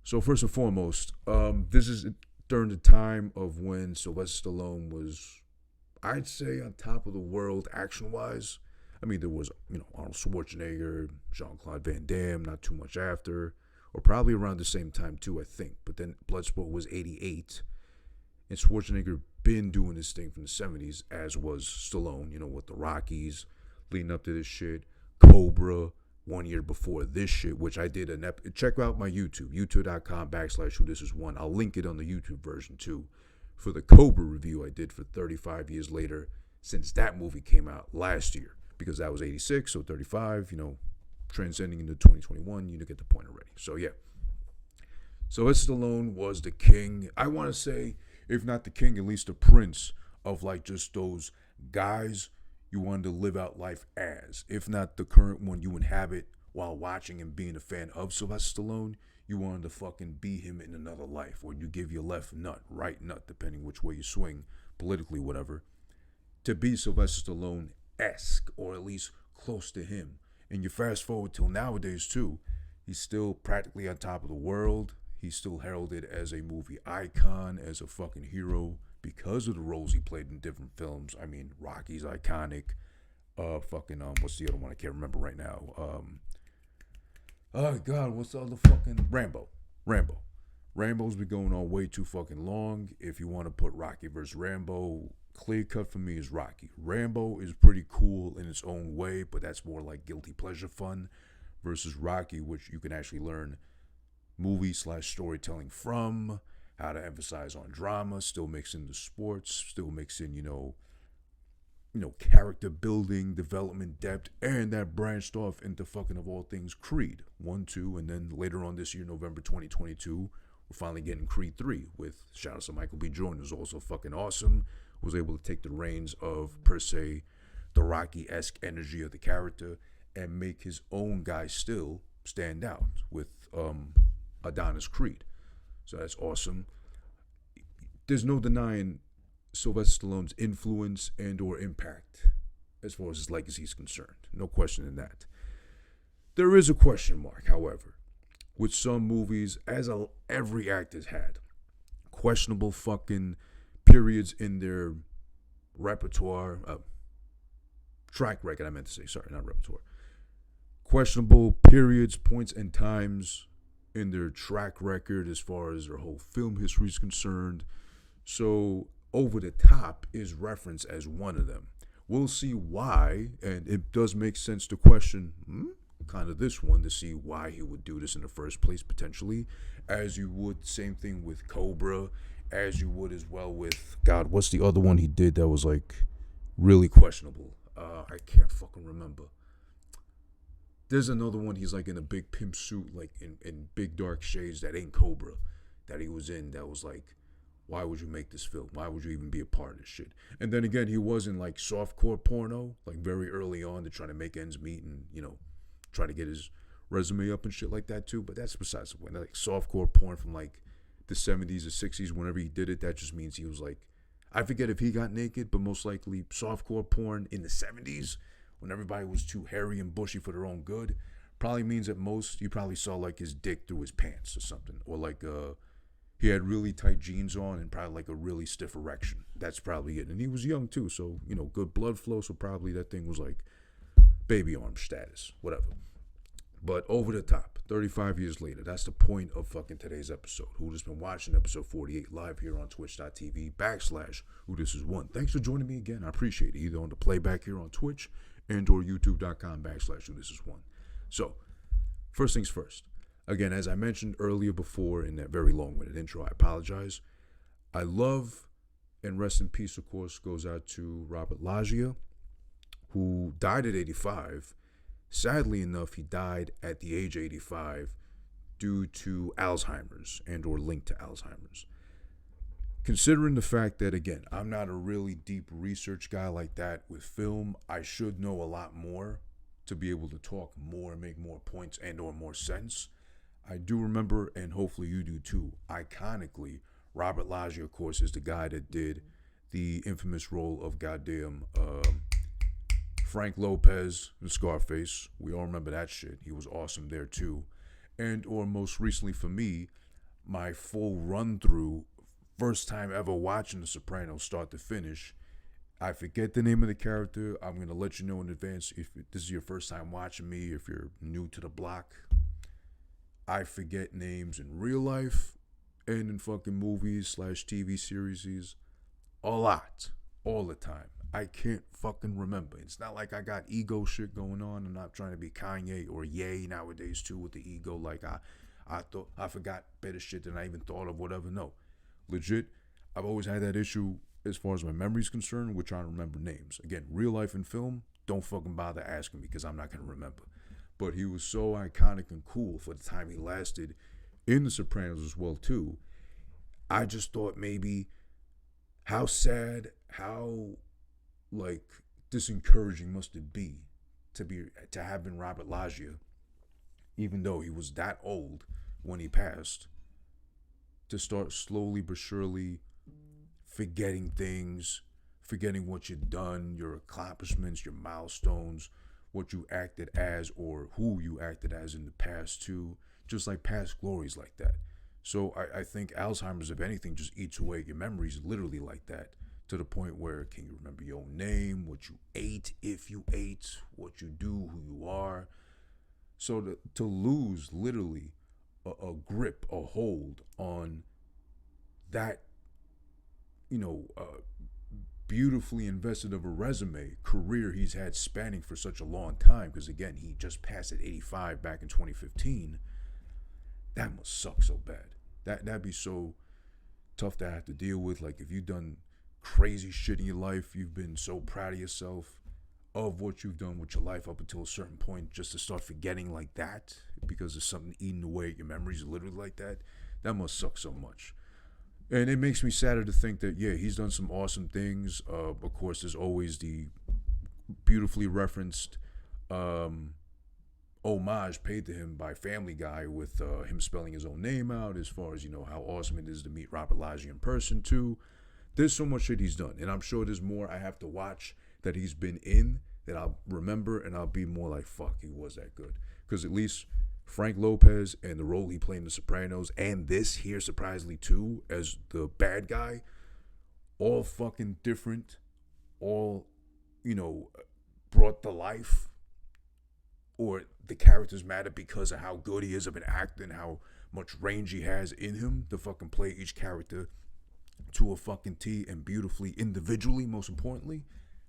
So first and foremost, this is during the time of when Sylvester Stallone was, I'd say, on top of the world action-wise. I mean, there was, Arnold Schwarzenegger, Jean-Claude Van Damme, not too much after, or probably around the same time too, I think. But then Bloodsport was 88, and Schwarzenegger been doing this thing from the 70s, as was Stallone, with the Rockies, leading up to this shit, Cobra, 1 year before this shit, which I did check out my YouTube, youtube.com/who this is one. I'll link it on the YouTube version too. For the Cobra review I did for 35 years later, since that movie came out last year, because that was 86, so 35, transcending into 2021, you get the point already. So yeah. So Stallone was the king. I want to say, if not the king, at least the prince of like just those guys you wanted to live out life as. If not the current one you inhabit while watching and being a fan of Sylvester Stallone, you wanted to fucking be him in another life, or you give your left nut, right nut, depending which way you swing, politically, whatever, to be Sylvester Stallone-esque, or at least close to him. And you fast forward till nowadays too, he's still practically on top of the world. He's still heralded as a movie icon, as a fucking hero, because of the roles he played in different films. I mean, Rocky's iconic. What's the other one? I can't remember right now. Oh God, what's the other fucking Rambo? Rambo's been going on way too fucking long. If you want to put Rocky versus Rambo, clear cut for me is Rocky. Rambo is pretty cool in its own way, but that's more like guilty pleasure fun, versus Rocky, which you can actually learn movie/storytelling from, how to emphasize on drama, still mix in the sports, still mix in, character building, development, depth, and that branched off into fucking, of all things, Creed 1, 2, and then later on this year, November 2022, we're finally getting Creed 3 with shout out to Michael B. Jordan, who's also fucking awesome, was able to take the reins of, per se, the Rocky-esque energy of the character and make his own guy still stand out with Adonis Creed. So that's awesome. There's no denying Sylvester Stallone's influence and or impact as far as his legacy is concerned. No question in that. There is a question mark, however, with some movies, as every actor's had, questionable fucking periods in their repertoire, track record, I meant to say, sorry, not repertoire. Questionable periods, points, and times in their track record as far as their whole film history is concerned. So Over the Top is referenced as one of them. We'll see why, and it does make sense to question kind of this one, to see why he would do this in the first place, potentially, as you would, same thing with Cobra, as you would as well with, God, what's the other one he did that was like really questionable? I can't fucking remember. There's another one, he's like in a big pimp suit, like in big dark shades, that ain't Cobra, that he was in, that was like, why would you make this film? Why would you even be a part of this shit? And then again, he was in like softcore porno, like very early on, to try to make ends meet and, try to get his resume up and shit like that too. But that's besides the point. Like softcore porn from like the 70s or 60s, whenever he did it, that just means he was like, I forget if he got naked, but most likely softcore porn in the 70s, when everybody was too hairy and bushy for their own good, probably means at most you probably saw like his dick through his pants or something, or like he had really tight jeans on and probably like a really stiff erection. That's probably it. And he was young too, so good blood flow, so probably that thing was like baby arm status, whatever. But Over the Top, 35 years later, that's the point of fucking today's episode. Who has been watching episode 48 live here on twitch.tv/who this is one. Thanks for joining me again. I appreciate it, either on the playback here on Twitch and or youtube.com/who this is one. So, first things first. Again, as I mentioned earlier before in that very long-winded intro, I apologize. I love, and rest in peace, of course, goes out to Robert Loggia, who died at 85. Sadly enough, he died at the age of 85 due to Alzheimer's and or linked to Alzheimer's. Considering the fact that, again, I'm not a really deep research guy like that with film, I should know a lot more to be able to talk more and make more points and or more sense. I do remember, and hopefully you do too, iconically, Robert Loggia, of course, is the guy that did the infamous role of goddamn Frank Lopez in Scarface. We all remember that shit. He was awesome there too. And or most recently for me, my full run through, first time ever watching The Sopranos start to finish. I forget the name of the character. I'm going to let you know in advance if this is your first time watching me, if you're new to the block. I forget names in real life and in fucking movies / TV series a lot, all the time. I can't fucking remember. It's not like I got ego shit going on. I'm not trying to be Kanye or Ye nowadays too with the ego. Like I thought I forgot better shit than I even thought of, whatever. No. Legit, I've always had that issue as far as my memory's concerned with trying to remember names. Again, real life and film, don't fucking bother asking me because I'm not going to remember. But he was so iconic and cool for the time he lasted in The Sopranos as well too. I just thought maybe how sad, how like disencouraging must it be to have been Robert Loggia, even though he was that old when he passed, to start slowly but surely forgetting things, forgetting what you've done, your accomplishments, your milestones, what you acted as or who you acted as in the past too, just like past glories like that. So I think Alzheimer's, if anything, just eats away at your memories literally like that, to the point where can you remember your own name, what you ate, if you ate, what you do, who you are. So to lose literally a grip, a hold on that, beautifully invested of a resume, career he's had spanning for such a long time, because again, he just passed at 85 back in 2015, that must suck so bad. That'd be so tough to have to deal with. Like if you've done crazy shit in your life, you've been so proud of yourself, of what you've done with your life up until a certain point, just to start forgetting like that because there's something eating away at your memories literally like that, that must suck so much. And it makes me sadder to think that, yeah, he's done some awesome things. Of course, there's always the beautifully referenced homage paid to him by Family Guy with him spelling his own name out, as far as, how awesome it is to meet Robert Loggia in person, too. There's so much shit he's done, and I'm sure there's more I have to watch that he's been in that I'll remember, and I'll be more like, fuck, he was that good. Because at least Frank Lopez and the role he played in The Sopranos, and this here, surprisingly, too, as the bad guy, all fucking different, all, brought to life, or the characters matter because of how good he is of an actor and how much range he has in him to fucking play each character to a fucking T, and beautifully, individually, most importantly.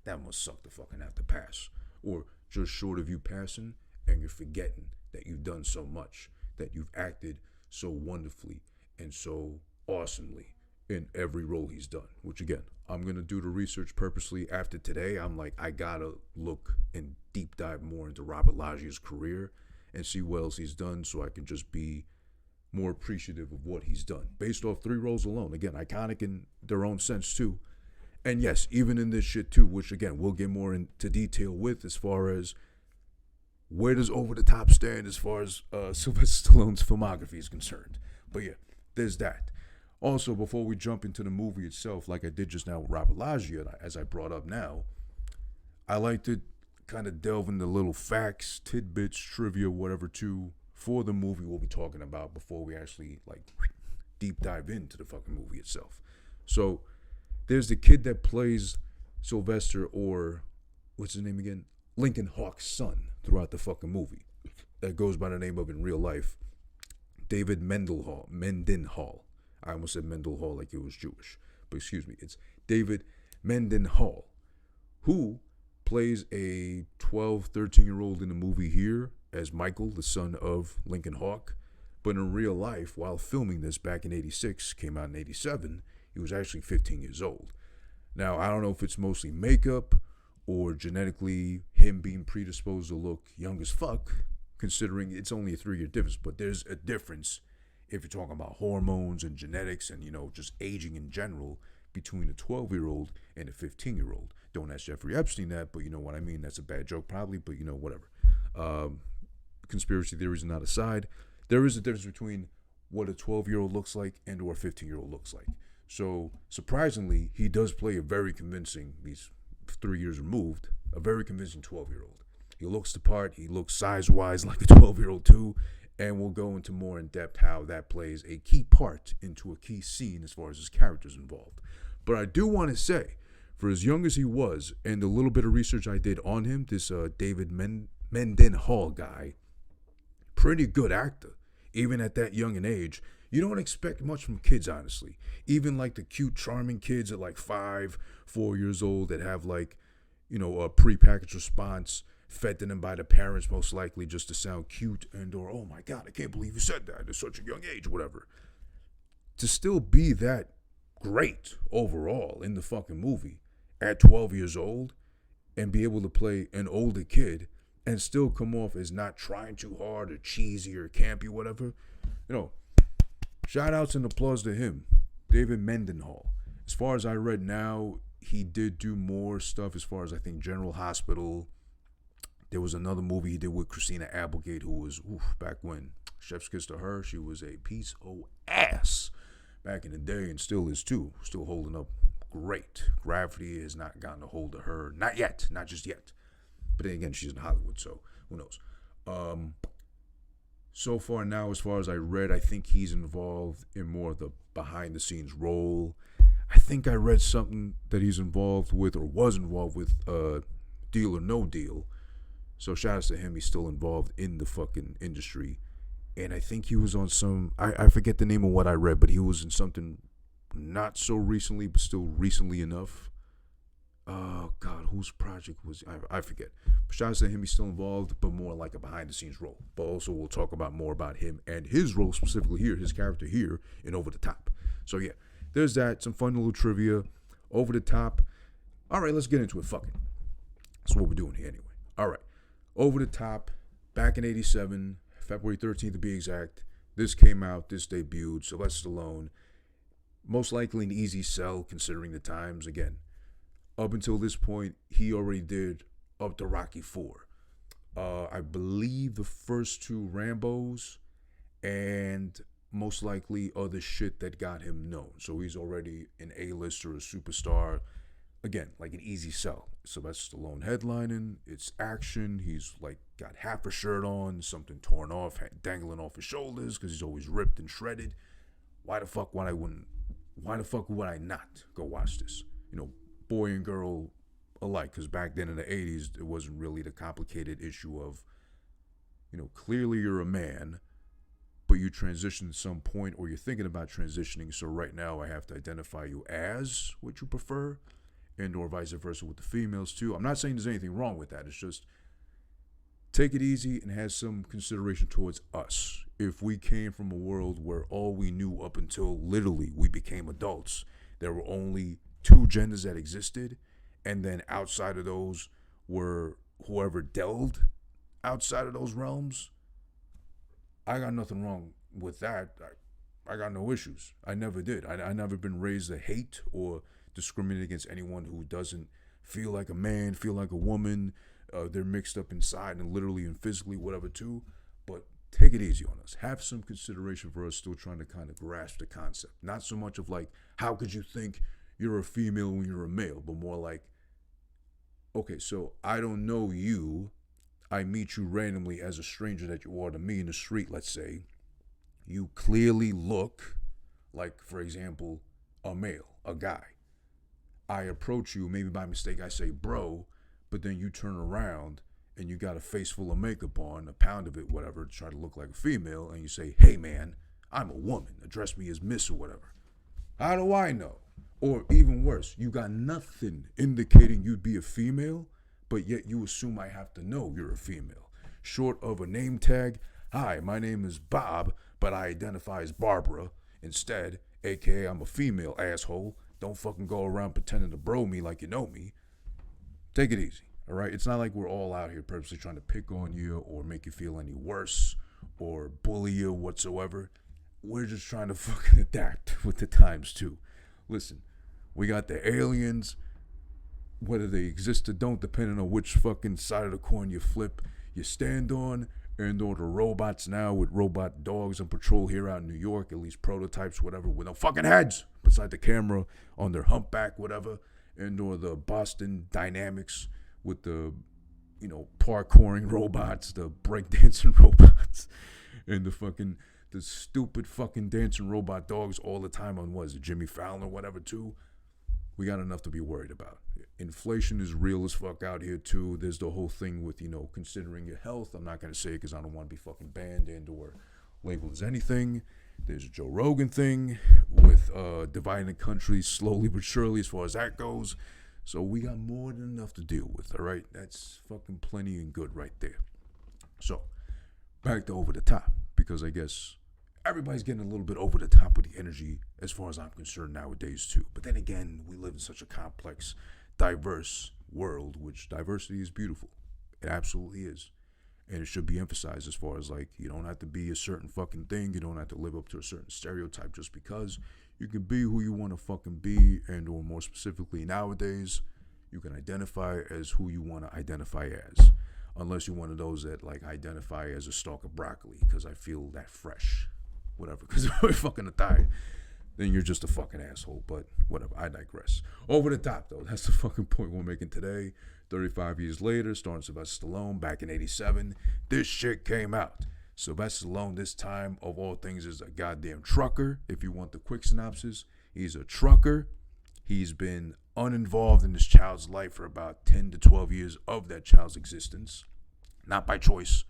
That must suck to fucking have to pass. Or just short of you passing and you're forgetting that you've done so much, that you've acted so wonderfully and so awesomely in every role he's done. Which again, I'm going to do the research purposely after today. I'm like, I got to look and deep dive more into Robert Loggia's career and see what else he's done, so I can just be more appreciative of what he's done based off 3 roles alone. Again, iconic in their own sense too. And yes, even in this shit too, which again, we'll get more into detail with, as far as where does Over the Top stand as far as Sylvester Stallone's filmography is concerned. But yeah, there's that. Also, before we jump into the movie itself, like I did just now with Robert Loggia, as I brought up now, I like to kind of delve into little facts, tidbits, trivia, whatever too, for the movie we'll be talking about before we actually deep dive into the fucking movie itself. So there's the kid that plays Sylvester, or what's his name again? Lincoln Hawk's son throughout the fucking movie. That goes by the name of, in real life, David Mendenhall. I almost said Mendenhall like it was Jewish, but excuse me, it's David Mendenhall, who plays a 12, 13-year-old in the movie here as Michael, the son of Lincoln Hawk. But in real life, while filming this back in 86, came out in 87, he was actually 15 years old. Now, I don't know if it's mostly makeup or genetically him being predisposed to look young as fuck, considering it's only a 3-year difference. But there's a difference if you're talking about hormones and genetics and, just aging in general between a 12-year-old and a 15-year-old. Don't ask Jeffrey Epstein that, but you know what I mean. That's a bad joke probably, but whatever. Conspiracy theories not aside, there is a difference between what a 12-year-old looks like and or a 15-year-old looks like. So surprisingly, he does play a very convincing, he's 3 years removed, a very convincing 12-year-old. He looks the part, he looks size-wise like a 12-year-old too, And we'll go into more in depth how that plays a key part into a key scene as far as his character's involved. But I do want to say, for as young as he was, and the little bit of research I did on him, this David Mendenhall guy, pretty good actor. Even at that young an age, you don't expect much from kids, honestly. Even like the cute, charming kids at like 5, 4 years old that have like, a prepackaged response fed to them by the parents, most likely just to sound cute and or, oh my God, I can't believe you said that at such a young age, whatever. To still be that great overall in the fucking movie at 12 years old and be able to play an older kid and still come off as not trying too hard or cheesy or campy, whatever. Shout outs and applause to him, David Mendenhall. As far as I read now, he did do more stuff as far as I think General Hospital. There was another movie he did with Christina Applegate, who was, back when, chef's kiss to her, she was a piece of ass back in the day and still is too. Still holding up great. Gravity has not gotten a hold of her. Not yet. Not just yet. But then again, she's in Hollywood, so who knows. So far now, as far as I read, I think he's involved in more of the behind-the-scenes role. I think I read something that he's involved with or was involved with Deal or No Deal. So shout outs to him. He's still involved in the fucking industry. And I think he was on some, I forget the name of what I read, but he was in something not so recently, but still recently enough. Oh, God, whose project was, I forget. But shout outs to him. He's still involved, but more like a behind-the-scenes role. But also we'll talk about more about him and his role specifically here, his character here in Over the Top. So yeah, there's that. Some fun little trivia. Over the Top. All right, let's get into it. Fuck it. That's what we're doing here anyway. All right. Over the Top, back in 87, February 13th to be exact. This came out, this debuted. Sylvester Stallone, most likely an easy sell considering the times. Again, up until this point, he already did up to Rocky IV. I believe the first 2 Rambos, and most likely other shit that got him known. So he's already an A-lister, a superstar. Again, like an easy sell. Sylvester Stallone headlining, it's action. He's like got half a shirt on, something torn off, dangling off his shoulders because he's always ripped and shredded. Why the fuck would I not go watch this? Boy and girl alike, because back then in the 80s, it wasn't really the complicated issue of, clearly you're a man, but you transition at some point or you're thinking about transitioning. So right now I have to identify you as what you prefer. And or vice versa with the females too. I'm not saying there's anything wrong with that. It's just take it easy and have some consideration towards us. If we came from a world where all we knew up until literally we became adults, there were only 2 genders that existed, and then outside of those were whoever delved outside of those realms, I got nothing wrong with that. I got no issues. I never did. I never been raised to hate or discriminate against anyone who doesn't feel like a man, feel like a woman. They're mixed up inside and literally and physically, whatever too. But take it easy on us. Have some consideration for us still trying to kind of grasp the concept. Not so much of like, how could you think you're a female when you're a male? But more like, okay, so I don't know you. I meet you randomly as a stranger that you are to me in the street, let's say. You clearly look like, for example, a male, a guy. I approach you, maybe by mistake I say bro, but then you turn around and you got a face full of makeup on, a pound of it, whatever, to try to look like a female, and you say, hey man, I'm a woman, address me as miss or whatever. How do I know? Or even worse, you got nothing indicating you'd be a female, but yet you assume I have to know you're a female. Short of a name tag, hi, my name is Bob, but I identify as Barbara instead, aka I'm a female, asshole. Don't fucking go around pretending to bro me like you know me. Take it easy, all right? It's not like we're all out here purposely trying to pick on you or make you feel any worse or bully you whatsoever. We're just trying to fucking adapt with the times too. Listen, we got the aliens, whether they exist or don't, depending on which fucking side of the coin you flip, you stand on, and or the robots now with robot dogs on patrol here out in New York, at least prototypes, whatever, with no fucking heads beside the camera on their humpback, whatever, and or the Boston Dynamics with the, parkouring robots, the breakdancing robots, and the stupid fucking dancing robot dogs all the time on, what is it, Jimmy Fallon or whatever too. We got enough to be worried about. Inflation is real as fuck out here too. There's the whole thing with, considering your health. I'm not going to say it because I don't want to be fucking banned and or labeled as anything. There's a Joe Rogan thing with dividing the country slowly but surely as far as that goes. So we got more than enough to deal with, all right? That's fucking plenty and good right there. So back to over the top, because I guess everybody's getting a little bit over the top with the energy as far as I'm concerned nowadays too. But then again, we live in such a complex, diverse world, which diversity is beautiful. It absolutely is. And it should be emphasized as far as like, you don't have to be a certain fucking thing. You don't have to live up to a certain stereotype just because. You can be who you want to fucking be, and or more specifically nowadays, you can identify as who you want to identify as. Unless you're one of those that like identify as a stalk of broccoli because I feel that fresh. Whatever, because we're fucking a thigh. Then you're just a fucking asshole, but whatever, I digress. Over the top though, that's the fucking point we're making today. 35 years later, starring Sylvester Stallone back in 87, this shit came out. Sylvester Stallone this time, of all things, is a goddamn trucker. If you want the quick synopsis, he's a trucker. He's been uninvolved in this child's life for about 10 to 12 years of that child's existence. Not by choice,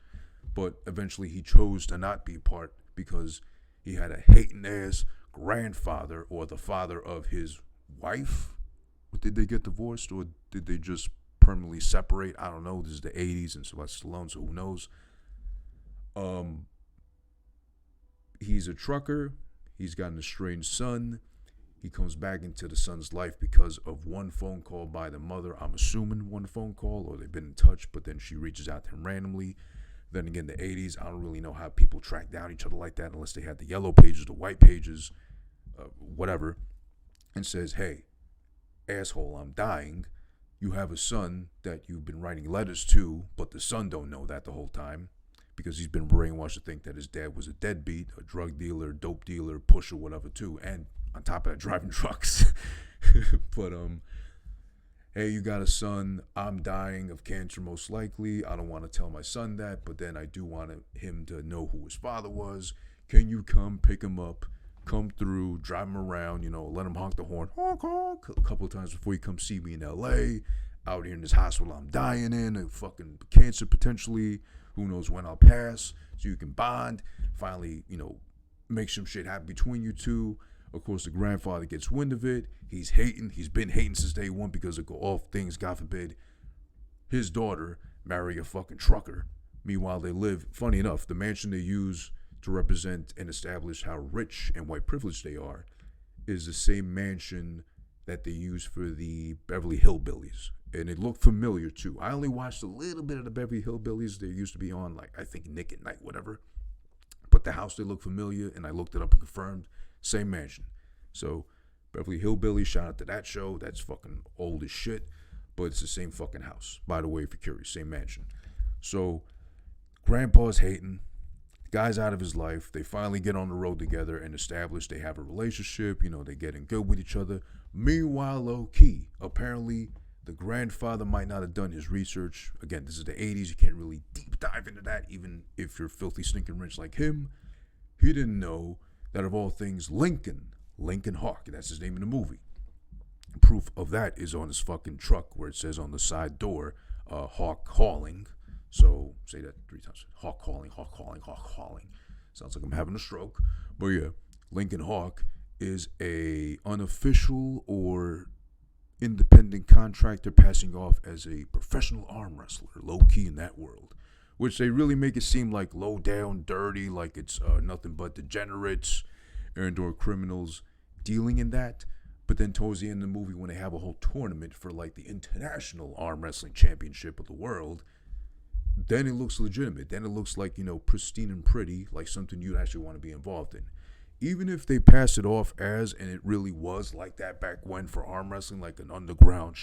but eventually he chose to not be part because he had a hating ass grandfather or the father of his wife. Did they get divorced or did they just permanently separate? I don't know. This is the 80s and Sylvester Stallone, so who knows? He's a trucker. He's got an estranged son. He comes back into the son's life because of one phone call by the mother. I'm assuming one phone call, or they've been in touch, but then she reaches out to him randomly. Then again, the 80s, I don't really know how people track down each other like that unless they had the yellow pages, the white pages, whatever, and says, hey, asshole, I'm dying. You have a son that you've been writing letters to, but the son don't know that the whole time because he's been brainwashed to think that his dad was a deadbeat, a drug dealer, dope dealer, pusher, whatever too, and on top of that, driving trucks. But, hey, you got a son. I'm dying of cancer most likely. I don't want to tell my son that, but then I do want him to know who his father was. Can you come pick him up, come through, drive him around, let him honk the horn, honk, honk, a couple of times before he comes see me in L.A., out here in this hospital I'm dying in, a fucking cancer potentially. Who knows when I'll pass, so you can bond. Finally, make some shit happen between you two. Of course, the grandfather gets wind of it. He's hating. He's been hating since day one because of all things, God forbid, his daughter marry a fucking trucker. Meanwhile, they live, funny enough, the mansion they use to represent and establish how rich and white privileged they are is the same mansion that they use for the Beverly Hillbillies. And it looked familiar, too. I only watched a little bit of the Beverly Hillbillies. They used to be on, like, I think Nick at Night, whatever. But the house, they look familiar, and I looked it up and confirmed. Same mansion. So, Beverly Hillbillies, shout out to that show. That's fucking old as shit. But it's the same fucking house. By the way, if you're curious, same mansion. So, Grandpa's hating. Guy's out of his life. They finally get on the road together and establish they have a relationship. They're getting good with each other. Meanwhile, low-key, apparently, the grandfather might not have done his research. Again, this is the 80s. You can't really deep dive into that, even if you're filthy, stinking rich like him. He didn't know that of all things, Lincoln Hawk, that's his name in the movie. Proof of that is on his fucking truck where it says on the side door, Hawk Hauling. So say that 3 times. Hawk Hauling, Hawk Hauling, Hawk Hauling. Sounds like I'm having a stroke. But yeah, Lincoln Hawk is a unofficial or independent contractor passing off as a professional arm wrestler, low-key in that world. Which they really make it seem like low down, dirty, like it's nothing but degenerates and or criminals dealing in that. But then towards the end of the movie, when they have a whole tournament for like the international arm wrestling championship of the world, then it looks legitimate. Then it looks like, pristine and pretty, like something you'd actually want to be involved in. Even if they pass it off as, and it really was like that back when for arm wrestling, like an underground,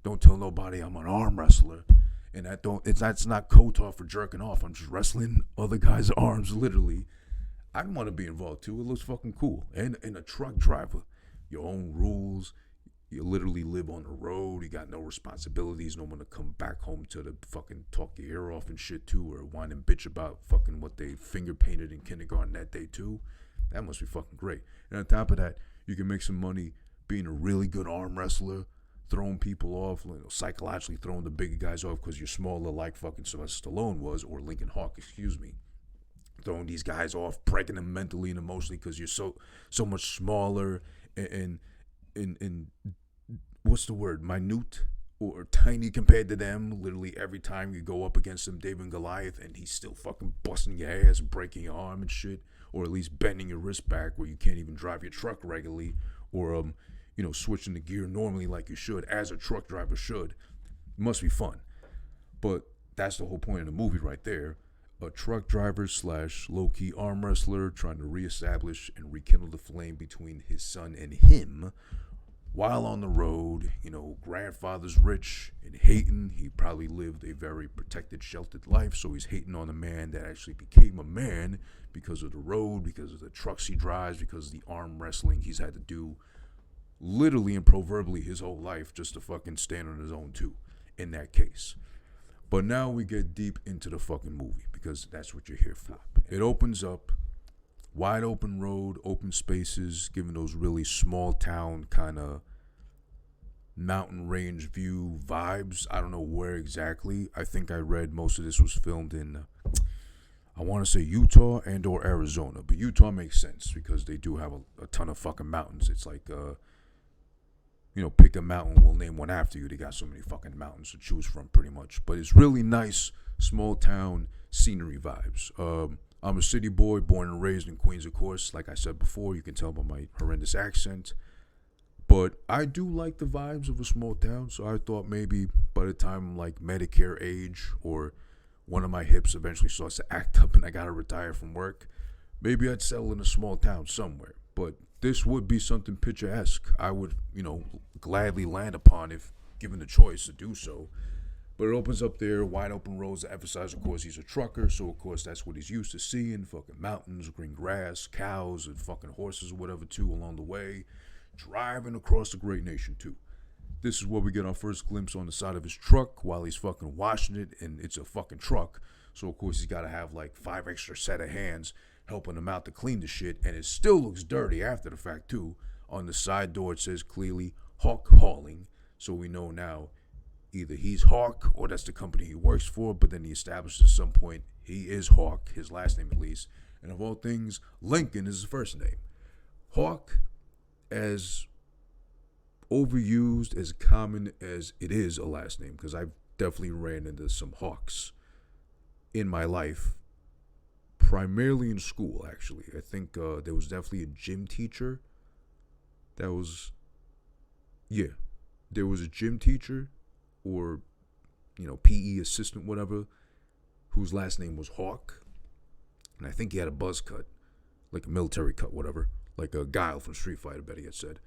don't tell nobody I'm an arm wrestler. And that's not Kotar for jerking off. I'm just wrestling other guys' arms, literally. I'd want to be involved too. It looks fucking cool. And a truck driver, your own rules. You literally live on the road. You got no responsibilities. No one to come back home to the fucking talk your ear off and shit too, or whine and bitch about fucking what they finger painted in kindergarten that day too. That must be fucking great. And on top of that, you can make some money being a really good arm wrestler, throwing people off, psychologically throwing the bigger guys off because you're smaller, like fucking Sylvester Stallone was, or Lincoln Hawk, excuse me. Throwing these guys off, breaking them mentally and emotionally because you're so much smaller and what's the word, minute or tiny compared to them. Literally every time you go up against him, David and Goliath, and he's still fucking busting your ass, breaking your arm and shit, or at least bending your wrist back where you can't even drive your truck regularly, or switching the gear normally like you should, as a truck driver should. It must be fun. But that's the whole point of the movie right there. A truck driver / low-key arm wrestler trying to reestablish and rekindle the flame between his son and him while on the road. Grandfather's rich and hating. He probably lived a very protected, sheltered life, so he's hating on a man that actually became a man because of the road, because of the trucks he drives, because of the arm wrestling he's had to do literally and proverbially his whole life just to fucking stand on his own too, in that case. But now we get deep into the fucking movie because that's what you're here for. It opens up, wide open road, open spaces, giving those really small town kind of mountain range view vibes. I don't know where exactly. I think I read most of this was filmed in, I want to say Utah and or Arizona. But Utah makes sense because they do have a ton of fucking mountains. It's like, pick a mountain, we'll name one after you. They got so many fucking mountains to choose from pretty much. But it's really nice, small town scenery vibes. I'm a city boy, born and raised in Queens, of course. Like I said before, you can tell by my horrendous accent. But I do like the vibes of a small town, so I thought maybe by the time I'm like Medicare age or one of my hips eventually starts to act up and I gotta retire from work, maybe I'd settle in a small town somewhere. But this would be something picturesque. I would, gladly land upon if given the choice to do so. But it opens up there, wide open roads to emphasize, of course, he's a trucker. So, of course, that's what he's used to seeing. Fucking mountains, green grass, cows, and fucking horses or whatever, too, along the way. Driving across the great nation, too. This is where we get our first glimpse on the side of his truck while he's fucking washing it. And it's a fucking truck. So, of course, he's got to have like 5 extra set of hands helping him out to clean the shit. And it still looks dirty after the fact, too. On the side door, it says clearly Hawk Hauling. So we know now either he's Hawk or that's the company he works for, but then he establishes at some point he is Hawk, his last name at least. And of all things, Lincoln is his first name. Hawk, as overused, as common as it is a last name, because I've definitely ran into some Hawks in my life, primarily in school, actually. I think there was definitely a gym teacher that was, there was a gym teacher or, PE assistant, whatever, whose last name was Hawk. And I think he had a buzz cut, like a military cut, whatever, like a Guile from Street Fighter, Betty had said.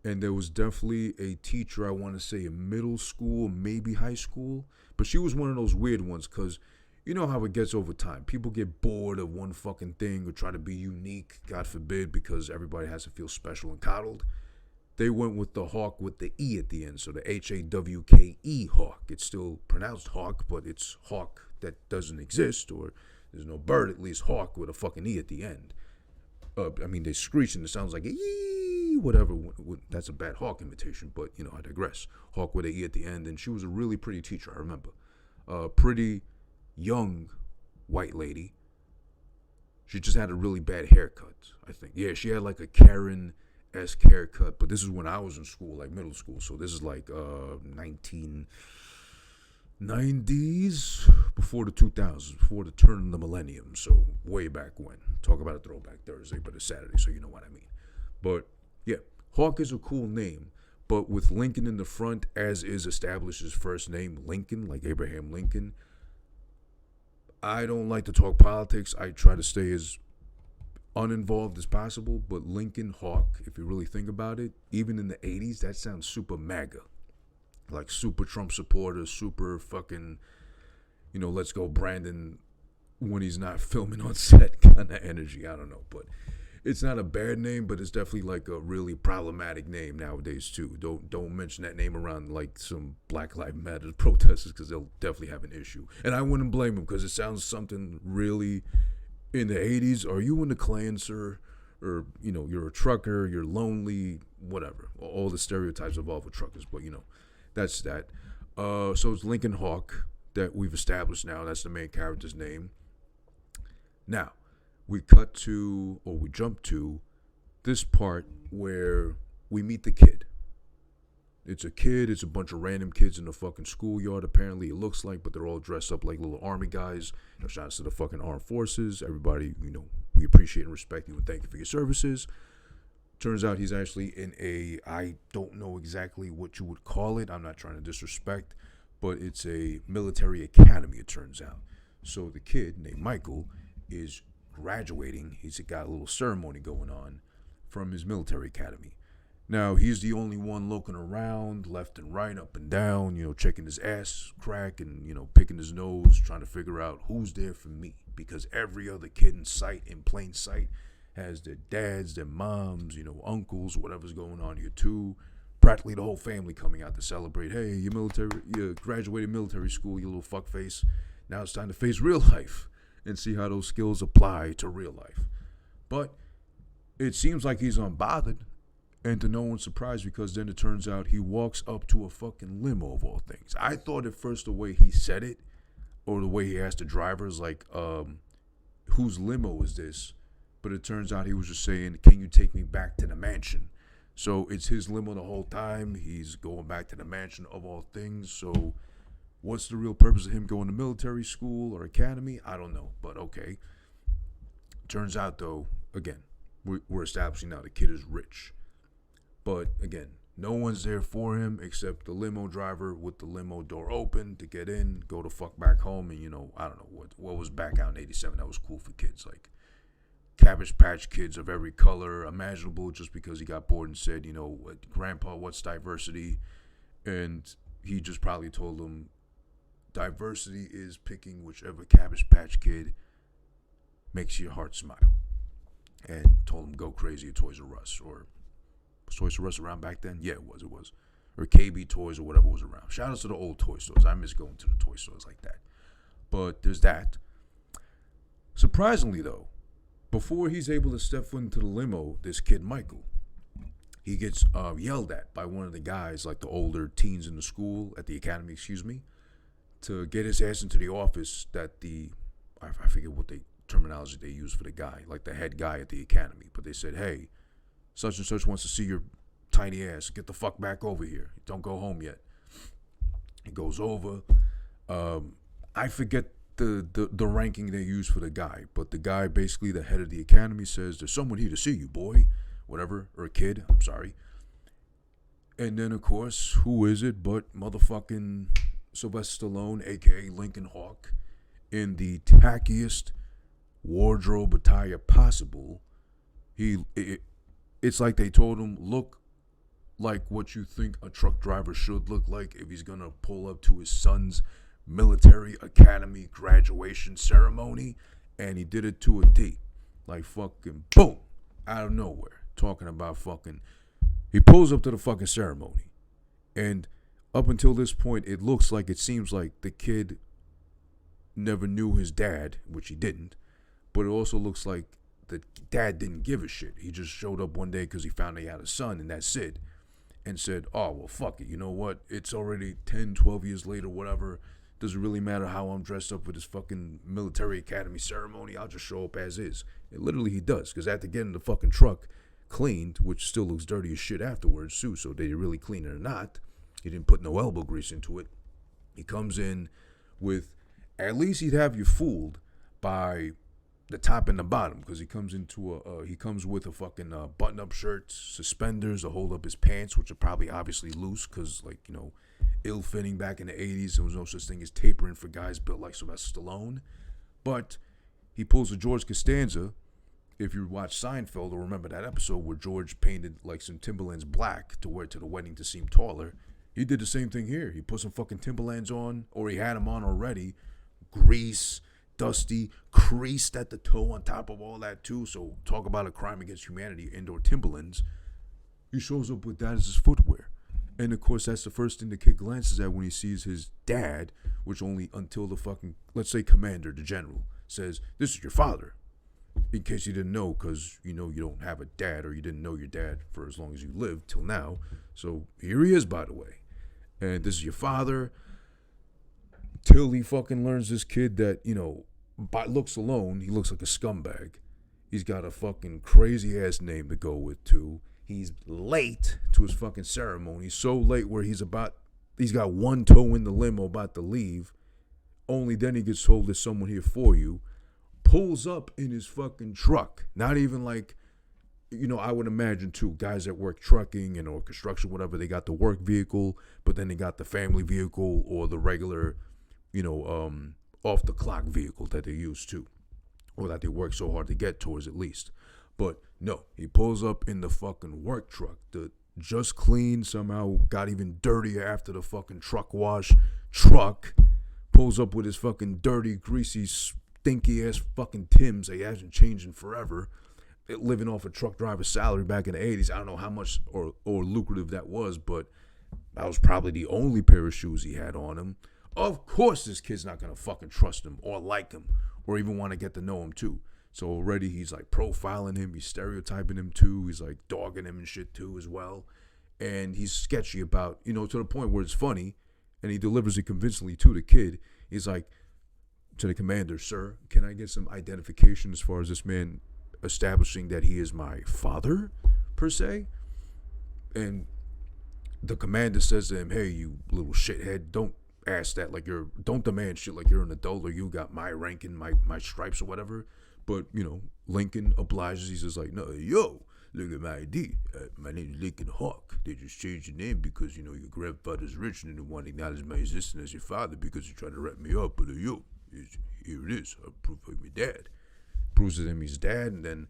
And there was definitely a teacher, I want to say in middle school, maybe high school, but she was one of those weird ones because you know how it gets over time. People get bored of one fucking thing or try to be unique, God forbid, because everybody has to feel special and coddled. They went with the Hawk with the E at the end, so the Hawke Hawk. It's still pronounced Hawk, but it's Hawk that doesn't exist, or there's no bird, at least Hawk with a fucking E at the end. They screech and it sounds like a whatever. That's a bad Hawk imitation, but, I digress. Hawk with an E at the end, and she was a really pretty teacher, I remember. Pretty young white lady. She just had a really bad haircut, I think. Yeah, she had like a Karen-esque haircut, but this is when I was in school, like middle school, so this is like 1990s, before the 2000s, before the turn of the millennium, so way back when. Talk about a throwback Thursday, but it's Saturday, so you know what I mean. But yeah, Hawk is a cool name, but with Lincoln in the front, as is established his first name, Lincoln, like Abraham Lincoln. I don't like to talk politics. I try to stay as uninvolved as possible, but Lincoln Hawk, if you really think about it, even in the 80s, that sounds super MAGA. Like super Trump supporter, super fucking, let's go Brandon when he's not filming on set kind of energy. I don't know, but it's not a bad name, but it's definitely like a really problematic name nowadays too. Don't mention that name around like some Black Lives Matter protesters because they'll definitely have an issue. And I wouldn't blame them because it sounds something really in the 80s. Are you in the Klan, sir? Or, you're a trucker, you're lonely, whatever. All the stereotypes involved with truckers, but that's that. So it's Lincoln Hawk that we've established now. That's the main character's name. Now, we jump to this part where we meet the kid. It's a bunch of random kids in the fucking schoolyard, apparently it looks like, but they're all dressed up like little army guys. Shout out to the fucking armed forces. Everybody, we appreciate and respect you and thank you for your services. Turns out he's actually in I don't know exactly what you would call it. I'm not trying to disrespect, but it's a military academy, it turns out. So the kid named Michael is graduating. He's got a little ceremony going on from his military academy. Now, he's the only one looking around left and right, up and down, checking his ass crack and, picking his nose, trying to figure out who's there for me. Because every other kid in plain sight, has their dads, their moms, uncles, whatever's going on here too. Practically the whole family coming out to celebrate. Hey, you graduated military school, you little fuckface. Now it's time to face real life and see how those skills apply to real life. But it seems like he's unbothered. And to no one's surprise, because then it turns out he walks up to a fucking limo of all things. I thought at first the way he said it, or the way he asked the drivers, like, whose limo is this? But it turns out he was just saying, can you take me back to the mansion? So it's his limo the whole time. He's going back to the mansion of all things. So what's the real purpose of him going to military school or academy? I don't know, but okay. Turns out, though, again, we're establishing now the kid is rich. But again, no one's there for him except the limo driver with the limo door open to get in, go the fuck back home. And, I don't know what was back out in 87 that was cool for kids. Like Cabbage Patch Kids of every color imaginable, just because he got bored and said, Grandpa, what's diversity? And he just probably told him diversity is picking whichever Cabbage Patch Kid makes your heart smile. And told him go crazy at Toys R Us. Or was Toys R Us around back then? Yeah, it was. Or KB Toys or whatever was around. Shout out to the old toy stores. I miss going to the toy stores like that. But there's that. Surprisingly, though, before he's able to step foot into the limo, this kid, Michael, he gets yelled at by one of the guys, like the older teens in the school, at the academy, to get his ass into the office that I forget what terminology they use for the guy, like the head guy at the academy. But they said, hey, such and such wants to see your tiny ass. Get the fuck back over here. Don't go home yet. He goes over. I forget the ranking they use for the guy, but the guy, basically the head of the academy, says, there's someone here to see you, boy. Whatever. Or a kid. I'm sorry. And then, of course, who is it but motherfucking Sylvester Stallone, a.k.a. Lincoln Hawk, in the tackiest wardrobe attire possible. It's like they told him, look like what you think a truck driver should look like if he's going to pull up to his son's military academy graduation ceremony. And he did it to a T. Like fucking boom, out of nowhere. Talking about fucking, he pulls up to the fucking ceremony. And up until this point, it seems like the kid never knew his dad, which he didn't. But it also looks like the dad didn't give a shit. He just showed up one day because he found he had a son, and that's it. And said, oh, well, fuck it. You know what? It's already 10, 12 years later, whatever. Doesn't really matter how I'm dressed up for this fucking military academy ceremony. I'll just show up as is. And literally he does, because after getting the fucking truck cleaned, which still looks dirty as shit afterwards, too, so did he really clean it or not? He didn't put no elbow grease into it. He comes in with, at least he'd have you fooled by the top and the bottom, because he comes with a fucking button-up shirt, suspenders to hold up his pants, which are probably obviously loose, because ill-fitting back in the 80s. There was no such thing as tapering for guys built like Sylvester Stallone. But he pulls a George Costanza. If you watch Seinfeld or remember that episode where George painted like some Timberlands black to wear to the wedding to seem taller, he did the same thing here. He put some fucking Timberlands on, or he had them on already, grease, dusty, creased at the toe on top of all that too. So talk about a crime against humanity, indoor Timberlands. He shows up with that as his footwear. And of course, that's the first thing the kid glances at when he sees his dad, which only until the fucking, let's say, commander, the general, says, this is your father. In case you didn't know, because you know you don't have a dad, or you didn't know your dad for as long as you lived till now. So here he is, by the way. And this is your father. Till he fucking learns this kid that, you know, by looks alone, he looks like a scumbag. He's got a fucking crazy ass name to go with too. He's late to his fucking ceremony. So late where he's got one toe in the limo about to leave. Only then he gets told there's someone here for you. Pulls up in his fucking truck. Not even like, you know, I would imagine too, guys that work trucking and or construction, whatever, they got the work vehicle, but then they got the family vehicle or the regular, you know, off the clock vehicle that they use too, or that they work so hard to get towards at least. But no, he pulls up in the fucking work truck, the just clean, somehow got even dirtier after the fucking truck wash truck. Pulls up with his fucking dirty, greasy, stinky ass fucking Timbs that he hasn't changed in forever, living off a truck driver's salary back in the 80s. I don't know how much or lucrative that was, but that was probably the only pair of shoes he had on him. Of course this kid's not going to fucking trust him or like him or even want to get to know him too. So already he's like profiling him, he's stereotyping him too, he's like dogging him and shit too as well. And he's sketchy about, you know, to the point where it's funny, and he delivers it convincingly to the kid. He's like, to the commander, sir, can I get some identification as far as this man establishing that he is my father, per se? And the commander says to him, hey, you little shithead, don't ask that like don't demand shit like you're an adult or you got my rank and my stripes or whatever. But, you know, Lincoln obliges. He says like, no, yo, look at my ID. My name is Lincoln Hawk. They just changed your name because, you know, your grandfather's rich and they want to acknowledge my existence as your father because you're trying to wrap me up. But yo, here it is. I prove I'm your dad. Proves to him he's dad. And then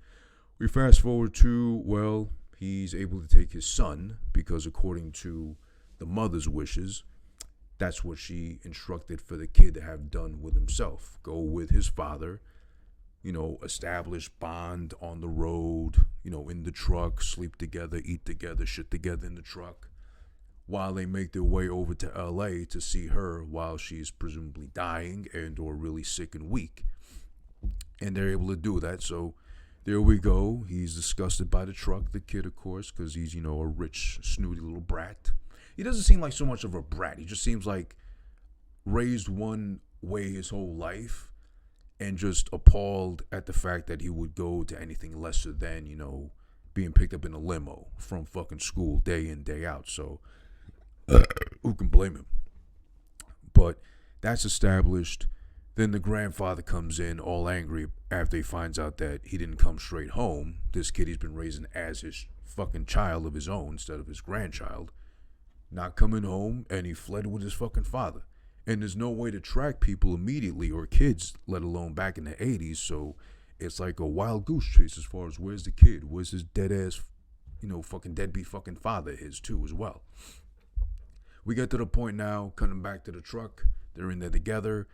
we fast forward to, well, he's able to take his son because according to the mother's wishes, that's what she instructed for the kid to have done with himself. Go with his father, you know, establish bond on the road, you know, in the truck, sleep together, eat together, shit together in the truck, while they make their way over to LA to see her while she's presumably dying and or really sick and weak. And they're able to do that. So there we go. He's disgusted by the truck, the kid, of course, because he's, you know, a rich, snooty little brat. He doesn't seem like so much of a brat. He just seems like raised one way his whole life and just appalled at the fact that he would go to anything lesser than, you know, being picked up in a limo from fucking school day in, day out. So who can blame him? But that's established. Then the grandfather comes in all angry after he finds out that he didn't come straight home. This kid he's been raising as his fucking child of his own instead of his grandchild. Not coming home, and he fled with his fucking father. And there's no way to track people immediately, or kids, let alone back in the 80s, so it's like a wild goose chase as far as where's the kid, where's his dead-ass, you know, fucking deadbeat fucking father is too as well. We get to the point now, coming back to the truck, they're in there together,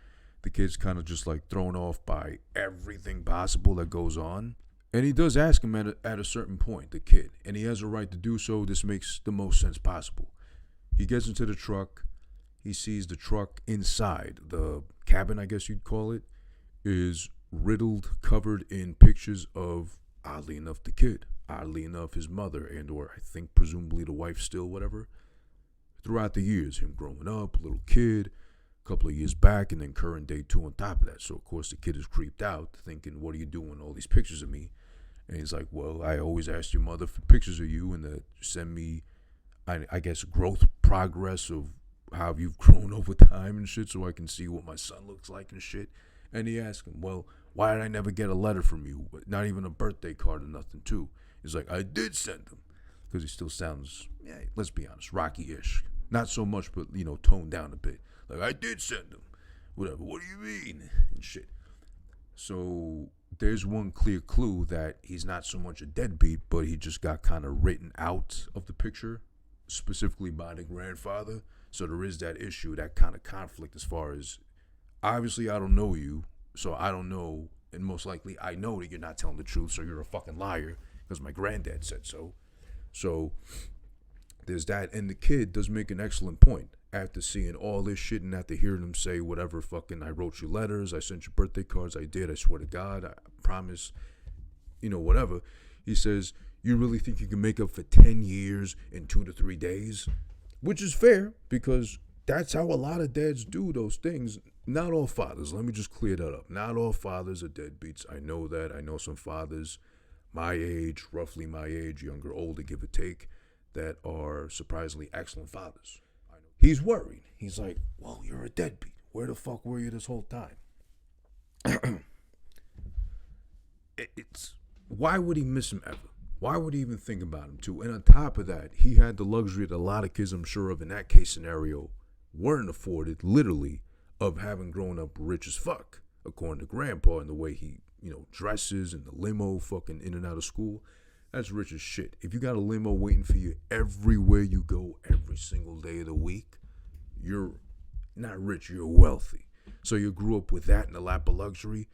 the kid's kind of just like thrown off by everything possible that goes on. And he does ask him at a certain point, the kid, and he has a right to do so. This makes the most sense possible. He gets into the truck. He sees the truck inside. The cabin, I guess you'd call it, is riddled, covered in pictures of, oddly enough, the kid. Oddly enough, his mother and or I think presumably the wife still, whatever. Throughout the years, him growing up, little kid, a couple of years back, and then current day too on top of that. So, of course, the kid is creeped out, thinking, what are you doing, all these pictures of me? And he's like, well, I always asked your mother for pictures of you and to send me, I guess, growth progress of how you've grown over time and shit so I can see what my son looks like and shit. And he asked him, well, why did I never get a letter from you? Not even a birthday card or nothing, too. He's like, I did send them. Because he still sounds, yeah, let's be honest, Rocky-ish. Not so much, but, you know, toned down a bit. Like, I did send them. Whatever, what do you mean? And shit. So there's one clear clue that he's not so much a deadbeat, but he just got kind of written out of the picture, specifically by the grandfather. So there is that issue, that kind of conflict as far as, obviously I don't know you, So I don't know, and most likely I know that you're not telling the truth, so you're a fucking liar because my granddad said so. So there's that, and the kid does make an excellent point. After seeing all this shit and after hearing him say whatever fucking, I wrote you letters, I sent you birthday cards, I did, I swear to God, I promise, whatever. He says, you really think you can make up for 10 years in 2 to 3 days? Which is fair, because that's how a lot of dads do those things. Not all fathers, let me just clear that up. Not all fathers are deadbeats. I know that. I know some fathers my age, roughly my age, younger, older, give or take, that are surprisingly excellent fathers. He's worried. He's like, well, you're a deadbeat. Where the fuck were you this whole time? Why would he miss him ever? Why would he even think about him too? And on top of that, he had the luxury that a lot of kids, I'm sure of, in that case scenario, weren't afforded, literally, of having grown up rich as fuck, according to Grandpa, and the way he, dresses and the limo fucking in and out of school. That's rich as shit. If you got a limo waiting for you everywhere you go, every single day of the week, you're not rich, you're wealthy. So you grew up with that in the lap of luxury.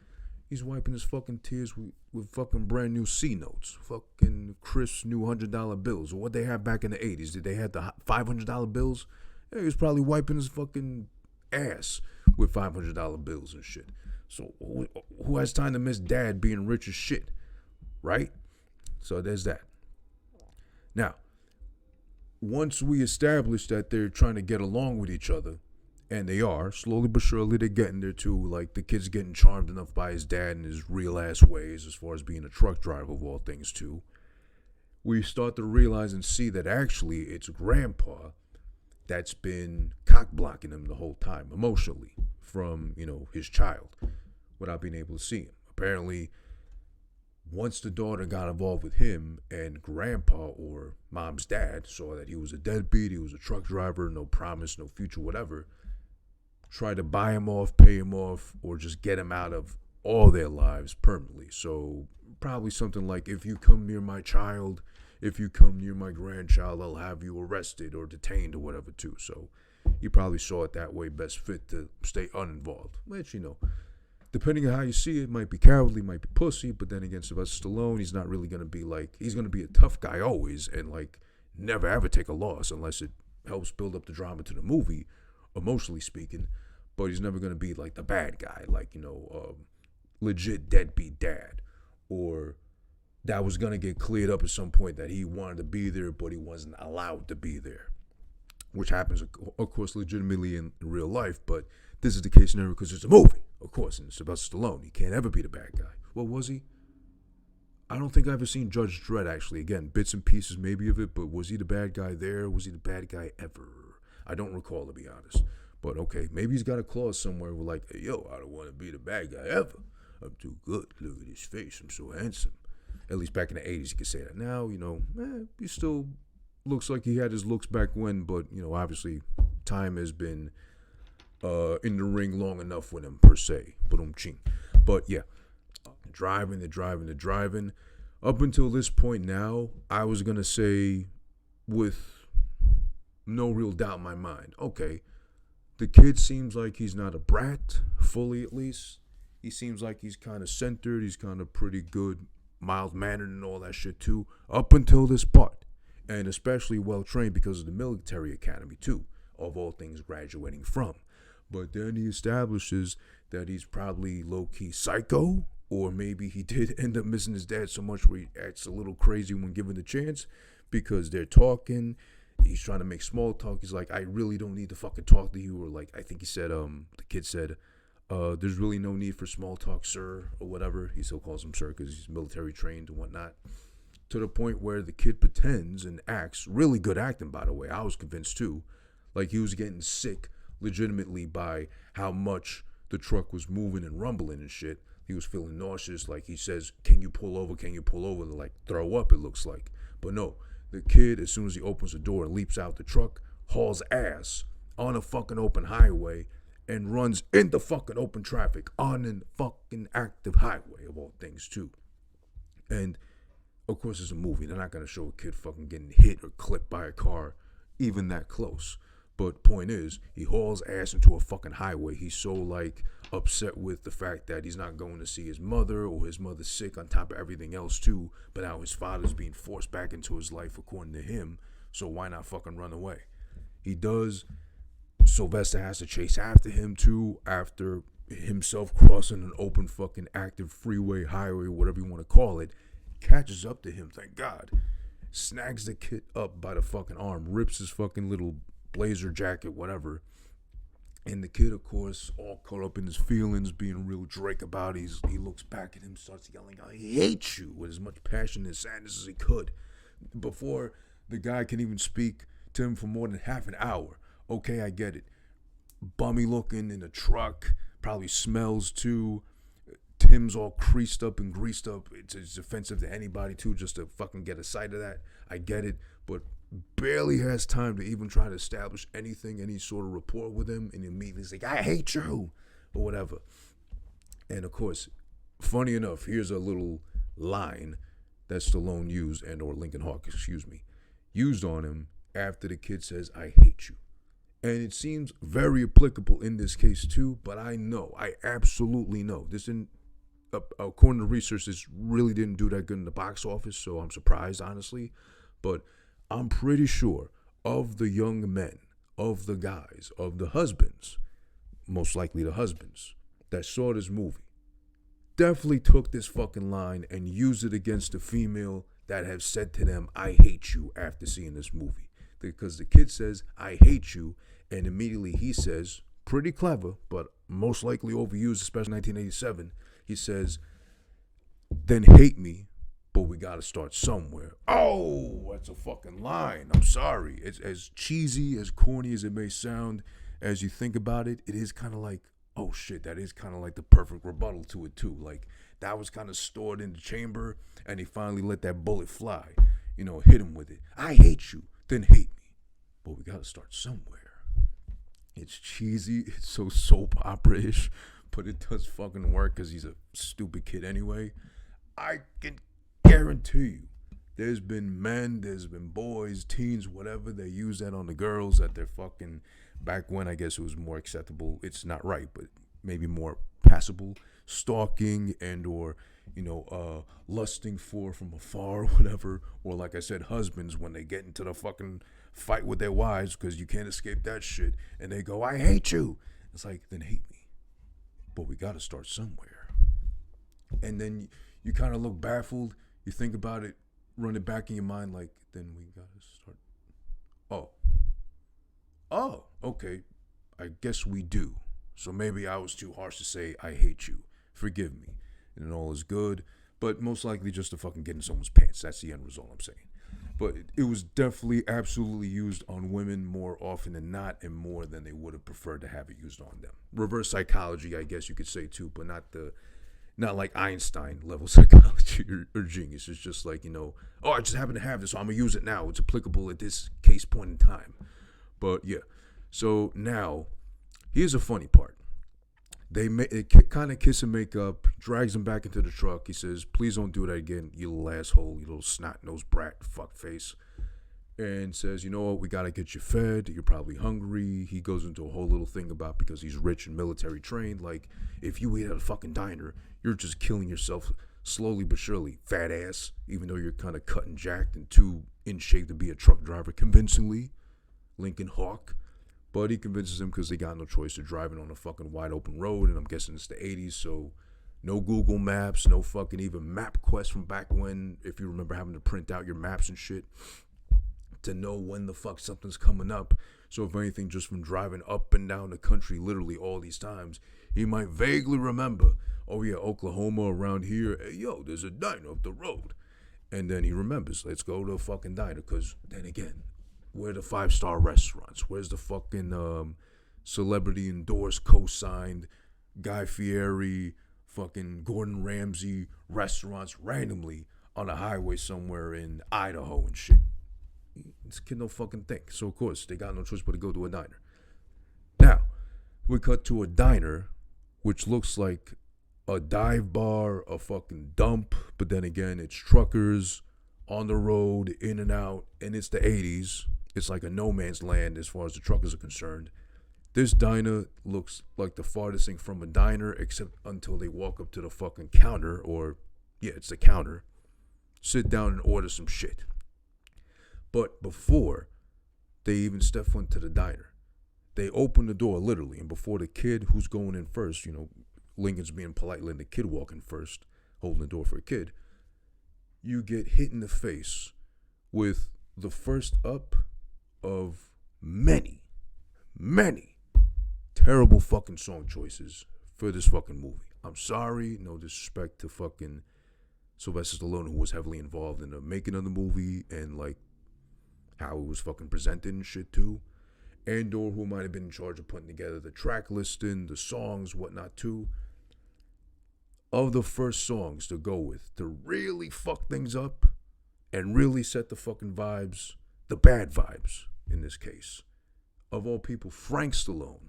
He's wiping his fucking tears with fucking brand new C notes, fucking crisp new $100 bills. Or what they had back in the 80s. Did they have the $500 bills? Yeah, he was probably wiping his fucking ass with $500 bills and shit. So who has time to miss dad being rich as shit, right? So there's that. Now, once we establish that they're trying to get along with each other, and they are, slowly but surely they're getting there too, like the kid's getting charmed enough by his dad in his real ass ways as far as being a truck driver of all things too, we start to realize and see that actually it's Grandpa that's been cock blocking him the whole time emotionally from, his child without being able to see him. Apparently, once the daughter got involved with him and Grandpa or Mom's dad saw that he was a deadbeat, he was a truck driver, no promise, no future, whatever, tried to buy him off, pay him off, or just get him out of all their lives permanently. So probably something like, if you come near my child, if you come near my grandchild, I'll have you arrested or detained or whatever too. So he probably saw it that way, best fit to stay uninvolved. Which, depending on how you see it, might be cowardly, might be pussy, but then again, Sylvester Stallone, he's not really going to be he's going to be a tough guy always and never ever take a loss unless it helps build up the drama to the movie, emotionally speaking, but he's never going to be the bad guy, legit deadbeat dad, or that was going to get cleared up at some point that he wanted to be there, but he wasn't allowed to be there, which happens, of course, legitimately in real life, but this is the case scenario because it's a movie, of course, and Sylvester Stallone, he can't ever be the bad guy. Well, was he? I don't think I've ever seen Judge Dredd, actually. Again, bits and pieces maybe of it, but was he the bad guy there? Was he the bad guy ever? I don't recall, to be honest. But okay, maybe he's got a clause somewhere where hey, yo, I don't want to be the bad guy ever. I'm too good. Look at his face. I'm so handsome. At least back in the 80s, you could say that. Now, he still looks like he had his looks back when, but, obviously time has been in the ring long enough with him, per se. But yeah, they're driving. Up until this point now, I was going to say with no real doubt in my mind, okay, the kid seems like he's not a brat, fully at least. He seems like he's kind of centered. He's kind of pretty good, mild-mannered and all that shit too, up until this part. And especially well-trained because of the military academy too, of all things graduating from. But then he establishes that he's probably low-key psycho, or maybe he did end up missing his dad so much where he acts a little crazy when given the chance because they're talking. He's trying to make small talk. He's like, I really don't need to fucking talk to you. Or I think he said, the kid said, there's really no need for small talk, sir, or whatever. He still calls him sir because he's military trained and whatnot. To the point where the kid pretends and acts, really good acting, by the way. I was convinced too. He was getting sick legitimately by how much the truck was moving and rumbling and shit. He was feeling nauseous. He says, can you pull over? Can you pull over? Throw up, it looks like. But no. The kid, as soon as he opens the door and leaps out the truck, hauls ass on a fucking open highway and runs into fucking open traffic on an fucking active highway, of all things, too. And, of course, it's a movie. They're not going to show a kid fucking getting hit or clipped by a car even that close. But point is, he hauls ass into a fucking highway. He's so like upset with the fact that he's not going to see his mother, or his mother's sick on top of everything else too. But now his father's being forced back into his life according to him. So why not fucking run away? He does. Sylvester has to chase after him too, after himself crossing an open fucking active freeway, highway, whatever you want to call it. Catches up to him, thank God. Snags the kid up by the fucking arm, rips his fucking little blazer jacket, whatever. And the kid, of course, all caught up in his feelings, being real Drake about it. He looks back at him, starts yelling, "I hate you," with as much passion and sadness as he could. Before the guy can even speak to him for more than half an hour. Okay, I get it. Bummy looking in a truck, probably smells too. Tim's all creased up and greased up. It's offensive to anybody too, just to fucking get a sight of that. I get it, but barely has time to even try to establish anything, any sort of rapport with him, and immediately he's like, "I hate you," or whatever. And of course, funny enough, here's a little line that Stallone used, and or Lincoln Hawk, used on him after the kid says, "I hate you." And it seems very applicable in this case too, but I absolutely know this didn't, according to research, this really didn't do that good in the box office, so I'm surprised, honestly. But I'm pretty sure of the young men, of the guys, of the husbands, most likely the husbands, that saw this movie, definitely took this fucking line and used it against the female that have said to them, "I hate you," after seeing this movie. Because the kid says, "I hate you," and immediately he says, pretty clever, but most likely overused, especially in 1987, he says, "Then hate me, but we gotta start somewhere." Oh, that's a fucking line. I'm sorry. It's as cheesy, as corny as it may sound, as you think about it, it is kind of like, oh shit, that is kind of like the perfect rebuttal to it too. Like, that was kind of stored in the chamber, and he finally let that bullet fly. Hit him with it. "I hate you, then hate me, but we gotta start somewhere." It's cheesy. It's so soap opera-ish, but it does fucking work because he's a stupid kid anyway. I can guarantee you, there's been men, there's been boys, teens, whatever, they use that on the girls that they're fucking, back when I guess it was more acceptable. It's not right, but maybe more passable. Stalking and or, lusting for from afar or whatever. Or like I said, husbands, when they get into the fucking fight with their wives, because you can't escape that shit, and they go, "I hate you." It's like, then hate me, but we gotta start somewhere. And then you kind of look baffled, you think about it, run it back in your mind, like, then we gotta start. Oh, okay, I guess we do. So maybe I was too harsh to say, "I hate you, forgive me," and all is good. But most likely just to fucking get in someone's pants. That's the end result I'm saying. But it was definitely absolutely used on women more often than not, and more than they would have preferred to have it used on them. Reverse psychology, I guess you could say too, but not like Einstein level psychology or genius. It's just like, I just happen to have this, so I'm gonna use it now. It's applicable at this case point in time. But yeah, so now here's a funny part. They kind of kiss and make up, drags him back into the truck. He says, "Please don't do that again, you little asshole, you little snot-nosed brat, fuckface." And says, "You know what, we got to get you fed. You're probably hungry." He goes into a whole little thing about, because he's rich and military trained, like, if you eat at a fucking diner, you're just killing yourself slowly but surely, fat ass, even though you're kind of cut and jacked and too in shape to be a truck driver, convincingly. Lincoln Hawk. But he convinces him because they got no choice. They're driving on a fucking wide open road, and I'm guessing it's the 80s, so no Google Maps, no fucking even MapQuest from back when, if you remember having to print out your maps and shit to know when the fuck something's coming up. So if anything, just from driving up and down the country literally all these times, he might vaguely remember, oh yeah, Oklahoma around here, hey, yo, there's a diner up the road. And then he remembers, let's go to a fucking diner, because then again, where are the 5-star restaurants? Where's the fucking celebrity endorsed, co-signed Guy Fieri, fucking Gordon Ramsay restaurants randomly on a highway somewhere in Idaho and shit? This kid don't fucking think. So of course they got no choice but to go to a diner. Now we cut to a diner, which looks like a dive bar, a fucking dump, but then again it's truckers on the road, in and out, and it's the 80s. It's like a no man's land as far as the truckers are concerned. This diner looks like the farthest thing from a diner, except until they walk up to the fucking counter, or, yeah, it's the counter, sit down and order some shit. But before they even step foot into the diner, they open the door, literally, and before the kid who's going in first, Lincoln's being polite, letting the kid walk in first, holding the door for a kid, you get hit in the face with the first up of many terrible fucking song choices for this fucking movie. I'm sorry, no disrespect to fucking Sylvester Stallone, who was heavily involved in the making of the movie and like how it was fucking presented and shit too, and or who might have been in charge of putting together the track listing, the songs, whatnot too. Of the first songs to go with, to really fuck things up and really set the fucking vibes, the bad vibes in this case, of all people, Frank Stallone.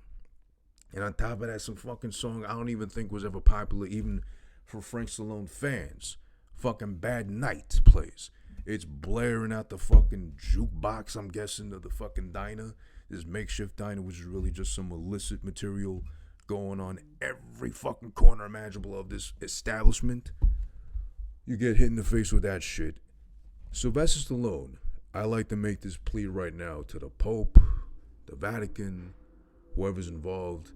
And on top of that, some fucking song I don't even think was ever popular even for Frank Stallone fans. Fucking Bad Night plays. It's blaring out the fucking jukebox, I'm guessing, of the fucking diner. This makeshift diner, which is really just some illicit material going on every fucking corner imaginable of this establishment. You get hit in the face with that shit. Sylvester Stallone, I like to make this plea right now to the Pope, the Vatican, whoever's involved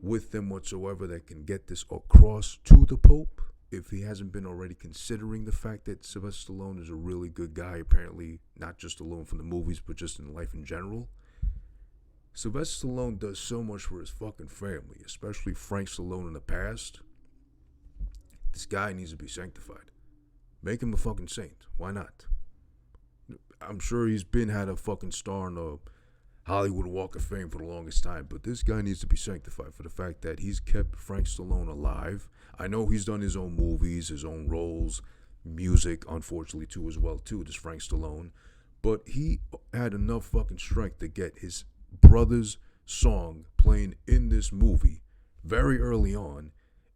with them whatsoever that can get this across to the Pope, if he hasn't been already considering the fact that Sylvester Stallone is a really good guy, apparently, not just alone from the movies, but just in life in general. Sylvester Stallone does so much for his fucking family, especially Frank Stallone in the past. This guy needs to be sanctified. Make him a fucking saint. Why not? I'm sure he's had a fucking star on the Hollywood Walk of Fame for the longest time, but this guy needs to be sanctified for the fact that he's kept Frank Stallone alive. I know he's done his own movies, his own roles, music, unfortunately, too, as well, too, this Frank Stallone. But he had enough fucking strength to get his brother's song playing in this movie very early on,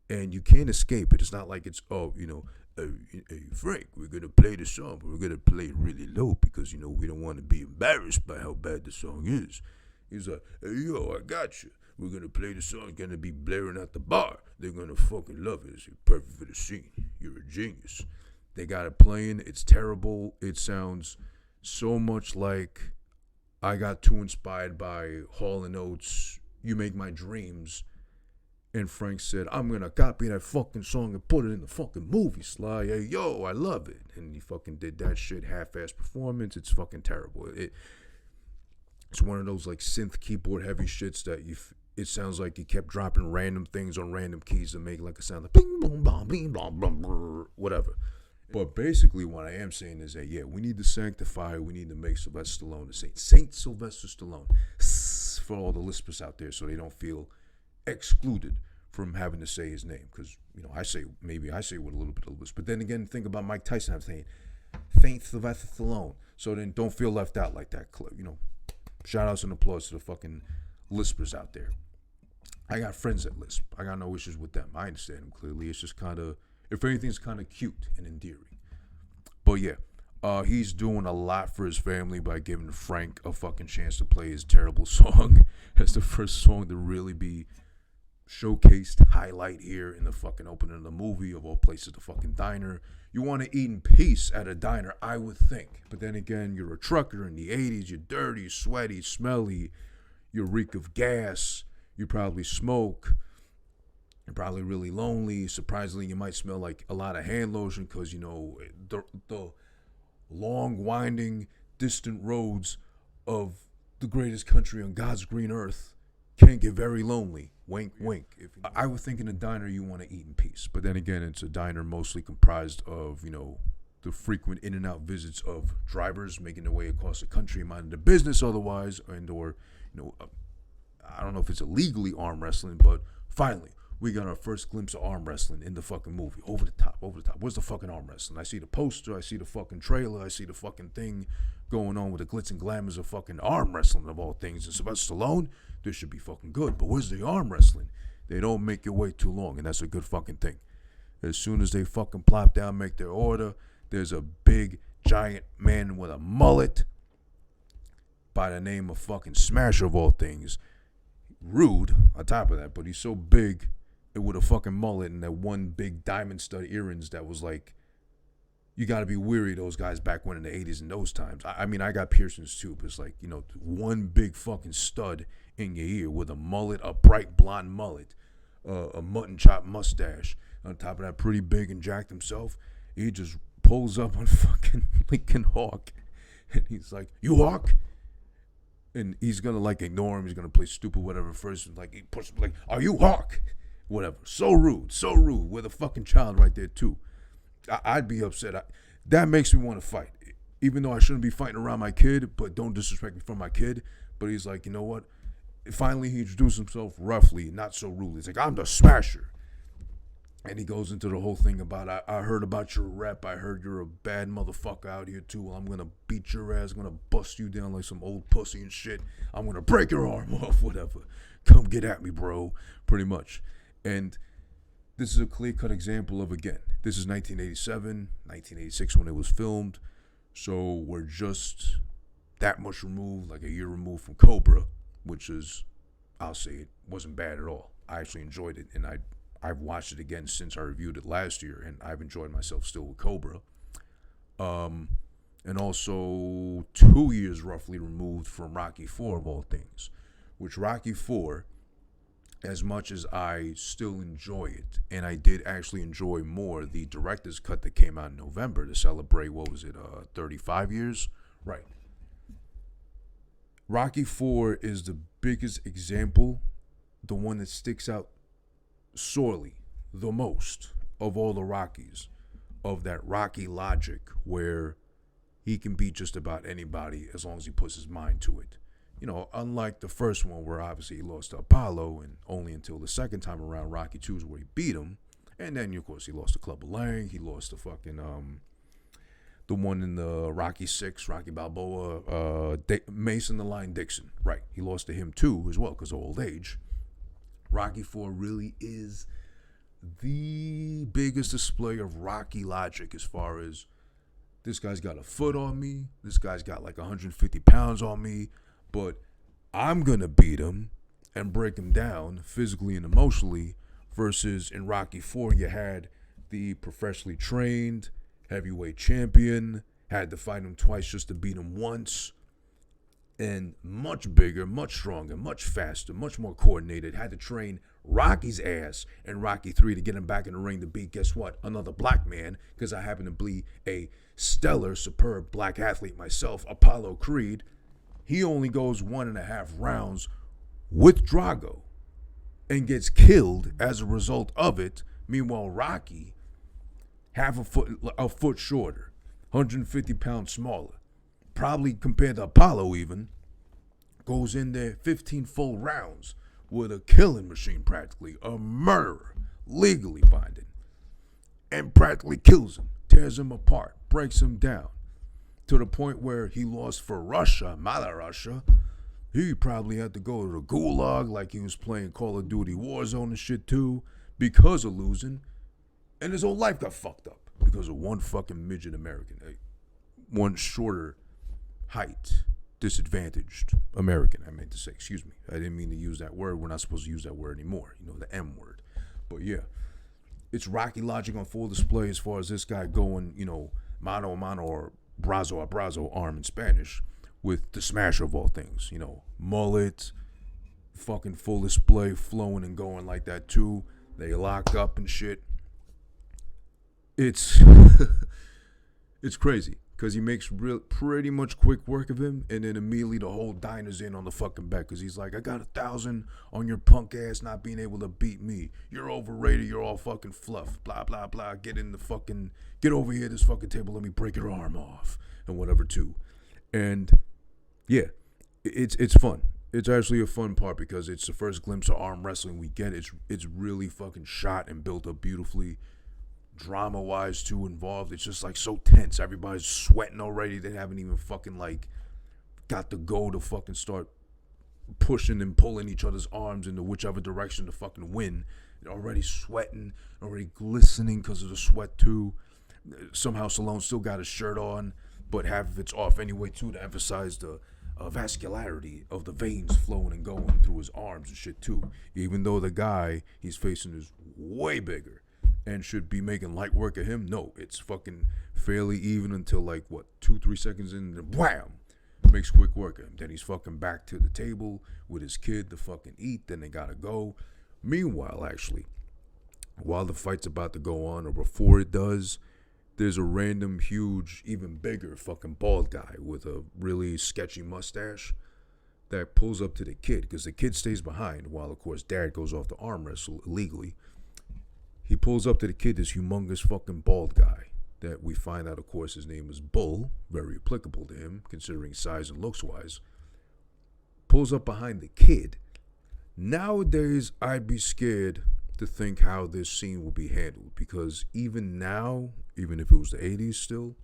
and you can't escape it. It's not like it's, hey, Frank, we're going to play the song, but we're going to play it really low because, we don't want to be embarrassed by how bad the song is. He's like, hey, yo, I got you. We're going to play the song. It's going to be blaring at the bar. They're going to fucking love it. It's perfect for the scene. You're a genius. They got it playing. It's terrible. It sounds so much like I got too inspired by Hall & Oates' You Make My Dreams. And Frank said, I'm going to copy that fucking song and put it in the fucking movie, Sly. Hey, yo, I love it. And he fucking did that shit, half-ass performance. It's fucking terrible. It's one of those, like, synth keyboard heavy shits that it sounds like he kept dropping random things on random keys to make like a sound like bing, boom, bom, bing, bom, bom, brr, whatever. But basically what I am saying is that, yeah, we need to sanctify, we need to make Sylvester Stallone the saint. Saint Sylvester Stallone. For all the lispers out there so they don't feel excluded from having to say his name. Because, I say with a little bit of lisp. But then again, think about Mike Tyson. I'm saying, Saint Sylvester Stallone. So then don't feel left out like that. Shout outs and applause to the fucking lispers out there. I got friends that lisp. I got no issues with them. I understand them clearly. It's just kind of, if anything, it's kind of cute and endearing. But yeah, he's doing a lot for his family by giving Frank a fucking chance to play his terrible song. That's the first song to really be showcased, highlight here in the fucking opening of the movie, of all places, the fucking diner. You want to eat in peace at a diner, I would think. But then again, you're a trucker in the 80s, you're dirty, sweaty, smelly, you reek of gas, you probably smoke, you're probably really lonely. Surprisingly, you might smell like a lot of hand lotion because, the long, winding, distant roads of the greatest country on God's green earth can get very lonely. Wink, wink. I would think in a diner you want to eat in peace. But then again, it's a diner mostly comprised of, the frequent in and out visits of drivers making their way across the country, minding their business otherwise, and or, I don't know if it's illegally arm wrestling, but finally, we got our first glimpse of arm wrestling in the fucking movie. Over the top. Where's the fucking arm wrestling? I see the poster, I see the fucking trailer, I see the fucking thing going on with the glitz and glamours of fucking arm wrestling of all things. And Sylvester Stallone, this should be fucking good. But where's the arm wrestling? They don't make you wait too long, and that's a good fucking thing. As soon as they fucking plop down, make their order, there's a big, giant man with a mullet by the name of fucking Smasher of all things. Rude on top of that, but he's so big with a fucking mullet and that one big diamond stud earrings that was like, you got to be weary of those guys back when in the 80s and those times. I mean, I got piercings too, but it's like, one big fucking stud in your ear with a mullet, a bright blonde mullet, a mutton chop mustache. On top of that, pretty big and jacked himself. He just pulls up on fucking Lincoln Hawk. And he's like, "You Hawk?" And he's going to like ignore him. He's going to play stupid whatever first. And like, he pushes him like, "Are you Hawk?" Whatever. So rude. With a fucking child right there too. I'd be upset. That makes me want to fight. Even though I shouldn't be fighting around my kid, but don't disrespect me from my kid. But he's like, you know what? Finally, he introduced himself roughly, not so rudely. He's like, "I'm the Smasher." And he goes into the whole thing about, I heard about your rep. I heard you're a bad motherfucker out here too. Well, I'm going to beat your ass. I'm going to bust you down like some old pussy and shit. I'm going to break your arm off, whatever. Come get at me, bro. Pretty much. And this is a clear-cut example of, again, this is 1987, 1986 when it was filmed. So we're just that much removed, like a year removed from Cobra, which is, I'll say it wasn't bad at all. I actually enjoyed it, and I've watched it again since I reviewed it last year, and I've enjoyed myself still with Cobra. And also 2 years roughly removed from Rocky IV of all things, which Rocky IV, as much as I still enjoy it, and I did actually enjoy more the director's cut that came out in November to celebrate, 35 years? Right. Rocky IV is the biggest example, the one that sticks out sorely the most of all the Rockies, of that Rocky logic where he can beat just about anybody as long as he puts his mind to it. Unlike the first one where obviously he lost to Apollo, and only until the second time around, Rocky 2 is where he beat him. And then, of course, he lost to Clubber Lang. He lost to fucking, the one in the Rocky 6, Rocky Balboa, Mason the Lion Dixon. Right. He lost to him too as well because of old age. Rocky IV really is the biggest display of Rocky logic as far as this guy's got a foot on me. This guy's got like 150 pounds on me. But I'm going to beat him and break him down physically and emotionally, versus in Rocky IV, you had the professionally trained heavyweight champion, had to fight him twice just to beat him once, and much bigger, much stronger, much faster, much more coordinated, had to train Rocky's ass in Rocky III to get him back in the ring to beat, guess what, another black man, because I happen to be a stellar, superb black athlete myself, Apollo Creed. He only goes 1.5 rounds with Drago and gets killed as a result of it. Meanwhile, Rocky, half a foot shorter, 150 pounds smaller, probably compared to Apollo even, goes in there 15 full rounds with a killing machine practically, a murderer, legally binding, and practically kills him, tears him apart, breaks him down. To the point where he lost for Russia, Mother Russia. He probably had to go to the gulag like he was playing Call of Duty Warzone and shit too, because of losing. And his whole life got fucked up because of one fucking midget American. One shorter height, disadvantaged American, I meant to say. Excuse me. I didn't mean to use that word. We're not supposed to use that word anymore. The M word. But yeah, it's Rocky logic on full display as far as this guy going, mano a mano, or brazo a brazo, arm in Spanish, with the Smasher of all things. Mullet, fucking full display, flowing and going like that too. They lock up and shit. It's it's crazy because he makes pretty much quick work of him, and then immediately the whole diner's in on the fucking bet because he's like, "I got 1,000 on your punk ass not being able to beat me. You're overrated. You're all fucking fluff. Blah blah blah. Get over here, this fucking table. Let me break your arm off and whatever too." And yeah, it's fun. It's actually a fun part because it's the first glimpse of arm wrestling we get. It's really fucking shot and built up beautifully. Drama-wise, too, involved. It's just, like, so tense. Everybody's sweating already. They haven't even fucking, like, got the go to fucking start pushing and pulling each other's arms into whichever direction to fucking win. They're already sweating, already glistening because of the sweat, too. Somehow Stallone still got his shirt on, but half of it's off anyway, too, to emphasize the vascularity of the veins flowing and going through his arms and shit too. Even though the guy he's facing is way bigger and should be making light work of him, no, it's fucking fairly even until like what 2-3 seconds in, and wham, makes quick work of him. Then he's fucking back to the table with his kid to fucking eat. Then they gotta go. Meanwhile, actually, while the fight's about to go on, or before it does, there's a random, huge, even bigger fucking bald guy with a really sketchy mustache that pulls up to the kid, because the kid stays behind while, of course, dad goes off to arm wrestle illegally. He pulls up to the kid, this humongous fucking bald guy that we find out, of course, his name is Bull, very applicable to him, considering size and looks-wise. Pulls up behind the kid. Nowadays, I'd be scared to think how this scene will be handled, because even now, even if it was the 80s still,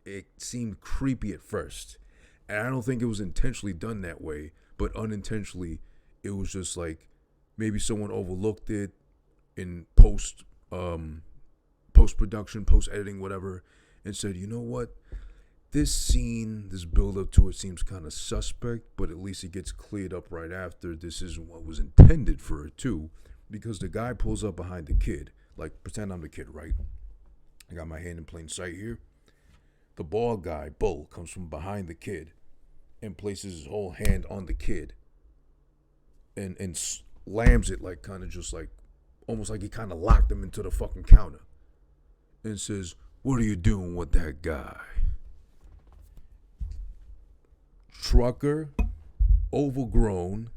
it seemed creepy at first. And I don't think it was intentionally done that way, but unintentionally, it was just like maybe someone overlooked it in post-production, post-editing, whatever, and said, you know what? This scene, this build-up to it seems kind of suspect, but at least it gets cleared up right after. This isn't what was intended for it, too. Because the guy pulls up behind the kid. Like, pretend I'm the kid, right? I got my hand in plain sight here. The bald guy, Bull, comes from behind the kid and places his whole hand on the kid and slams it like kind of just like, almost like he kind of locked him into the fucking counter and says, what are you doing with that guy? Trucker, overgrown,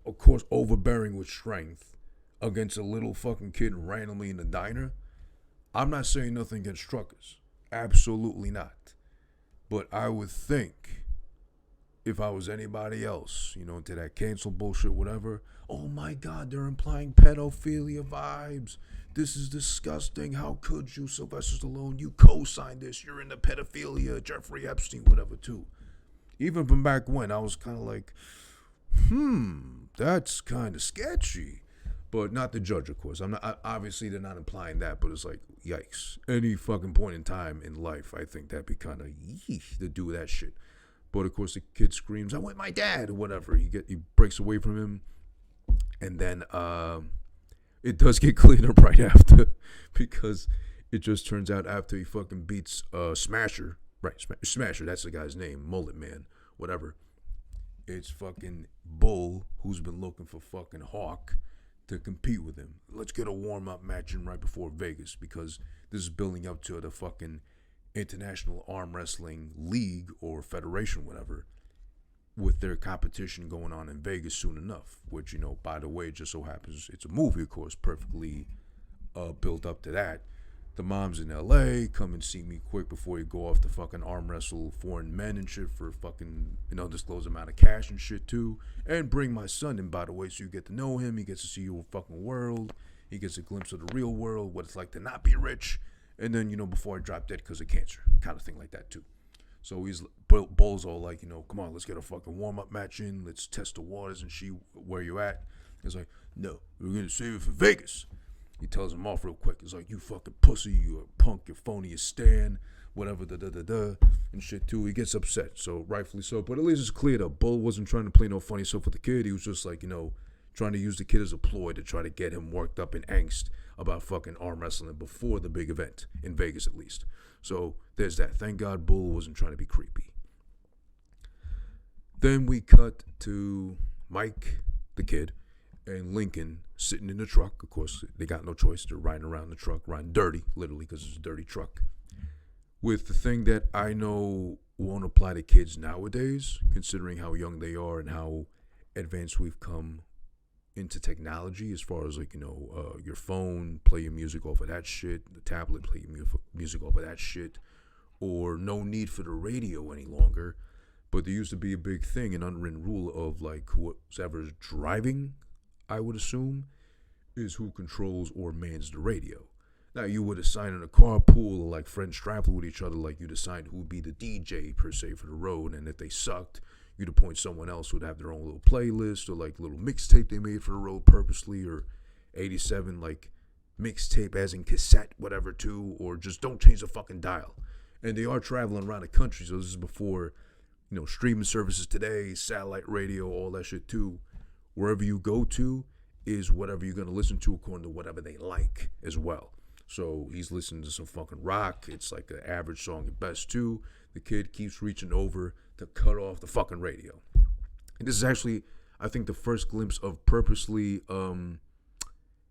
of course, overbearing with strength against a little fucking kid randomly in the diner. I'm not saying nothing against truckers. Absolutely not. But I would think if I was anybody else, into that cancel bullshit, whatever, oh my God, they're implying pedophilia vibes. This is disgusting. How could you, Sylvester Stallone? You co-signed this. You're into pedophilia, Jeffrey Epstein, whatever, too. Even from back when, I was kind of like, that's kind of sketchy. But not the judge, of course. Obviously, they're not implying that, but it's like, yikes. Any fucking point in time in life, I think that'd be kind of yeesh to do that shit. But of course, the kid screams, "I'm with my dad," or whatever. He breaks away from him, and then it does get cleaned up right after, because it just turns out after he fucking beats Smasher, right? Smasher, that's the guy's name, Mullet Man, whatever. It's fucking Bull, who's been looking for fucking Hawk to compete with him. Let's get a warm-up match in right before Vegas, because this is building up to the fucking International Arm Wrestling League or Federation, whatever, with their competition going on in Vegas soon enough, which, by the way, just so happens it's a movie, of course, perfectly built up to that. The mom's in LA, come and see me quick before you go off to fucking arm wrestle foreign men and shit for fucking, undisclosed amount of cash and shit too. And bring my son in, by the way, so you get to know him. He gets to see your fucking world. He gets a glimpse of the real world, what it's like to not be rich. And then, before I drop dead because of cancer, kind of thing like that too. So Bull's all like, come on, let's get a fucking warm-up match in. Let's test the waters and see where you're at. It's like, no, we're going to save it for Vegas. He tells him off real quick. It's like, you fucking pussy, you a punk, you're phony, you Stan, whatever, and shit too. He gets upset, so rightfully so. But at least it's clear that Bull wasn't trying to play no funny stuff with the kid. He was just like, trying to use the kid as a ploy to try to get him worked up in angst about fucking arm wrestling before the big event, in Vegas at least. So there's that. Thank God Bull wasn't trying to be creepy. Then we cut to Mike, the kid, and Lincoln sitting in the truck. Of course, they got no choice. They're riding around the truck, riding dirty, literally, because it's a dirty truck, with the thing that I know won't apply to kids nowadays, considering how young they are and how advanced we've come into technology, as far as like, your phone, play your music off of that shit, the tablet, play your music off of that shit, or no need for the radio any longer. But there used to be a big thing, an unwritten rule of like whoever's driving, I would assume, is who controls or mans the radio. Now, you would assign in a carpool, or like friends travel with each other, like you'd assign who would be the DJ per se for the road, and if they sucked, you'd appoint someone else who would have their own little playlist or like little mixtape they made for the road purposely, or 87 like mixtape as in cassette, whatever too, or just don't change the fucking dial. And they are traveling around the country, so this is before streaming services today, satellite radio, all that shit too. Wherever you go to is whatever you're going to listen to according to whatever they like as well. So he's listening to some fucking rock. It's like an average song at best too. The kid keeps reaching over to cut off the fucking radio. And this is actually, I think, the first glimpse of purposely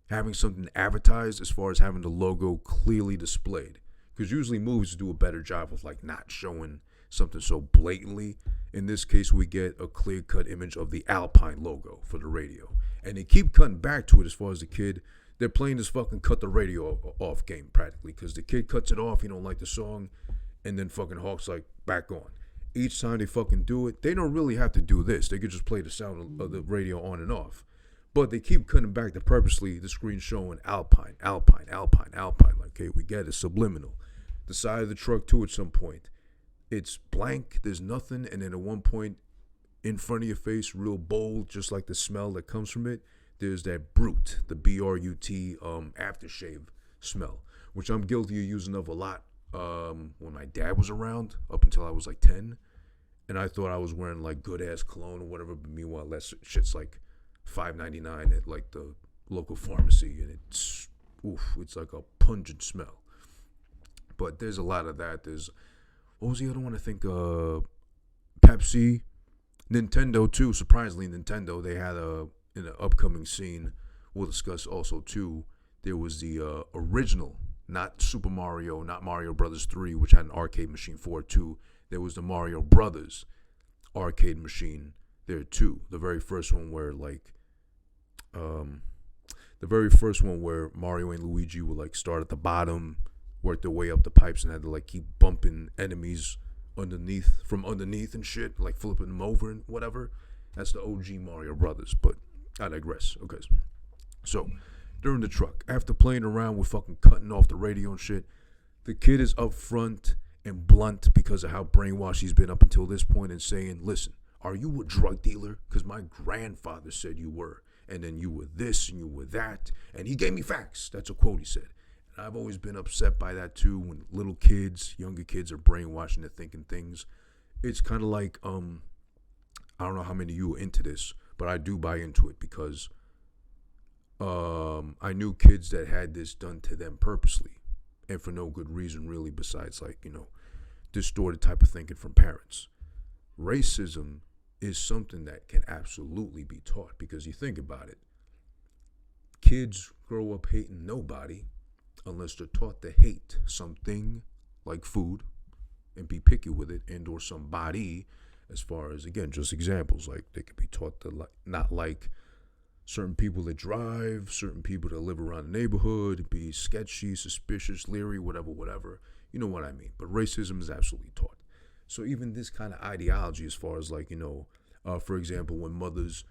having something advertised as far as having the logo clearly displayed. Because usually movies do a better job of like not showing something so blatantly. In this case, we get a clear-cut image of the Alpine logo for the radio. And they keep cutting back to it as far as the kid. They're playing this fucking cut the radio off game practically. Because the kid cuts it off, he don't like the song. And then fucking Hawk's like, back on. Each time they fucking do it, they don't really have to do this. They could just play the sound of the radio on and off. But they keep cutting back to purposely the screen showing Alpine, Alpine, Alpine, Alpine. Like, okay, we get it, subliminal. The side of the truck too at some point. It's blank, there's nothing, and then at one point in front of your face, real bold, just like the smell that comes from it, there's that brute, the B-R-U-T aftershave smell, which I'm guilty of using of a lot when my dad was around, up until I was like 10, and I thought I was wearing like good-ass cologne or whatever, but meanwhile that shit's like $5.99 at like the local pharmacy, and it's like a pungent smell. But there's a lot of that. There's, what was the other one? I think Pepsi, Nintendo too. Surprisingly, Nintendo, they had in an upcoming scene we'll discuss also too. There was the original, not Super Mario, not Mario Brothers 3, which had an arcade machine for it too. There was the Mario Brothers arcade machine there too. The very first one where Mario and Luigi would like start at the bottom, work their way up the pipes, and had to like keep bumping enemies from underneath and shit, like flipping them over and whatever. That's the OG Mario Brothers, but I digress. Okay, so during the truck, after playing around with fucking cutting off the radio and shit, the kid is up front and blunt because of how brainwashed he's been up until this point, and saying, listen, are you a drug dealer? Because my grandfather said you were, and then you were this and you were that, and he gave me facts. That's a quote he said. I've always been upset by that too, when little kids, younger kids are brainwashed into thinking things. It's kind of like, I don't know how many of you are into this, but I do buy into it because I knew kids that had this done to them purposely and for no good reason really, besides like, distorted type of thinking from parents. Racism is something that can absolutely be taught, because you think about it. Kids grow up hating nobody unless they're taught to hate something like food and be picky with it, and or somebody, as far as, again, just examples, like they could be taught to not like certain people that drive, certain people that live around the neighborhood, be sketchy, suspicious, leery, whatever. You know what I mean? But racism is absolutely taught. So even this kind of ideology, as far as like, for example, when mothers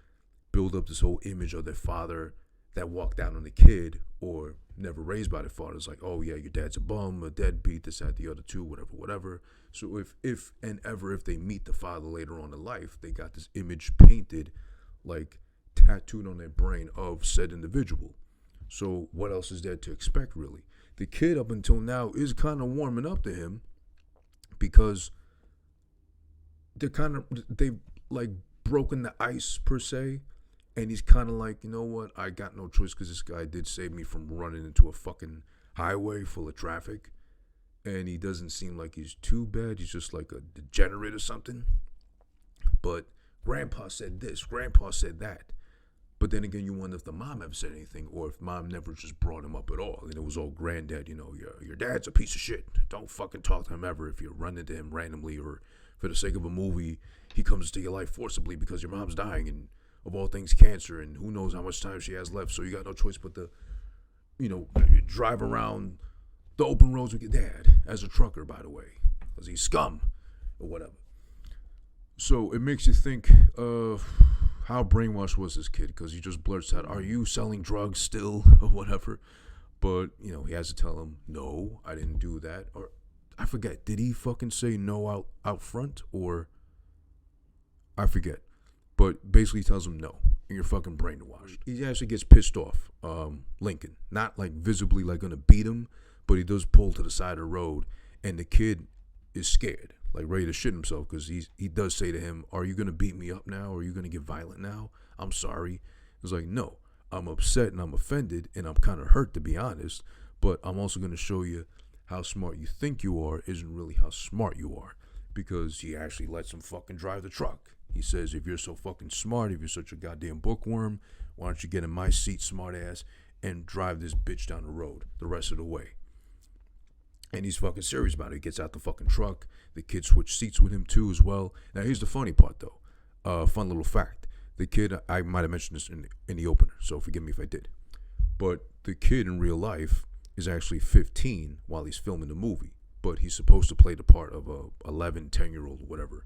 build up this whole image of their father that walked out on the kid, or never raised by their father, it's like, oh yeah, your dad's a bum, a deadbeat, this, that, the other two, whatever. So if they meet the father later on in life, they got this image painted, like tattooed on their brain of said individual. So what else is there to expect, really? The kid up until now is kind of warming up to him, because they've like broken the ice per se. And he's kind of like, you know what? I got no choice, because this guy did save me from running into a fucking highway full of traffic. And he doesn't seem like he's too bad. He's just like a degenerate or something. But grandpa said this, grandpa said that. But then again, you wonder if the mom ever said anything, or if mom never just brought him up at all. And it was all granddad, your dad's a piece of shit. Don't fucking talk to him ever if you run into him randomly, or for the sake of a movie, he comes into your life forcibly because your mom's dying, and of all things, cancer, and who knows how much time she has left. So you got no choice but to, drive around the open roads with your dad, as a trucker, by the way, because he's scum or whatever. So it makes you think of how brainwashed was this kid, because he just blurts out, are you selling drugs still, or whatever. But, he has to tell him, no, I didn't do that. Or I forget, did he fucking say no out front, or I forget. But basically tells him no, and you're fucking brainwashed. He actually gets pissed off, Lincoln. Not like visibly like gonna beat him, but he does pull to the side of the road, and the kid is scared. like ready to shit himself, because he does say to him, "Are you gonna beat me up now? Or are you gonna get violent now? I'm sorry." It's like, no, I'm upset and I'm offended and I'm kind of hurt, to be honest. But I'm also gonna show you how smart you think you are isn't really how smart you are, because he actually lets him fucking drive the truck. He says, "If you're so fucking smart, if you're such a goddamn bookworm, why don't you get in my seat, smart ass, and drive this bitch down the road the rest of the way?" And he's fucking serious about it. He gets out the fucking truck. The kid switched seats with him too as well. Now here's the funny part though. Fun little fact. The kid, I might have mentioned this in the opener, so forgive me if I did. But the kid in real life is actually 15 while he's filming the movie. But he's supposed to play the part of a 11, 10-year-old or whatever.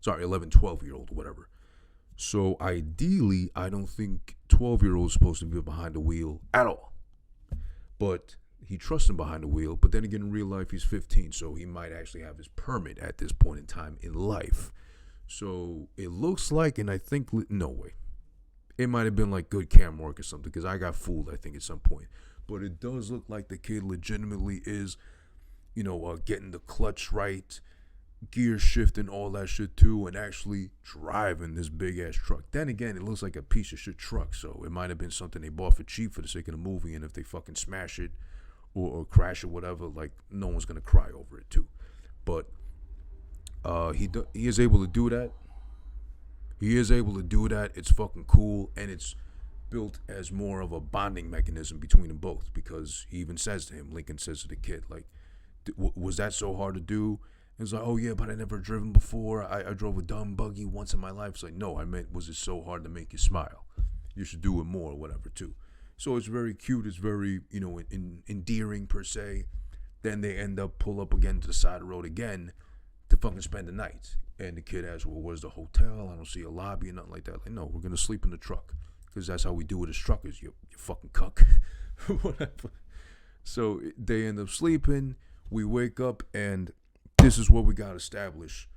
Sorry, 11, 12-year-old or whatever. So ideally, I don't think 12-year-old is supposed to be behind the wheel at all. But he trusts him behind the wheel. But then again, in real life, he's 15. So he might actually have his permit at this point in time in life. So it looks like, and I think, no way. It might have been like good camera work or something, because I got fooled, I think, at some point. But it does look like the kid legitimately is, getting the clutch right, gear shifting, all that shit too, and actually driving this big ass truck. Then again, it looks like a piece of shit truck, so it might have been something they bought for cheap for the sake of the movie, and if they fucking smash it or crash it, whatever, like, no one's gonna cry over it too. But he is able to do that. He is able to do that. It's fucking cool, and it's built as more of a bonding mechanism between them both, because he even says to him, Lincoln says to the kid, like, was that so hard to do? And it's like, oh yeah, but I never driven before. I drove a dumb buggy once in my life. It's like, no, I meant, was it so hard to make you smile? You should do it more or whatever too. So it's very cute. It's very, endearing per se. Then they end up pull up again to the side of the road again to fucking spend the night. And the kid asks, well, where's the hotel? I don't see a lobby or nothing like that. Like, no, we're going to sleep in the truck, because that's how we do it as truckers, you fucking cuck. Whatever. So they end up sleeping. We wake up, and this is what we got established.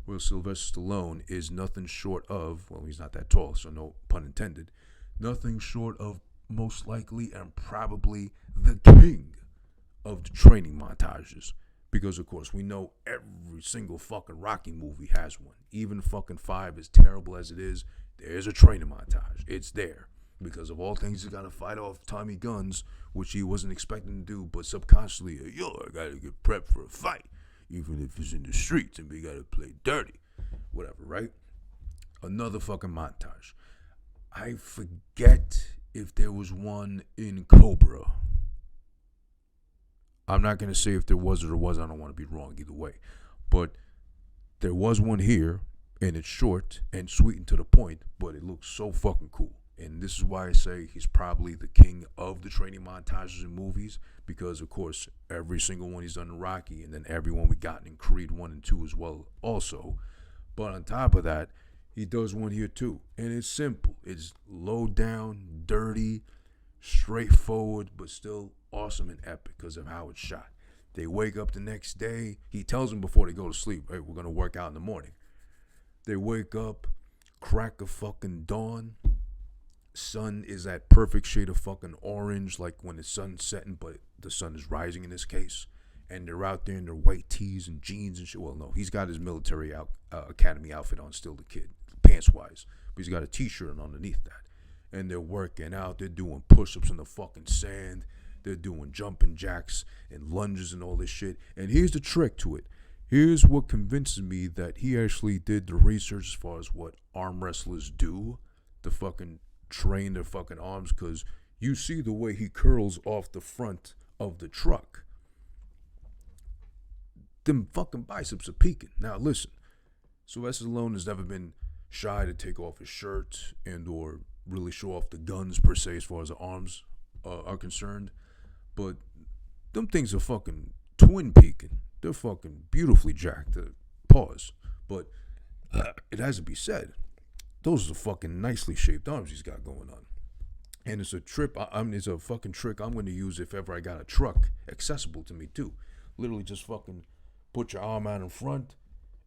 Well, Sylvester Stallone is nothing short of, well, he's not that tall, so no pun intended, nothing short of most likely and probably the king of the training montages. Because, of course, we know every single fucking Rocky movie has one. Even fucking 5, as terrible as it is, there's a training montage. It's there. Because of all things, he's got to fight off Tommy guns, which he wasn't expecting to do, but subconsciously, I got to get prepped for a fight, even if it's in the streets and we got to play dirty. Whatever, right? Another fucking montage. I forget if there was one in Cobra. I'm not going to say if there was or there was. I don't want to be wrong either way. But there was one here, and it's short and sweet and to the point, but it looks so fucking cool. And this is why I say he's probably the king of the training montages in movies, because, of course, every single one he's done in Rocky, and then every one we got in Creed 1 and 2 as well also. But on top of that, he does one here too. And it's simple. It's low down, dirty, straightforward, but still awesome and epic because of how it's shot. They wake up the next day. He tells them before they go to sleep, hey, we're going to work out in the morning. They wake up, crack of fucking dawn. Sun is that perfect shade of fucking orange, like when the sun's setting, but the sun is rising in this case. And they're out there in their white tees and jeans and shit. Well, no, he's got his military academy outfit on still, the kid, pants-wise. But he's got a t-shirt on underneath that. And they're working out. They're doing push-ups in the fucking sand. They're doing jumping jacks and lunges and all this shit. And here's the trick to it. Here's what convinces me that he actually did the research as far as what arm wrestlers do to fucking train their fucking arms, because you see the way he curls off the front of the truck. Them fucking biceps are peaking. Now listen, Sylvester Stallone has never been shy to take off his shirt and or really show off the guns per se as far as the arms are concerned. But them things are fucking twin peaking. They're fucking beautifully jacked. Pause. But it has to be said, those are fucking nicely shaped arms he's got going on. And it's a trip. It's a fucking trick I'm going to use if ever I got a truck accessible to me too. Literally just fucking put your arm out in front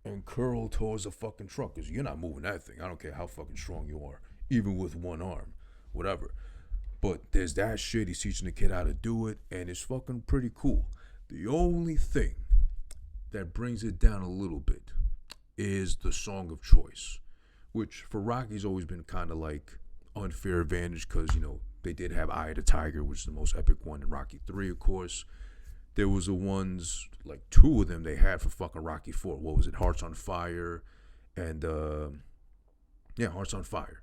and curl towards the fucking truck, because you're not moving that thing. I don't care how fucking strong you are, even with one arm, whatever. But there's that shit. He's teaching the kid how to do it, and it's fucking pretty cool. The only thing that brings it down a little bit is the song of choice, which for Rocky's always been kind of like unfair advantage because, they did have Eye of the Tiger, which is the most epic one in Rocky 3, of course. There was the ones, like 2 of them they had for fucking Rocky 4. What was it? Hearts on Fire and, Hearts on Fire.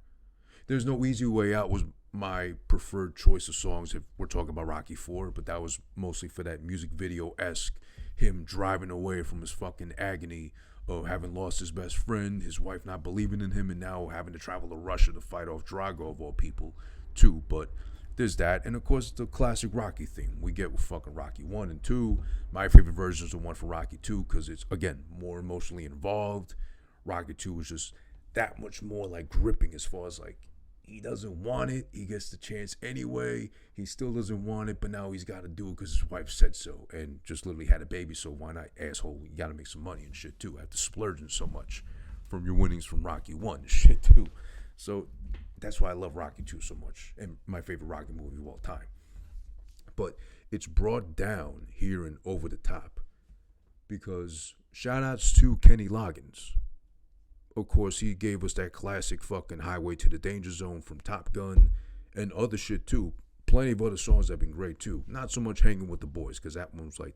There's No Easy Way Out was my preferred choice of songs if we're talking about Rocky 4, but that was mostly for that music video-esque, him driving away from his fucking agony of having lost his best friend, his wife not believing in him, and now having to travel to Russia to fight off Drago of all people, too. But there's that, and of course the classic Rocky theme we get with fucking Rocky 1 and 2. My favorite version is the one for Rocky 2 because it's, again, more emotionally involved. Rocky 2 was just that much more like gripping as far as like, he doesn't want it. He gets the chance anyway. He still doesn't want it, but now he's got to do it because his wife said so and just literally had a baby. So why not, asshole? You got to make some money and shit too. After splurging so much from your winnings from Rocky 1 and shit too. So that's why I love Rocky 2 so much and my favorite Rocky movie of all time. But it's brought down here and over the top because shout outs to Kenny Loggins. Of course, he gave us that classic fucking Highway to the Danger Zone from Top Gun and other shit too. Plenty of other songs that have been great too. Not so much Hanging with the Boys because that one was like,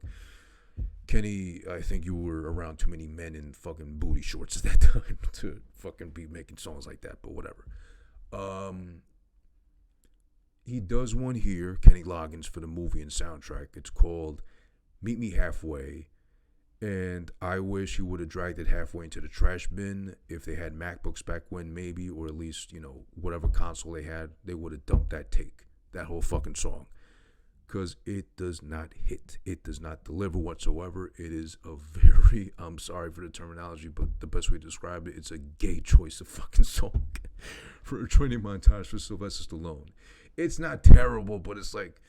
Kenny, I think you were around too many men in fucking booty shorts at that time to fucking be making songs like that, but whatever. He does one here, Kenny Loggins, for the movie and soundtrack. It's called Meet Me Halfway. And I wish he would have dragged it halfway into the trash bin. If they had MacBooks back when, maybe, or at least, whatever console they had, they would have dumped that take, that whole fucking song. Because it does not hit. It does not deliver whatsoever. It is a very, I'm sorry for the terminology, but the best way to describe it, it's a gay choice of fucking song for a training montage for Sylvester Stallone. It's not terrible, but it's like,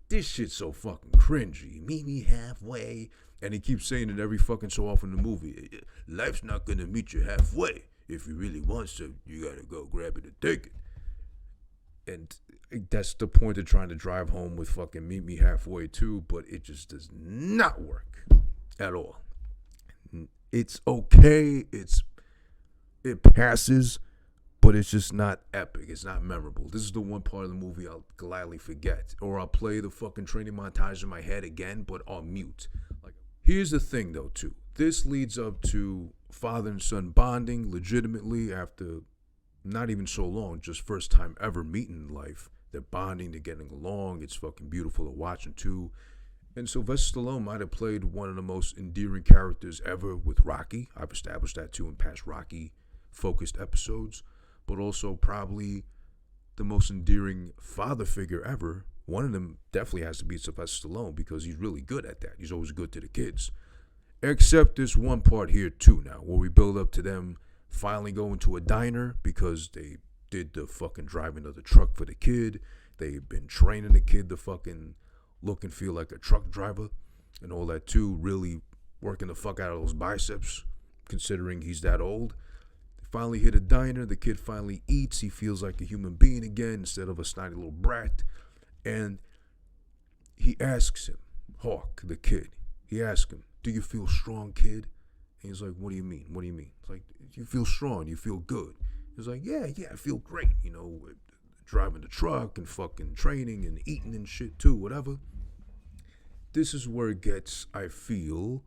this shit's so fucking cringy. Meet me halfway. And he keeps saying it every fucking so often in the movie. Life's not going to meet you halfway. If you really want to, you got to go grab it and take it. And that's the point of trying to drive home with fucking Meet Me Halfway too, but it just does not work at all. It's okay. It passes, but it's just not epic. It's not memorable. This is the one part of the movie I'll gladly forget. Or I'll play the fucking training montage in my head again, but on mute. Here's the thing, though, too. This leads up to father and son bonding legitimately after not even so long, just first time ever meeting in life. They're bonding, they're getting along. It's fucking beautiful to watch, too. And Sylvester Stallone might have played one of the most endearing characters ever with Rocky. I've established that, too, in past Rocky-focused episodes. But also probably the most endearing father figure ever. One of them definitely has to be Sylvester Stallone because he's really good at that. He's always good to the kids. Except this one part here too now where we build up to them finally going to a diner because they did the fucking driving of the truck for the kid. They've been training the kid to fucking look and feel like a truck driver and all that too. Really working the fuck out of those biceps considering he's that old. They finally hit a diner. The kid finally eats. He feels like a human being again instead of a snotty little brat. And he asks him, Hawk, the kid, he asks him, do you feel strong, kid? And he's like, what do you mean? What do you mean? It's like, you feel strong, you feel good. He's like, yeah, I feel great, driving the truck and fucking training and eating and shit too, whatever. This is where it gets, I feel,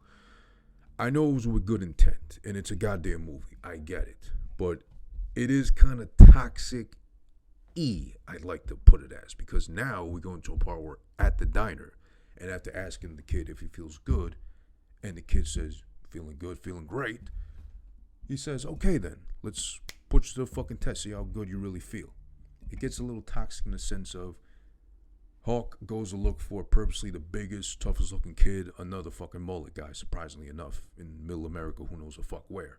I know it was with good intent, and it's a goddamn movie, I get it. But it is kind of toxic I'd like to put it as, because now we go into a part where at the diner, and after asking the kid if he feels good, and the kid says, feeling good, feeling great, he says, okay then, let's put you to the fucking test, see how good you really feel. It gets a little toxic in the sense of Hawk goes to look for purposely the biggest, toughest looking kid, another fucking mullet guy, surprisingly enough, in middle America, who knows the fuck where,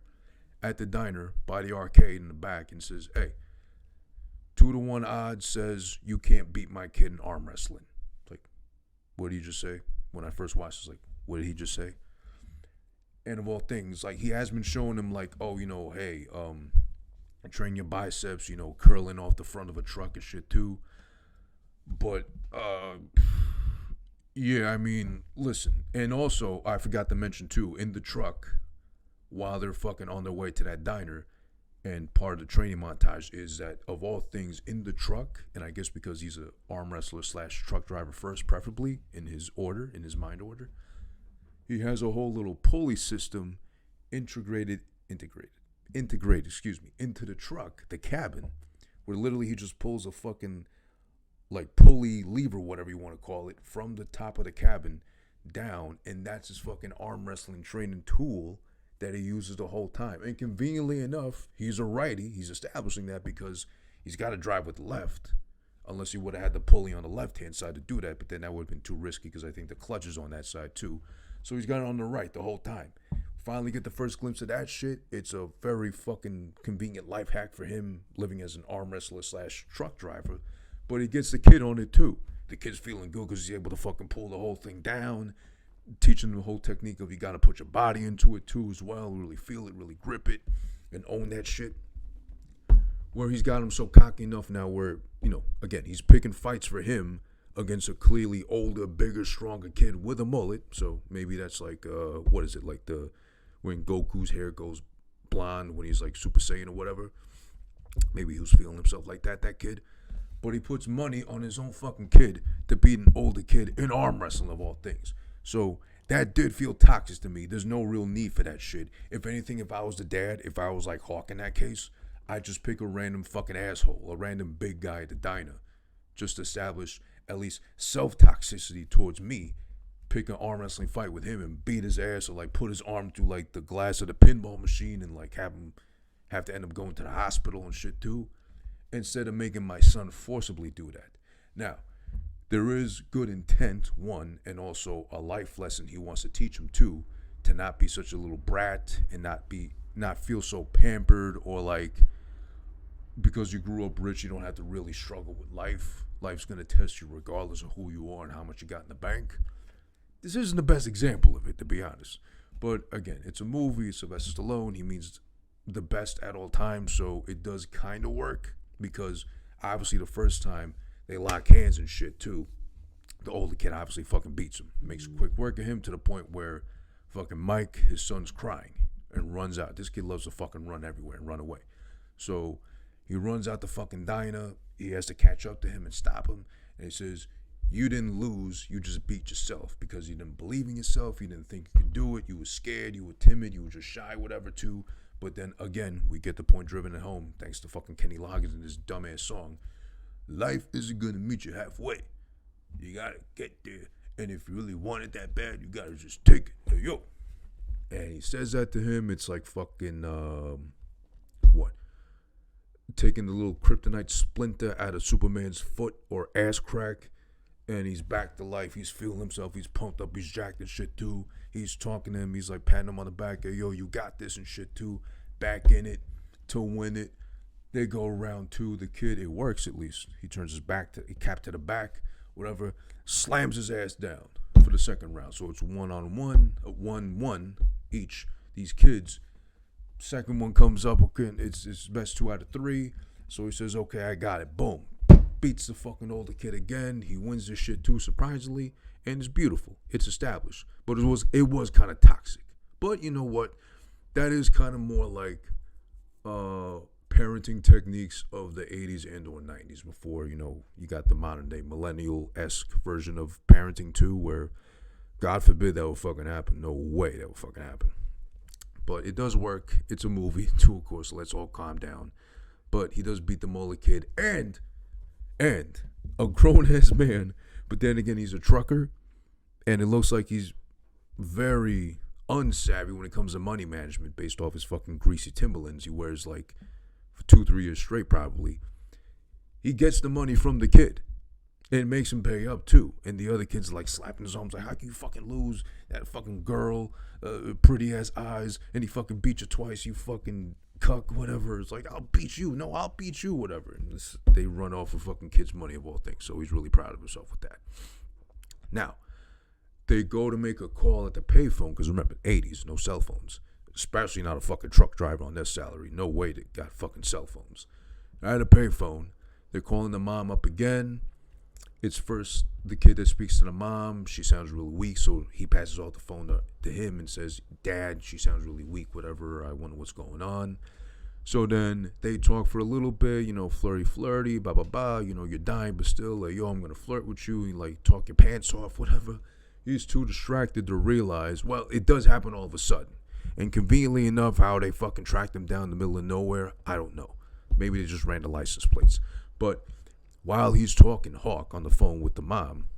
at the diner, by the arcade in the back, and says, hey, 2-to-1 odds says you can't beat my kid in arm wrestling. It's like, what did he just say? When I first watched, it's like, what did he just say? And of all things, like, he has been showing him, like, oh, hey, train your biceps, curling off the front of a truck and shit too. But, Yeah, I mean, listen. And also, I forgot to mention, too, in the truck, while they're fucking on their way to that diner, and part of the training montage is that, of all things, in the truck, and I guess because he's a arm wrestler slash truck driver first, preferably, in his order, in his mind order, he has a whole little pulley system integrated, excuse me, into the truck, the cabin, where literally he just pulls a fucking like pulley lever, whatever you want to call it, from the top of the cabin down, and that's his fucking arm wrestling training tool that he uses the whole time. And conveniently enough, he's a righty. He's establishing that because he's got to drive with the left, unless he would have had the pulley on the left-hand side to do that, but then that would have been too risky because I think the clutch is on that side too. So he's got it on the right the whole time. Finally get the first glimpse of that shit. It's a very fucking convenient life hack for him living as an arm wrestler slash truck driver. But he gets the kid on it too. The kid's feeling good because he's able to fucking pull the whole thing down. Teaching him the whole technique of you got to put your body into it too as well. Really feel it, really grip it, and own that shit. Where he's got him so cocky enough now where, you know, again, he's picking fights for him against a clearly older, bigger, stronger kid with a mullet. So maybe that's like, what is it, like when Goku's hair goes blonde when he's like Super Saiyan or whatever. Maybe he was feeling himself like that kid. But he puts money on his own fucking kid to beat an older kid in arm wrestling of all things. So that did feel toxic to me. There's no real need for that shit. If anything, if I was the dad, if I was like Hawk in that case, I'd just pick a random fucking asshole, a random big guy at the diner. Just to establish at least self-toxicity towards me. Pick an arm wrestling fight with him and beat his ass, or like put his arm through like the glass of the pinball machine and like have him have to end up going to the hospital and shit too, instead of making my son forcibly do that. Now, there is good intent, one, and also a life lesson he wants to teach him too, to not be such a little brat and not feel so pampered, or like because you grew up rich you don't have to really struggle with life. Life's gonna test you regardless of who you are and how much you got in the bank. This isn't the best example of it, to be honest. But again, it's a movie, it's Sylvester Stallone, he means the best at all times, so it does kind of work, because obviously the first time they lock hands and shit too, the older kid obviously fucking beats him, makes quick work of him to the point where fucking Mike, his son's crying and runs out. This kid loves to fucking run everywhere and run away. So he runs out the fucking diner, he has to catch up to him and stop him, and he says, you didn't lose, you just beat yourself because you didn't believe in yourself, you didn't think you could do it, you were scared, you were timid, you were just shy, whatever too. But then again, we get the point driven at home thanks to fucking Kenny Loggins and this dumbass song. Life isn't gonna meet you halfway. You gotta get there. And if you really want it that bad, you gotta just take it. Hey, yo. And he says that to him. It's like fucking, taking the little kryptonite splinter out of Superman's foot or ass crack. And he's back to life. He's feeling himself. He's pumped up. He's jacked and shit too. He's talking to him. He's like patting him on the back. Hey, yo, you got this and shit too. Back in it to win it. They go around two. The kid, it works at least. He turns his back to, he cap to the back, whatever. Slams his ass down for the second round. So it's 1-on-1, 1-1 each. These kids. Second one comes up. Okay, it's best 2 out of 3. So he says, okay, I got it. Boom. Beats the fucking older kid again. He wins this shit too, surprisingly, and it's beautiful. It's established, but it was kind of toxic. But you know what? That is kind of more like parenting techniques of the 80s and or 90s before, you know, you got the modern day millennial-esque version of parenting too, where God forbid that would fucking happen. No way that would fucking happen. But it does work. It's a movie too, of course. Let's all calm down. But he does beat the older kid and a grown-ass man, but then again, he's a trucker, and it looks like he's very unsavvy when it comes to money management based off his fucking greasy Timberlands he wears like for 2-3 years straight probably. He gets the money from the kid, and it makes him pay up too, and the other kid's like slapping his arms like, how can you fucking lose? That fucking girl, pretty-ass eyes, and he fucking beat you twice, you fucking cuck, whatever. It's like, I'll beat you. No, I'll beat you, whatever. And they run off with fucking kids' money of all things. So he's really proud of himself with that. Now, they go to make a call at the payphone, because remember, 80s, no cell phones. Especially not a fucking truck driver on their salary. No way they got fucking cell phones. At a payphone, they're calling the mom up again, It's first the kid that speaks to the mom. She sounds really weak, so he passes off the phone to him and says, Dad, she sounds really weak, whatever. I wonder what's going on. So then they talk for a little bit, flirty, blah, blah, blah. You're dying, but still, like, yo, I'm going to flirt with you. And, like, talk your pants off, whatever. He's too distracted to realize, well, it does happen all of a sudden. And conveniently enough, how they fucking tracked him down in the middle of nowhere, I don't know. Maybe they just ran the license plates. But while he's talking Hawk on the phone with the mom,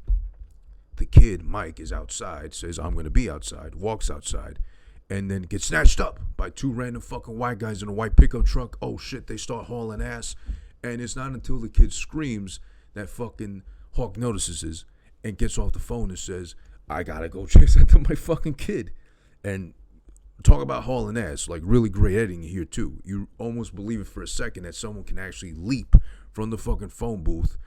the kid, Mike, is outside, says, I'm going to be outside, walks outside, and then gets snatched up by two random fucking white guys in a white pickup truck. Oh, shit, they start hauling ass. And it's not until the kid screams that fucking Hawk notices this and gets off the phone and says, I got to go chase after my fucking kid. And talk about hauling ass, like really great editing here, too. You almost believe it for a second that someone can actually leap from the fucking phone booth,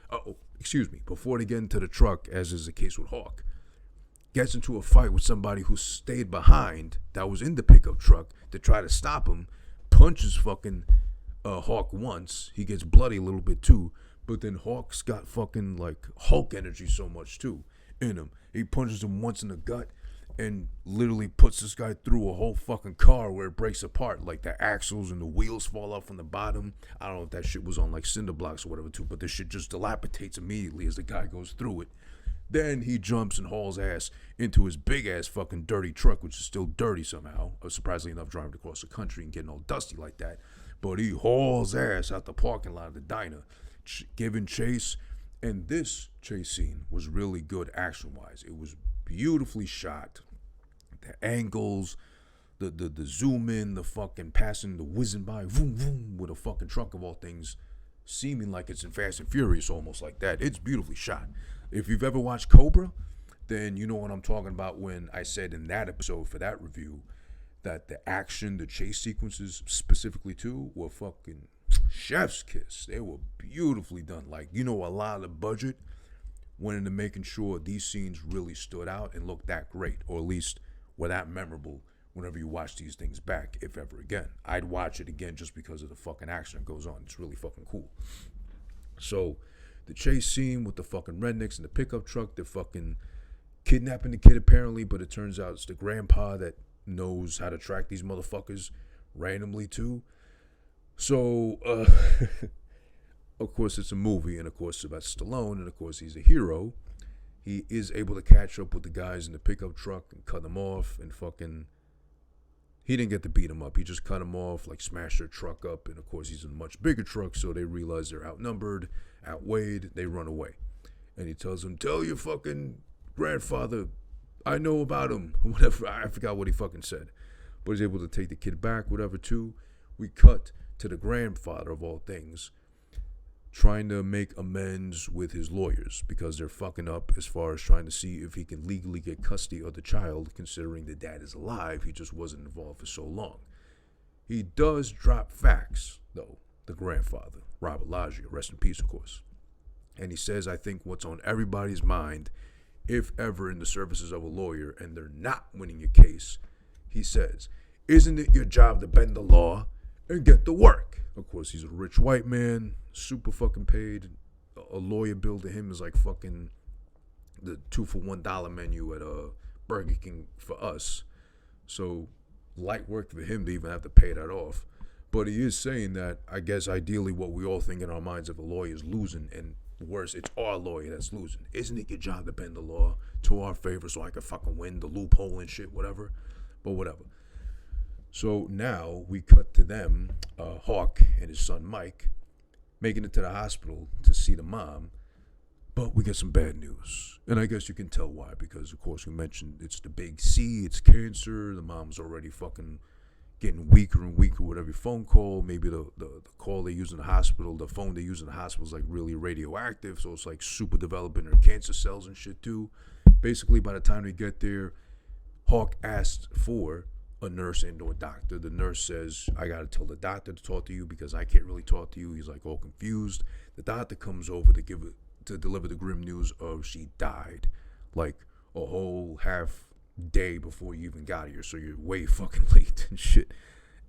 before they get into the truck, as is the case with Hawk, gets into a fight with somebody who stayed behind that was in the pickup truck to try to stop him, punches fucking Hawk once. He gets bloody a little bit too, but then Hawk's got fucking like Hulk energy so much too in him. He punches him once in the gut and literally puts this guy through a whole fucking car where it breaks apart. Like the axles and the wheels fall off from the bottom. I don't know if that shit was on like cinder blocks or whatever too, but this shit just dilapidates immediately as the guy goes through it. Then he jumps and hauls ass into his big ass fucking dirty truck, which is still dirty somehow. Surprisingly enough, driving across the country and getting all dusty like that. But he hauls ass out the parking lot of the diner, giving chase. And this chase scene was really good action-wise. It was beautifully shot. The angles, the zoom in, the fucking passing, the whizzing by, vroom, vroom, with a fucking truck of all things, seeming like it's in Fast and Furious almost like that. It's beautifully shot. If you've ever watched Cobra, then you know what I'm talking about when I said in that episode for that review that the action, the chase sequences specifically too, were fucking chef's kiss. They were beautifully done. Like, a lot of the budget went into making sure these scenes really stood out and looked that great, or at least were that memorable whenever you watch these things back, if ever again. I'd watch it again just because of the fucking action that goes on. It's really fucking cool. So the chase scene with the fucking rednecks in the pickup truck, they're fucking kidnapping the kid apparently, but it turns out it's the grandpa that knows how to track these motherfuckers randomly too. So, of course it's a movie, and of course Sylvester Stallone, and of course he's a hero. He is able to catch up with the guys in the pickup truck and cut them off, and fucking, he didn't get to beat them up. He just cut them off, like smashed their truck up, and of course he's in a much bigger truck, so they realize they're outnumbered, outweighed, they run away. And he tells them, tell your fucking grandfather I know about him, whatever. I forgot what he fucking said. But he's able to take the kid back, whatever, too. We cut to the grandfather of all things, trying to make amends with his lawyers because they're fucking up as far as trying to see if he can legally get custody of the child, considering the dad is alive. He just wasn't involved for so long. He does drop facts, though, the grandfather, Robert Loggia, rest in peace, of course. And he says, I think what's on everybody's mind, if ever in the services of a lawyer and they're not winning your case, he says, isn't it your job to bend the law and get to work? Of course, he's a rich white man, super fucking paid. A lawyer bill to him is like fucking the 2 for $1 menu at Burger King for us. So light work for him to even have to pay that off. But he is saying that, I guess, ideally what we all think in our minds if a lawyer is losing, and worse, it's our lawyer that's losing. Isn't it your job to bend the law to our favor so I can fucking win the loophole and shit, whatever? But whatever. So now we cut to them, Hawk and his son Mike, making it to the hospital to see the mom. But we get some bad news. And I guess you can tell why, because of course we mentioned it's the big C, it's cancer. The mom's already fucking getting weaker and weaker with every phone call. Maybe the call they use in the hospital, the phone they use in the hospital is like really radioactive. So it's like super developing her cancer cells and shit too. Basically, by the time they get there, Hawk asked for a nurse and or a doctor. The nurse says, I got to tell the doctor to talk to you because I can't really talk to you. He's like all confused. The doctor comes over to deliver the grim news of she died like a whole half day before you even got here. So you're way fucking late and shit.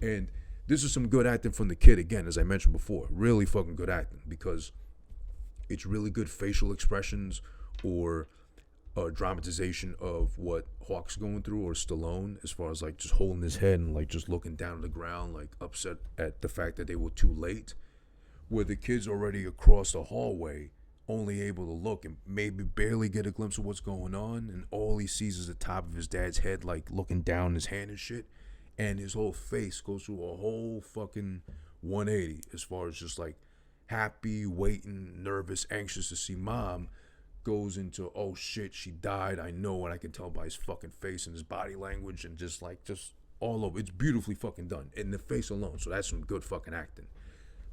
And this is some good acting from the kid again, as I mentioned before. Really fucking good acting because It's really good facial expressions or a dramatization of what Hawk's going through, or Stallone, as far as like just holding his head and like just looking down at the ground, like upset at the fact that they were too late. Where the kid's already across the hallway, only able to look and maybe barely get a glimpse of what's going on, and all he sees is the top of his dad's head, like looking down his hand and shit, and his whole face goes through a whole fucking 180 as far as just like happy, waiting, nervous, anxious to see mom, goes into, oh shit, she died, I know, and I can tell by his fucking face and his body language, and just all over. It's beautifully fucking done in the face alone, so that's some good fucking acting.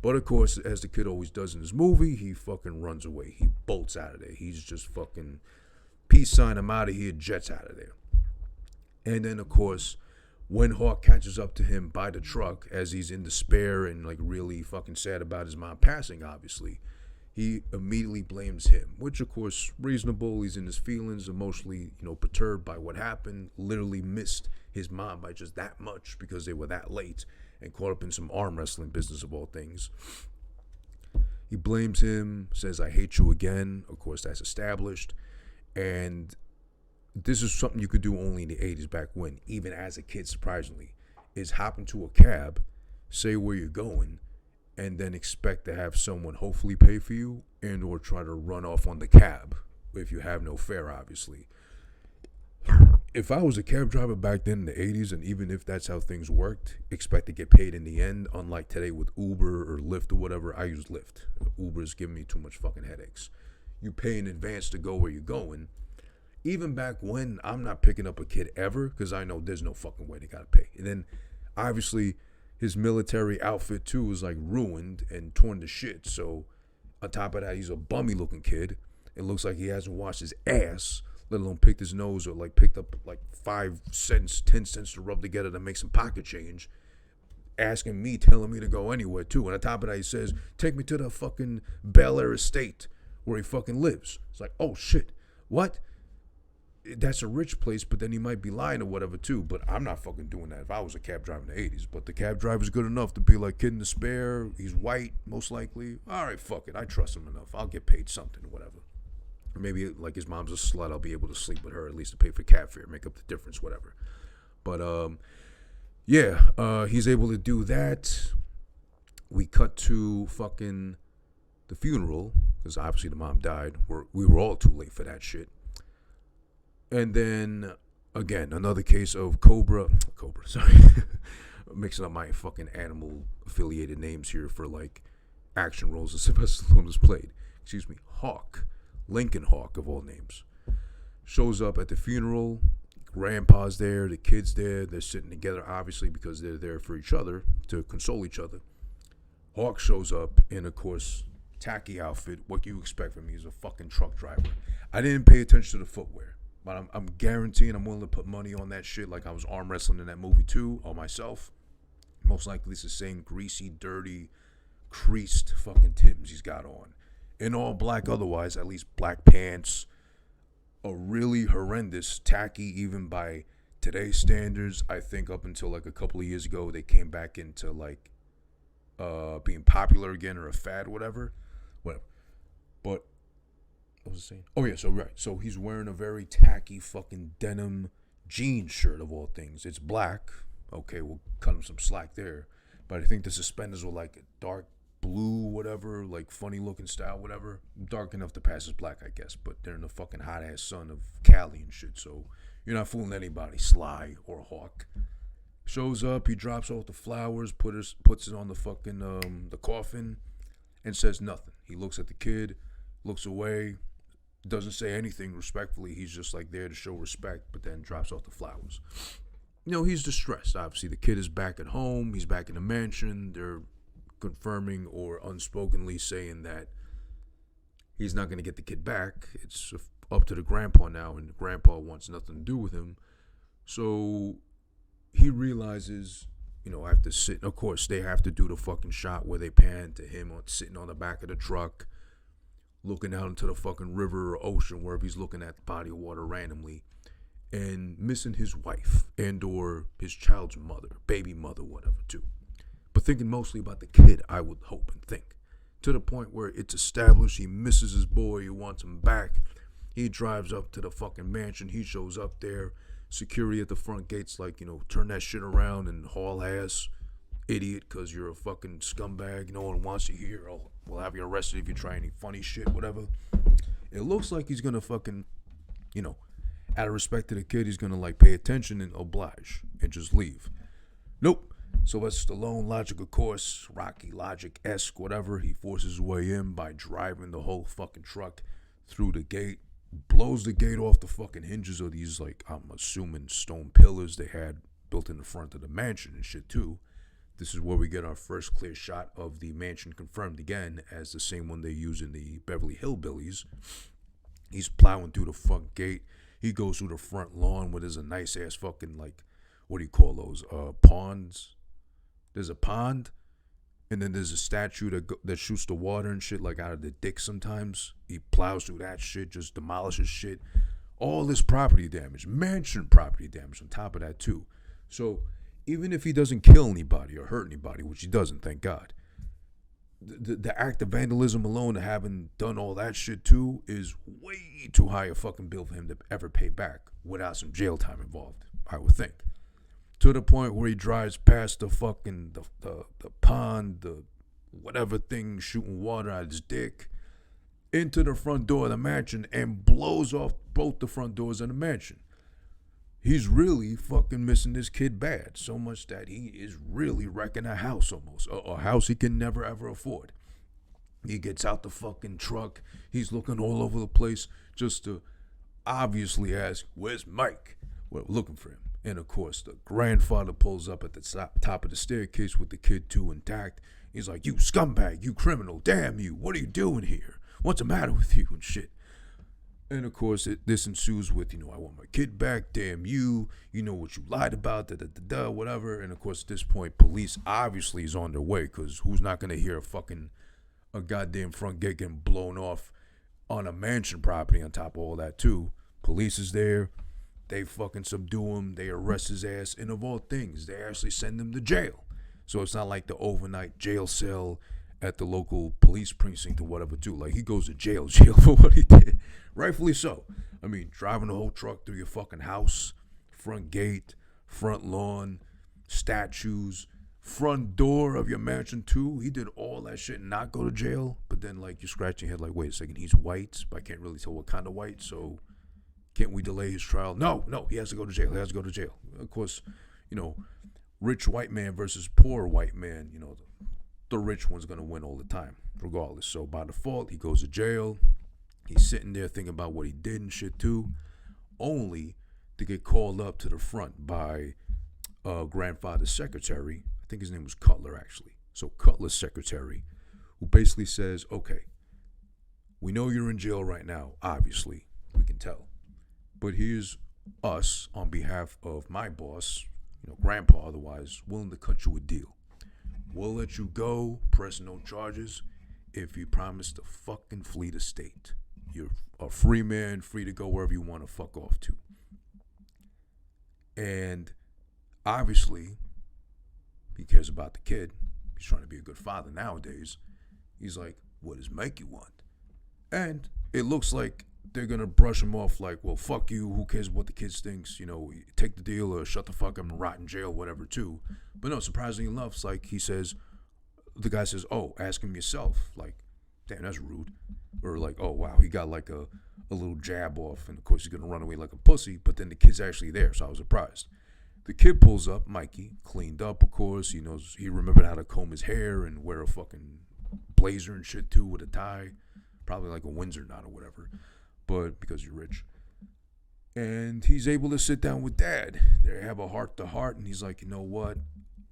But of course, as the kid always does in this movie, he fucking runs away. He bolts out of there. He's just fucking peace sign, I'm out of here, jets out of there. And then of course, when Hawk catches up to him by the truck, as he's in despair and like really fucking sad about his mom passing, obviously, he immediately blames him, which of course reasonable. He's in his feelings, emotionally, perturbed by what happened. Literally missed his mom by just that much because they were that late and caught up in some arm wrestling business of all things. He blames him, says, I hate you again. Of course, that's established. And this is something you could do only in the 80s back when, even as a kid, surprisingly, is hop into a cab, say where you're going, and then expect to have someone hopefully pay for you and or try to run off on the cab if you have no fare, obviously. If I was a cab driver back then in the 80s, and even if that's how things worked, expect to get paid in the end, unlike today with Uber or Lyft or whatever. I use Lyft. Uber's giving me too much fucking headaches. You pay in advance to go where you're going. Even back when, I'm not picking up a kid ever because I know there's no fucking way they gotta pay. And then, obviously, his military outfit too is like ruined and torn to shit. So, on top of that, he's a bummy looking kid. It looks like he hasn't washed his ass, let alone picked his nose or like picked up like 5 cents, 10 cents to rub together to make some pocket change. Asking me, telling me to go anywhere too. And on top of that, he says, take me to the fucking Bel Air estate where he fucking lives. It's like, oh shit, what? That's a rich place, but then he might be lying or whatever too. But I'm not fucking doing that if I was a cab driver in the 80s. But the cab driver's good enough to be like, kid in despair. He's white, most likely. All right, fuck it. I trust him enough. I'll get paid something or whatever. Or maybe like his mom's a slut. I'll be able to sleep with her at least to pay for cab fare, make up the difference, whatever. But he's able to do that. We cut to fucking the funeral because obviously the mom died. We were all too late for that shit. And then, again, another case of Cobra, sorry. I'm mixing up my fucking animal-affiliated names here for, like, action roles that Sylvester Stallone has played. Excuse me, Hawk. Lincoln Hawk, of all names. Shows up at the funeral. Grandpa's there, the kid's there. They're sitting together, obviously, because they're there for each other, to console each other. Hawk shows up in, of course, tacky outfit. What you expect from me is a fucking truck driver. I didn't pay attention to the footwear. But I'm guaranteeing I'm willing to put money on that shit like I was arm wrestling in that movie too, or myself. Most likely it's the same greasy, dirty, creased fucking Timbs he's got on. In all black otherwise, at least black pants. A really horrendous, tacky even by today's standards. I think up until like a couple of years ago, they came back into like being popular again or a fad, whatever. But what was I saying? Oh yeah, so he's wearing a very tacky fucking denim jean shirt of all things. It's black. Okay, we'll cut him some slack there. But I think the suspenders were like a dark blue, whatever, like funny looking style, whatever. Dark enough to pass as black, I guess. But they're in the fucking hot ass sun of Cali and shit. So you're not fooling anybody, Sly or Hawk. Shows up, he drops off the flowers, puts it on the fucking the coffin, and says nothing. He looks at the kid, looks away. Doesn't say anything respectfully. He's just like there to show respect, but then drops off the flowers. He's distressed. Obviously, the kid is back at home. He's back in the mansion. They're confirming or unspokenly saying that he's not going to get the kid back. It's up to the grandpa now, and the grandpa wants nothing to do with him. So he realizes, after sitting, of course, they have to do the fucking shot where they pan to him sitting on the back of the truck, looking out into the fucking river or ocean, wherever he's looking at the body of water randomly, and missing his wife and or his child's mother, baby mother, whatever, too. But thinking mostly about the kid, I would hope and think. to the point where it's established he misses his boy, he wants him back. He drives up to the fucking mansion. He shows up there. Security at the front gate's like, turn that shit around and haul ass, idiot, because you're a fucking scumbag. No one wants you here. We'll have you arrested if you try any funny shit, whatever. It looks like he's going to fucking, out of respect to the kid, he's going to like pay attention and oblige and just leave. Nope. Sylvester Stallone, logic of course, Rocky Logic-esque, whatever. He forces his way in by driving the whole fucking truck through the gate, blows the gate off the fucking hinges of these, like, I'm assuming stone pillars they had built in the front of the mansion and shit too. This is where we get our first clear shot of the mansion, confirmed again as the same one they use in the Beverly Hillbillies. He's plowing through the front gate. He goes through the front lawn where there's a nice ass fucking, like, what do you call those, ponds? There's a pond, and then there's a statue that shoots the water and shit, like, out of the dick sometimes. He plows through that shit, just demolishes shit. All this property damage, mansion property damage on top of that too. So even if he doesn't kill anybody or hurt anybody, which he doesn't, thank God, the act of vandalism alone, having done all that shit too, is way too high a fucking bill for him to ever pay back without some jail time involved, I would think. To the point where he drives past the fucking, the pond, the whatever thing shooting water out of his dick, into the front door of the mansion and blows off both the front doors of the mansion. He's really fucking missing this kid bad, so much that he is really wrecking a house almost, a house he can never ever afford. He gets out the fucking truck, he's looking all over the place just to obviously ask, where's Mike? We're looking for him. And of course, the grandfather pulls up at the top of the staircase with the kid too intact. He's like, you scumbag, you criminal, damn you, what are you doing here? What's the matter with you and shit? And of course, this ensues with, I want my kid back, damn you, you know what you lied about, whatever. And of course, at this point, police obviously is on their way, because who's not going to hear a goddamn front gate getting blown off on a mansion property on top of all that too? Police is there. They fucking subdue him. They arrest his ass. And of all things, they actually send him to jail. So it's not like the overnight jail cell at the local police precinct or whatever too. Like, he goes to jail for what he did. Rightfully so. I mean, driving the whole truck through your fucking house, front gate, front lawn, statues, front door of your mansion too. He did all that shit and not go to jail. But then, like, you're scratching your head like, wait a second, he's white, but I can't really tell what kind of white, so can't we delay his trial? No, he has to go to jail. Of course, rich white man versus poor white man, the rich one's going to win all the time, regardless. So by default, he goes to jail. He's sitting there thinking about what he did and shit too, only to get called up to the front by grandfather's secretary. I think his name was Cutler, actually. So Cutler's secretary, who basically says, okay, we know you're in jail right now, obviously, we can tell. But here's us, on behalf of my boss, grandpa otherwise, willing to cut you a deal. We'll let you go, press no charges, if you promise to fucking flee the state. You're a free man, free to go wherever you want to fuck off to. And obviously, he cares about the kid. He's trying to be a good father nowadays. He's like, what does Mikey want? And it looks like they're going to brush him off like, well, fuck you, who cares what the kid thinks, take the deal or shut the fuck up and rot in jail, whatever, too. But no, surprisingly enough, it's like the guy says, oh, ask him yourself. Like, damn, that's rude. Or like, oh, wow, he got like a little jab off, and of course he's going to run away like a pussy, but then the kid's actually there, so I was surprised. The kid pulls up, Mikey, cleaned up, of course. He remembered how to comb his hair and wear a fucking blazer and shit, too, with a tie. Probably like a Windsor knot or whatever. But because you're rich. And he's able to sit down with Dad. They have a heart-to-heart, and he's like, you know what?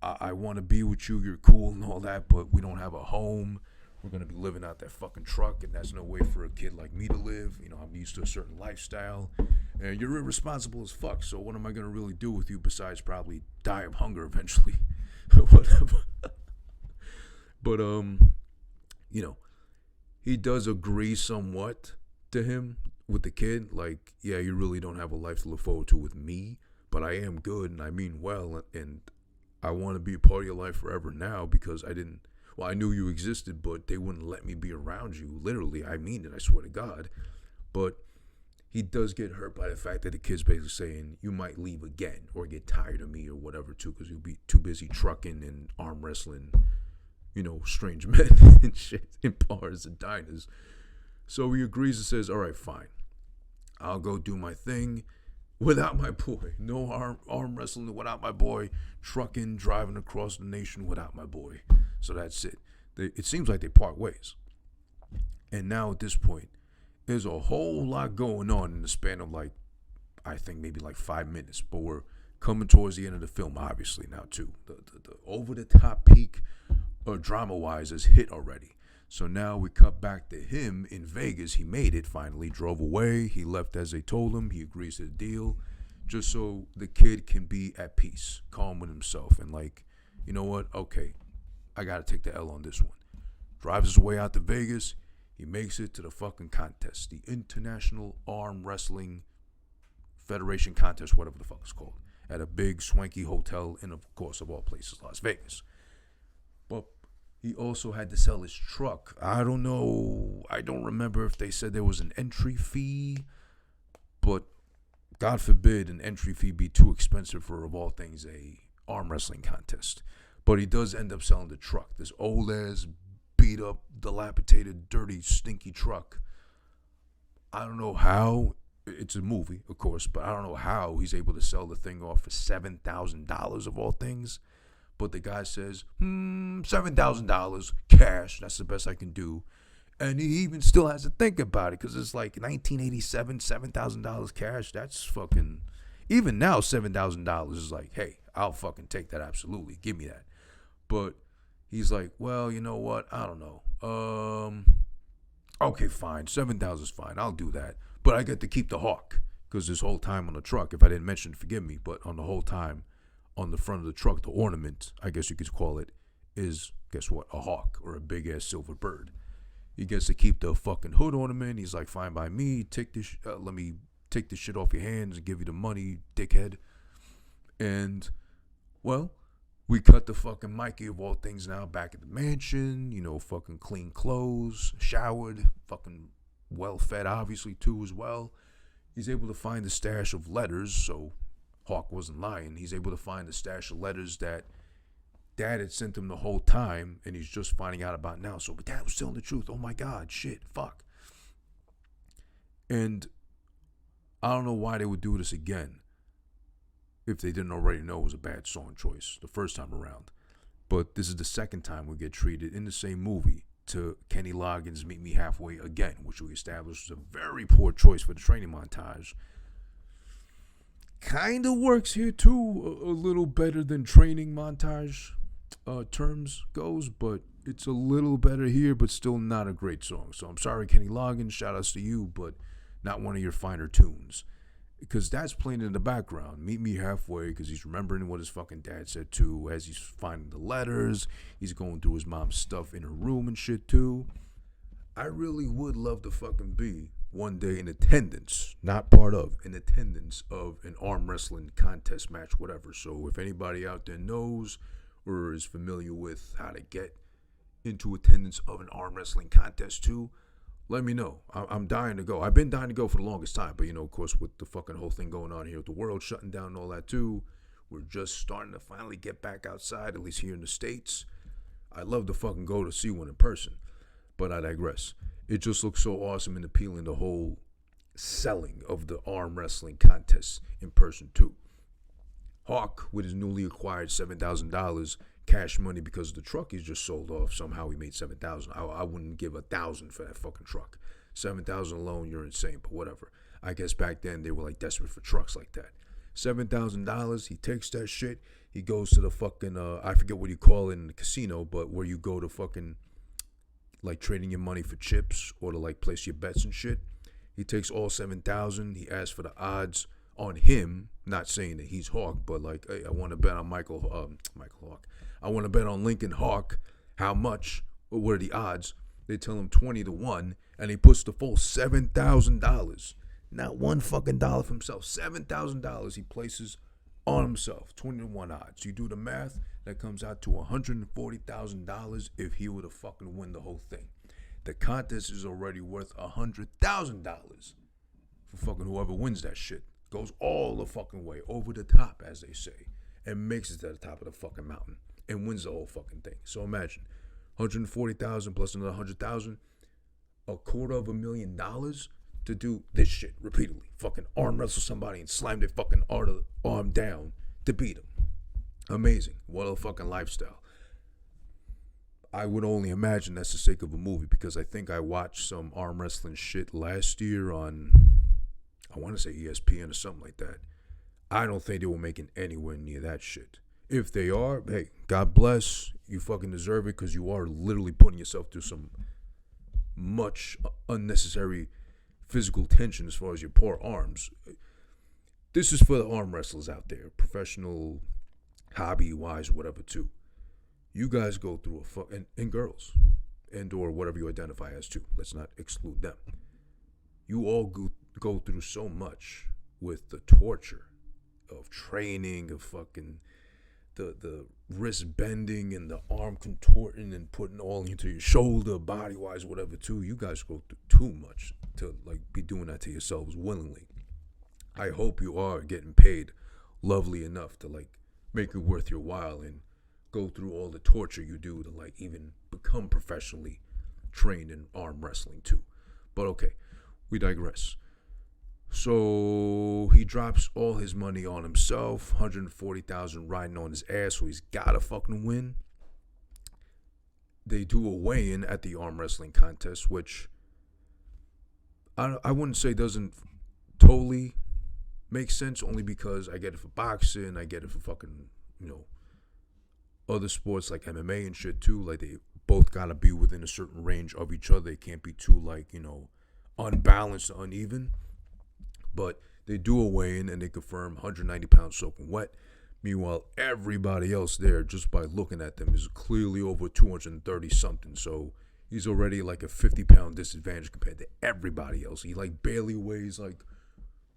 I want to be with you. You're cool and all that, but we don't have a home. We're going to be living out that fucking truck, and that's no way for a kid like me to live. I'm used to a certain lifestyle, and you're irresponsible as fuck, so what am I going to really do with you besides probably die of hunger eventually? Whatever. But, he does agree somewhat to him with the kid, like, yeah, you really don't have a life to look forward to with me, but I am good and I mean well, and I want to be a part of your life forever now, because I didn't Well, I knew you existed, but they wouldn't let me be around you. Literally, I mean it, I swear to God. But he does get hurt by the fact that the kid's basically saying, you might leave again or get tired of me or whatever, too, because you'll be too busy trucking and arm wrestling, strange men and shit in bars and diners. So he agrees and says, all right, fine. I'll go do my thing without my boy. No arm wrestling without my boy. Trucking, driving across the nation without my boy. So that's it. It seems like they part ways. And now at this point, there's a whole lot going on in the span of I think maybe 5 minutes. But we're coming towards the end of the film, obviously, now too. The over-the-top peak, drama-wise, is hit already. So now we cut back to him in Vegas. He made it, finally, drove away. He left as they told him. He agrees to the deal just so the kid can be at peace, calm with himself. And you know what? Okay, I got to take the L on this one. Drives his way out to Vegas. He makes it to the fucking contest, the International Arm Wrestling Federation contest, whatever the fuck it's called, at a big, swanky hotel in, of course, of all places, Las Vegas. But he also had to sell his truck. I don't know. I don't remember if they said there was an entry fee, but God forbid an entry fee be too expensive for, of all things, a arm wrestling contest. But he does end up selling the truck. This old-ass, beat-up, dilapidated, dirty, stinky truck. I don't know how. It's a movie, of course, but I don't know how he's able to sell the thing off for $7,000 of all things. But the guy says, $7,000 cash. That's the best I can do. And he even still has to think about it because it's 1987, $7,000 cash. That's fucking, even now, $7,000 is hey, I'll fucking take that. Absolutely. Give me that. But he's like, well, you know what? I don't know. Okay, fine. 7,000 is fine. I'll do that. But I get to keep the hawk because this whole time on the truck, if I didn't mention, forgive me, but on the whole time, on the front of the truck, the ornament, I guess you could call it, is, guess what, a hawk or a big-ass silver bird. He gets to keep the fucking hood ornament. He's like, fine by me. Take this. Let me take this shit off your hands and give you the money, dickhead. And, well, we cut the fucking Mikey of all things now back at the mansion. Fucking clean clothes, showered, fucking well-fed, obviously, too, as well. He's able to find the stash of letters, so Hawk wasn't lying. He's able to find the stash of letters that Dad had sent him the whole time, and he's just finding out about now. So, but Dad was telling the truth. Oh my God, shit, fuck. And I don't know why they would do this again if they didn't already know it was a bad song choice the first time around. But this is the second time we get treated in the same movie to Kenny Loggins' Meet Me Halfway again, which we established was a very poor choice for the training montage. Kind of works here too, a little better than training montage terms goes, but it's a little better here, but still not a great song. So I'm sorry, Kenny Loggins, shout outs to you, but not one of your finer tunes. Because that's playing in the background. Meet Me Halfway, because he's remembering what his fucking dad said too, as he's finding the letters. He's going through his mom's stuff in her room and shit too. I really would love to fucking be one day in attendance, not part of, in attendance of an arm wrestling contest match, whatever. So if anybody out there knows or is familiar with how to get into attendance of an arm wrestling contest too, let me know. I'm dying to go. I've been dying to go for the longest time, but of course, with the fucking whole thing going on here with the world shutting down and all that too, we're just starting to finally get back outside, at least here in the States. I'd love to fucking go to see one in person, but I digress. It just looks so awesome and appealing, the whole selling of the arm wrestling contest in person too. Hawk, with his newly acquired $7,000 cash money because of the truck he's just sold off, somehow he made $7,000. I wouldn't give $1,000 for that fucking truck. $7,000 alone, you're insane, but whatever. I guess back then they were desperate for trucks like that. $7,000, he takes that shit, he goes to the fucking, I forget what you call it in the casino, but where you go to fucking, trading your money for chips or to place your bets and shit. He takes all $7,000, he asks for the odds on him, not saying that he's Hawk, but hey, I want to bet on Michael Hawk. I want to bet on Lincoln Hawk. How much? What are the odds? They tell him 20-1, and he puts the full $7,000. Not one fucking dollar for himself. $7,000 he places on himself. 20-1 odds. You do the math. That comes out to $140,000 if he were to fucking win the whole thing. The contest is already worth $100,000 for fucking whoever wins that shit. Goes all the fucking way over the top, as they say, and makes it to the top of the fucking mountain and wins the whole fucking thing. So imagine, $140,000 plus another $100,000, $250,000 to do this shit repeatedly. Fucking arm wrestle somebody and slam their fucking arm down to beat them. Amazing. What a fucking lifestyle. I would only imagine that's the sake of a movie, because I think I watched some arm wrestling shit last year on, I want to say ESPN or something like that. I don't think they were making anywhere near that shit. If they are, hey, God bless. You fucking deserve it, because you are literally putting yourself through some much unnecessary physical tension as far as your poor arms. This is for the arm wrestlers out there, professional, hobby-wise, whatever, too. You guys go through and girls, and or whatever you identify as, too. Let's not exclude them. You all go through so much with the torture of training, of fucking the wrist bending and the arm contorting and putting all into your shoulder, body-wise, whatever, too. You guys go through too much to be doing that to yourselves willingly. I hope you are getting paid lovely enough to make it worth your while and go through all the torture you do to even become professionally trained in arm wrestling too. But okay, we digress. So he drops all his money on himself, $140,000 riding on his ass, so he's gotta fucking win. They do a weigh-in at the arm wrestling contest, which I wouldn't say doesn't totally make sense, only because I get it for boxing, I get it for fucking, other sports like MMA and shit too. They both gotta be within a certain range of each other. They can't be too unbalanced or uneven. But they do a weigh-in and they confirm 190 pounds soaking wet. Meanwhile, everybody else there, just by looking at them, is clearly over 230 something. So he's already a 50-pound disadvantage compared to everybody else. He barely weighs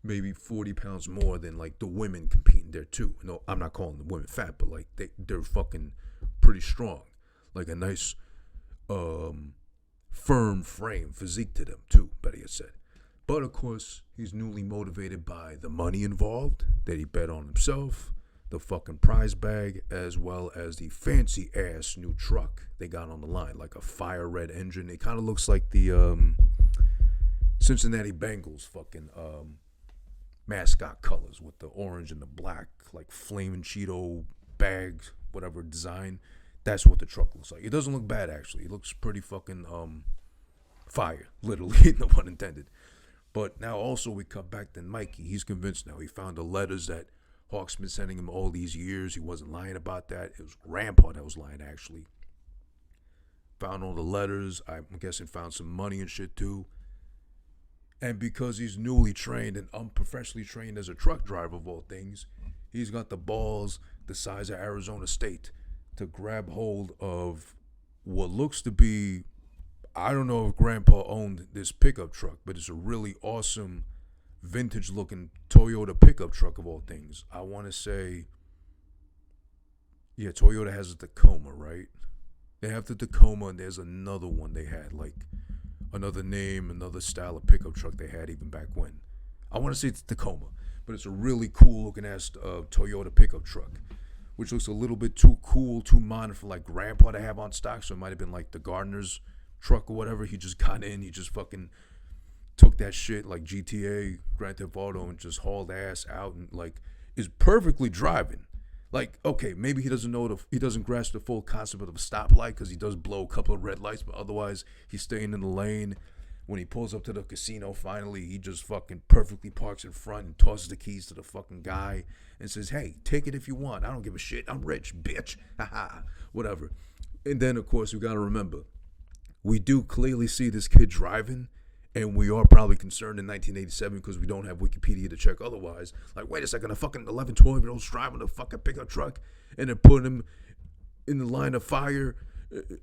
maybe 40 pounds more than the women competing there too. No, I'm not calling the women fat, but they're fucking pretty strong. A nice firm frame, physique to them too, better yet said. But of course, he's newly motivated by the money involved that he bet on himself, the fucking prize bag, as well as the fancy ass new truck they got on the line, a fire red engine. It kind of looks like the Cincinnati Bengals fucking mascot colors with the orange and the black, flaming Cheeto bags, whatever design. That's what the truck looks like. It doesn't look bad, actually. It looks pretty fucking fire, literally, no pun intended. But now also we cut back to Mikey. He's convinced now. He found the letters that Hawk's been sending him all these years. He wasn't lying about that. It was Grandpa that was lying, actually. Found all the letters. I'm guessing found some money and shit, too. And because he's newly trained and unprofessionally trained as a truck driver of all things, he's got the balls the size of Arizona State to grab hold of what looks to be, I don't know if Grandpa owned this pickup truck, but it's a really awesome vintage looking Toyota pickup truck of all things. I want to say, yeah, Toyota has a Tacoma, right? They have the Tacoma, and there's another one they had, another name, another style of pickup truck they had even back when. I want to say it's Tacoma, but it's a really cool looking ass Toyota pickup truck, which looks a little bit too cool, too modern for Grandpa to have on stock. So it might have been the Gardner's truck or whatever. He just got in, he just fucking took that shit like GTA, Grand Theft Auto, and just hauled ass out and is perfectly driving. Okay, maybe he doesn't grasp the full concept of a stoplight, because he does blow a couple of red lights, but otherwise he's staying in the lane. When he pulls up to the casino, finally, he just fucking perfectly parks in front and tosses the keys to the fucking guy and says, "Hey, take it if you want. I don't give a shit. I'm rich, bitch." Haha, whatever. And then, of course, we got to remember, we do clearly see this kid driving, and we are probably concerned in 1987 because we don't have Wikipedia to check otherwise. Wait a second, a fucking 11, 12-year-old's driving a fucking pickup truck and they're putting him in the line of fire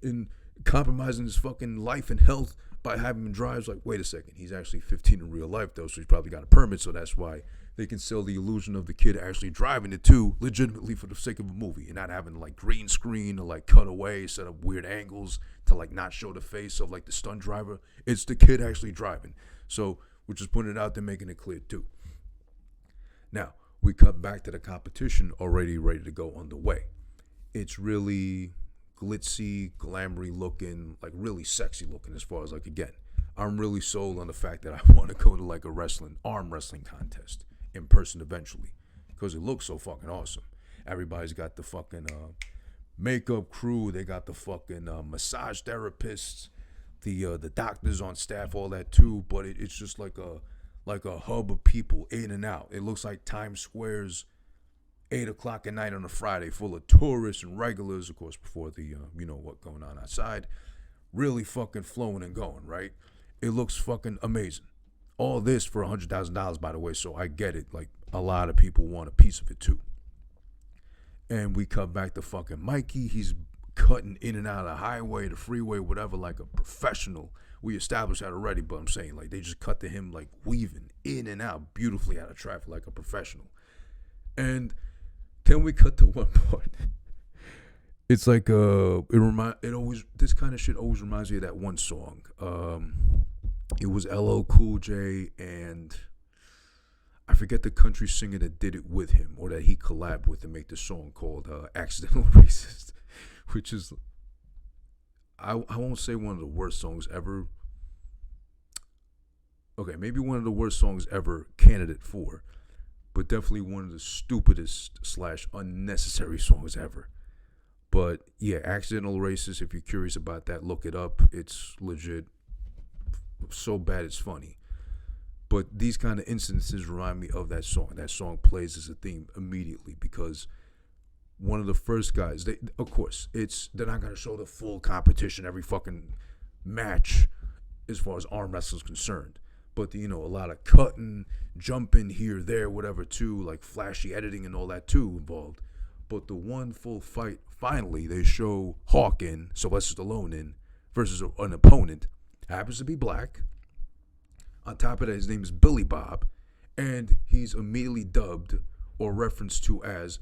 and compromising his fucking life and health by having him drive. Wait a second, he's actually 15 in real life, though, so he's probably got a permit, so that's why they can sell the illusion of the kid actually driving it too, legitimately for the sake of a movie, and not having like green screen or like cut away, set up weird angles to like not show the face of like the stunt driver. It's the kid actually driving. So we're just putting it out there, making it clear too. Now we cut back to the competition already ready to go underway. It's really glitzy, glamoury looking, like really sexy looking as far as like, again, I'm really sold on the fact that I want to go to like a arm wrestling contest in person eventually, because it looks so fucking awesome. Everybody's got the fucking makeup crew, they got the fucking massage therapists, the doctors on staff, all that too. But it's just like a hub of people in and out. It looks like Times Square's 8 o'clock at night on a Friday, full of tourists and regulars, of course, before the you know what going on outside, really fucking flowing and going, right? It looks fucking amazing. All this for $100,000, by the way, so I get it. Like, a lot of people want a piece of it too. And we cut back to fucking Mikey. He's cutting in and out of the highway, the freeway, whatever, like a professional. We established that already, but I'm saying, like, they just cut to him, like, weaving in and out beautifully out of traffic like a professional. And then we cut to one part. It's like this kind of shit always reminds me of that one song. It was LL Cool J and I forget the country singer that did it with him or that he collabed with to make the song called Accidental Racist, which is, I won't say one of the worst songs ever. Okay, maybe one of the worst songs ever candidate for, but definitely one of the stupidest / unnecessary songs ever. But yeah, Accidental Racist, if you're curious about that, look it up. It's legit so bad it's funny. But these kind of instances remind me of that song. That song plays as a theme immediately because one of the first guys, of course, they're not going to show the full competition every fucking match as far as arm wrestling is concerned. But, you know, a lot of cutting, jumping here, there, whatever too, like flashy editing and all that too involved. But the one full fight, finally, they show Hawk in, Sylvester Stallone in, versus an opponent, happens to be black. On top of that, his name is Billy Bob, and he's immediately dubbed or referenced to as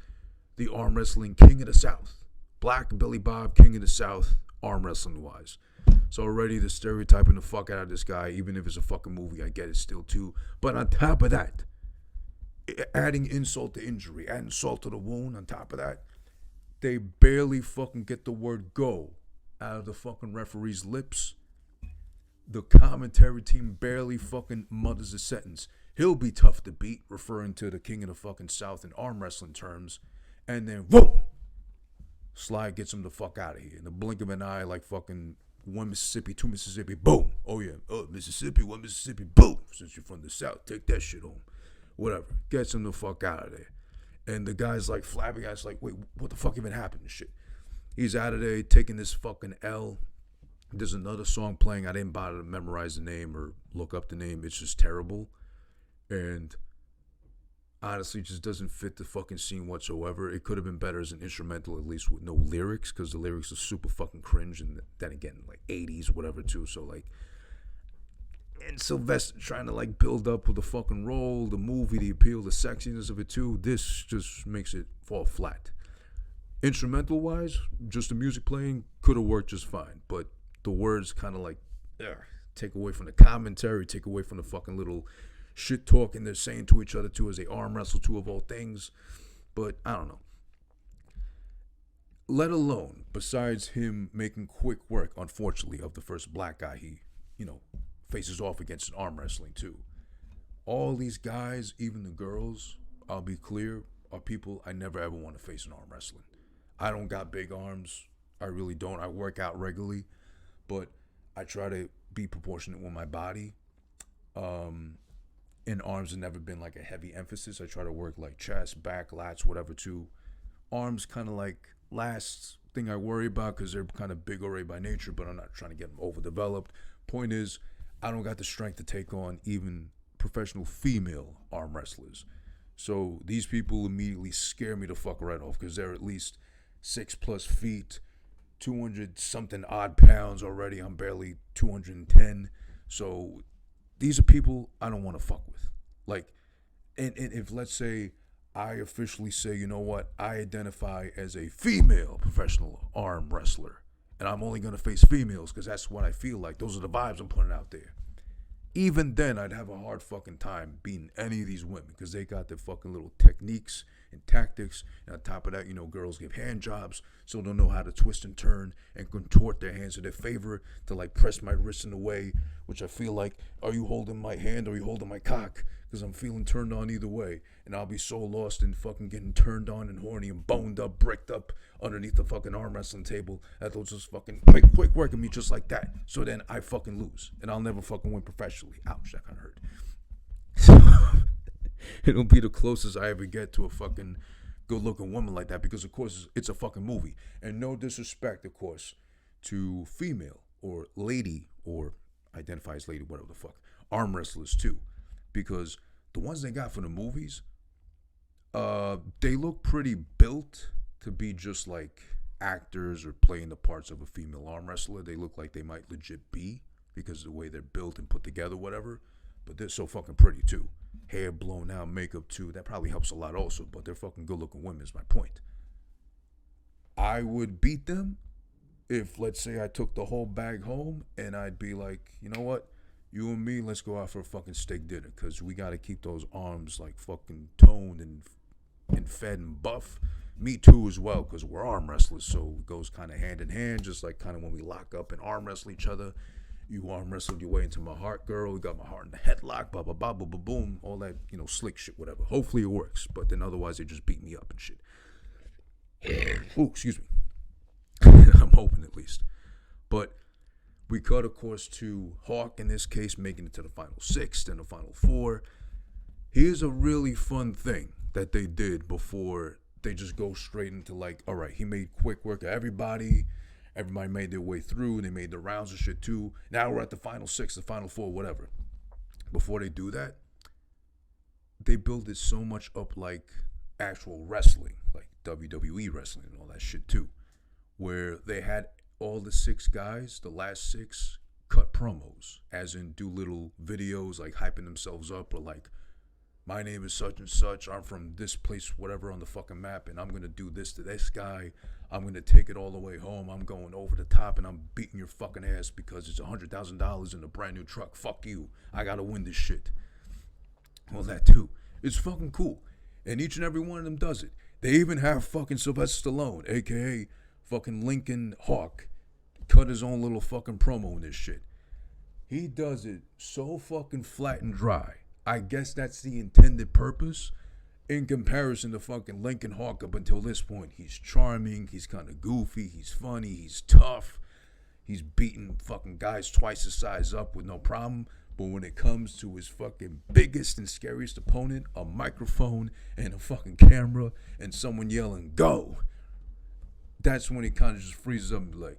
the arm wrestling king of the South. Black Billy Bob, king of the South, arm wrestling wise. So already the stereotyping the fuck out of this guy, even if it's a fucking movie, I get it still too. But on top of that, adding insult to injury, adding salt to the wound, on top of that, they barely fucking get the word go out of the fucking referee's lips. The commentary team barely fucking mutters a sentence. He'll be tough to beat, referring to the king of the fucking South in arm wrestling terms. And then, whoa! Sly gets him the fuck out of here. In the blink of an eye, like fucking one Mississippi, two Mississippi, boom. Oh yeah, Mississippi, one Mississippi, boom. Since you're from the South, take that shit home. Whatever. Gets him the fuck out of there. And the guy's like flabbergasted, like, wait, what the fuck even happened and shit? He's out of there taking this fucking L. There's another song playing. I didn't bother to memorize the name or look up the name. It's just terrible. And honestly, just doesn't fit the fucking scene whatsoever. It could have been better as an instrumental, at least with no lyrics, because the lyrics are super fucking cringe. And then again, like 80s, whatever, too. So, like, and Sylvester trying to, like, build up with the fucking role, the movie, the appeal, the sexiness of it, too. This just makes it fall flat. Instrumental-wise, just the music playing could have worked just fine. But the words kind of like take away from the commentary, take away from the fucking little shit talking they're saying to each other too as they arm wrestle too of all things. But I don't know. Let alone, besides him making quick work, unfortunately, of the first black guy he, you know, faces off against in arm wrestling too. All these guys, even the girls, I'll be clear, are people I never ever want to face in arm wrestling. I don't got big arms. I really don't. I work out regularly. But I try to be proportionate with my body. And arms have never been like a heavy emphasis. I try to work like chest, back, lats, whatever too. Arms kind of like last thing I worry about because they're kind of big already by nature, but I'm not trying to get them overdeveloped. Point is, I don't got the strength to take on even professional female arm wrestlers. So these people immediately scare me the fuck right off because they're at least 6+ feet, 200 something odd pounds already. I'm barely 210. So these are people I don't want to fuck with. Like, and if, let's say, I officially say, you know what, I identify as a female professional arm wrestler, and I'm only going to face females because that's what I feel like. Those are the vibes I'm putting out there. Even then, I'd have a hard fucking time beating any of these women because they got their fucking little techniques and tactics. And on top of that, you know, girls give hand jobs, so they'll know how to twist and turn and contort their hands in their favor to like press my wrist in a way, which I feel like, are you holding my hand or are you holding my cock? Because I'm feeling turned on either way. And I'll be so lost in fucking getting turned on and horny and boned up, bricked up underneath the fucking arm wrestling table that they'll just fucking make quick work of me just like that. So then I fucking lose. And I'll never fucking win professionally. Ouch, that kind of hurt. So it'll be the closest I ever get to a fucking good looking woman like that because, of course, it's a fucking movie. And no disrespect, of course, to female or lady or identify as lady, whatever the fuck, arm wrestlers too. Because the ones they got for the movies, they look pretty built to be just like actors or playing the parts of a female arm wrestler. They look like they might legit be because of the way they're built and put together, whatever. But they're so fucking pretty too. Hair blown out, makeup too. That probably helps a lot also, but they're fucking good looking women is my point. I would beat them if, let's say, I took the whole bag home and I'd be like, you know what? You and me, let's go out for a fucking steak dinner because we got to keep those arms like fucking toned and fed and buff. Me too as well because we're arm wrestlers, so it goes kind of hand in hand, just like kind of when we lock up and arm wrestle each other. You arm wrestled your way into my heart, girl. You got my heart in the headlock, blah, blah, blah, blah, blah, boom. All that, you know, slick shit, whatever. Hopefully it works, but then otherwise they just beat me up and shit. Ooh, excuse me. I'm hoping at least. But we cut, of course, to Hawk, in this case, making it to the final 6, then the final 4. Here's a really fun thing that they did before they just go straight into like, all right, he made quick work of everybody. Everybody made their way through. They made the rounds and shit too. Now we're at the final 6, the final 4, whatever. Before they do that, they build it so much up like actual wrestling, like WWE wrestling and all that shit too, where they had all the 6 guys, the last 6, cut promos, as in do little videos like hyping themselves up or like, my name is such and such, I'm from this place, whatever on the fucking map, and I'm going to do this to this guy. I'm going to take it all the way home. I'm going over the top, and I'm beating your fucking ass because it's $100,000 in a brand new truck. Fuck you. I got to win this shit. Well, that too. It's fucking cool. And each and every one of them does it. They even have fucking Sylvester Stallone, a.k.a. fucking Lincoln Hawk, cut his own little fucking promo in this shit. He does it so fucking flat and dry. I guess that's the intended purpose. In comparison to fucking Lincoln Hawk up until this point, he's charming, he's kind of goofy, he's funny, he's tough. He's beating fucking guys twice his size up with no problem. But when it comes to his fucking biggest and scariest opponent, a microphone and a fucking camera and someone yelling, go, that's when he kind of just freezes up and be like,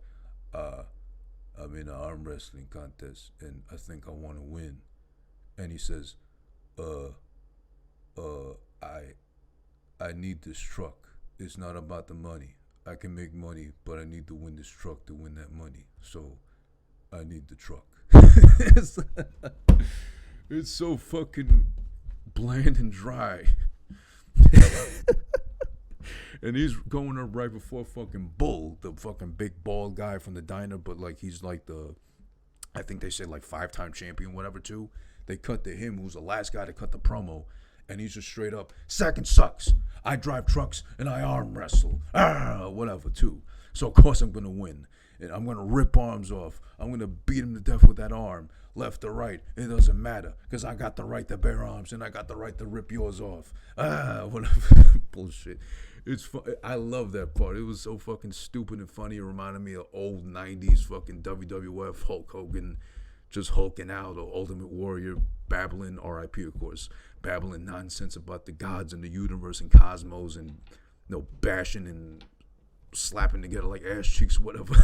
I'm in an arm wrestling contest and I think I want to win. And he says, I need this truck. It's not about the money. I can make money, but I need to win this truck to win that money. So I need the truck. It's so fucking bland and dry. And he's going up right before fucking Bull, the fucking big bald guy from the diner, but like he's like the, I think they say like 5-time champion, whatever too. They cut to him, who's the last guy to cut the promo, and he's just straight up, second sucks. I drive trucks and I arm wrestle. Whatever too. So of course I'm gonna win. And I'm gonna rip arms off. I'm gonna beat him to death with that arm, left or right. It doesn't matter, because I got the right to bear arms and I got the right to rip yours off. Whatever. Bullshit. It's I love that part. It was so fucking stupid and funny. It reminded me of old 90s fucking WWF Hulk Hogan just hulking out, or Ultimate Warrior babbling, R.I.P. of course, babbling nonsense about the gods and the universe and cosmos and, you know, bashing and slapping together like ass cheeks, whatever.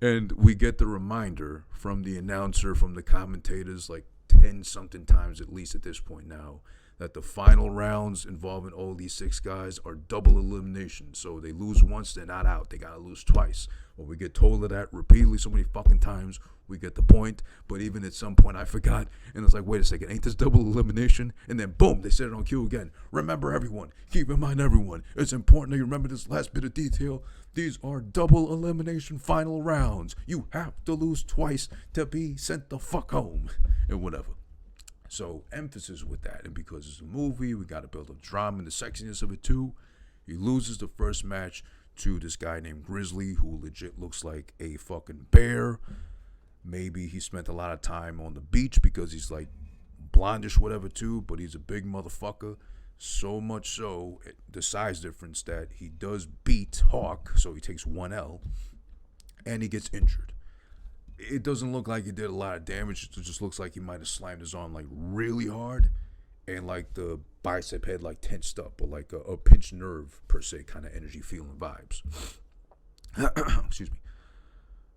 And we get the reminder from the announcer, from the commentators, like 10 something times at least at this point now, that the final rounds involving all these 6 guys are double elimination. So they lose once, they're not out. They gotta lose twice. Well, we get told of that repeatedly so many fucking times. We get the point. But even at some point, I forgot. And it's like, wait a second, ain't this double elimination? And then boom, they said it on cue again. Remember, everyone. Keep in mind, everyone. It's important that you remember this last bit of detail. These are double elimination final rounds. You have to lose twice to be sent the fuck home. And whatever. So emphasis with that. And because it's a movie, we got to build up drama and the sexiness of it too. He loses the first match to this guy named Grizzly, who legit looks like a fucking bear. Maybe he spent a lot of time on the beach because he's like blondish, whatever too, but he's a big motherfucker. So much so, the size difference that he does beat Hawk, so he takes 1L, and he gets injured. It doesn't look like he did a lot of damage. It just looks like he might have slammed his arm like really hard, and like the bicep had like tensed up, or like a pinched nerve per se, kind of energy feeling vibes. Excuse me.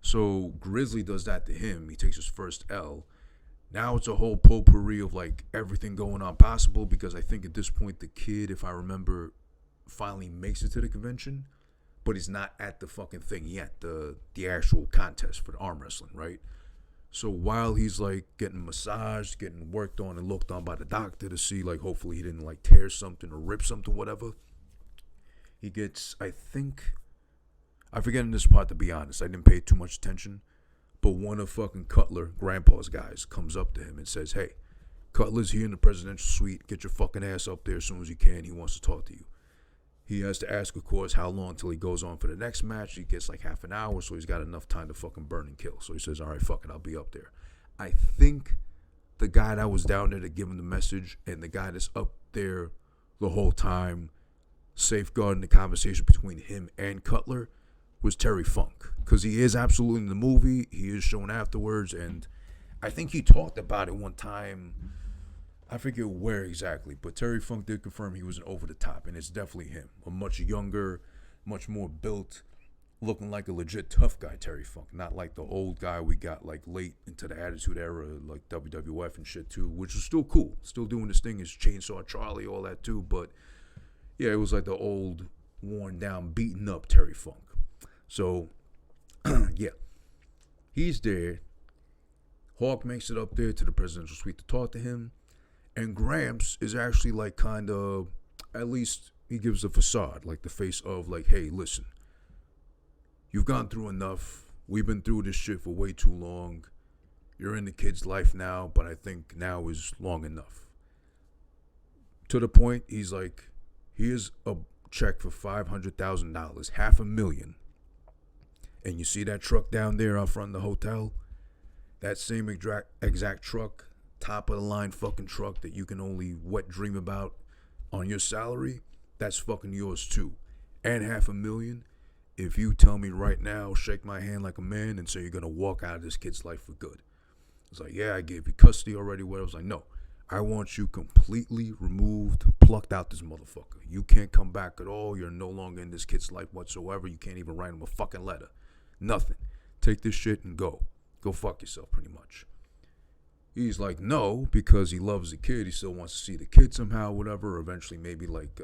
So Grizzly does that to him. He takes his first L. Now it's a whole potpourri of like everything going on possible, because I think at this point the kid, if I remember, finally makes it to the convention, but he's not at the fucking thing yet, the actual contest for the arm wrestling, right? So while he's like getting massaged, getting worked on and looked on by the doctor to see like hopefully he didn't like tear something or rip something, whatever, he gets, I forget in this part, to be honest, I didn't pay too much attention, but one of fucking Cutler, Grandpa's guys, comes up to him and says, hey, Cutler's here in the presidential suite. Get your fucking ass up there as soon as you can. He wants to talk to you. He has to ask, of course, how long until he goes on for the next match. He gets like half an hour, so he's got enough time to fucking burn and kill. So he says, all right, fuck it, I'll be up there. I think the guy that was down there to give him the message and the guy that's up there the whole time safeguarding the conversation between him and Cutler was Terry Funk, because he is absolutely in the movie. He is shown afterwards, and I think he talked about it one time. I forget where exactly, but Terry Funk did confirm he was an over the top, and it's definitely him. A much younger, much more built, looking like a legit tough guy, Terry Funk. Not like the old guy we got like late into the Attitude Era, like WWF and shit too, which was still cool. Still doing his thing, his Chainsaw Charlie, all that too, but yeah, it was like the old, worn down, beaten up Terry Funk. So, yeah, he's there. Hawk makes it up there to the presidential suite to talk to him. And Gramps is actually like kind of, at least he gives a facade, like the face of like, hey, listen, you've gone through enough. We've been through this shit for way too long. You're in the kid's life now, but I think now is long enough. To the point, he's like, here's a check for $500,000, $500,000. And you see that truck down there out front of the hotel? That same exact truck, top of the line fucking truck that you can only wet dream about on your salary, that's fucking yours too. And $500,000 if you tell me right now, shake my hand like a man and say you're gonna walk out of this kid's life for good. It's like, yeah, I gave you custody already. What I was like, no, I want you completely removed, plucked out this motherfucker. You can't come back at all. You're no longer in this kid's life whatsoever. You can't even write him a fucking letter. Nothing. Take this shit and go. Go fuck yourself, pretty much. He's like, no, because he loves the kid. He still wants to see the kid somehow, whatever. Eventually, maybe like,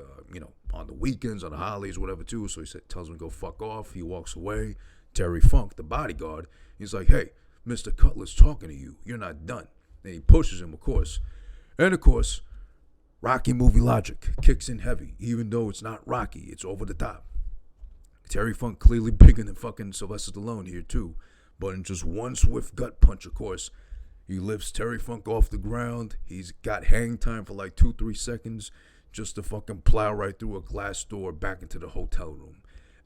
on the weekends, on the holidays, whatever, too. So he tells him to go fuck off. He walks away. Terry Funk, the bodyguard, he's like, hey, Mr. Cutler's talking to you. You're not done. And he pushes him, of course. And, of course, Rocky movie logic kicks in heavy. Even though it's not Rocky, it's over the top. Terry Funk clearly bigger than fucking Sylvester Stallone here too. But in just one swift gut punch, of course, he lifts Terry Funk off the ground. He's got hang time for like 2-3 seconds just to fucking plow right through a glass door back into the hotel room.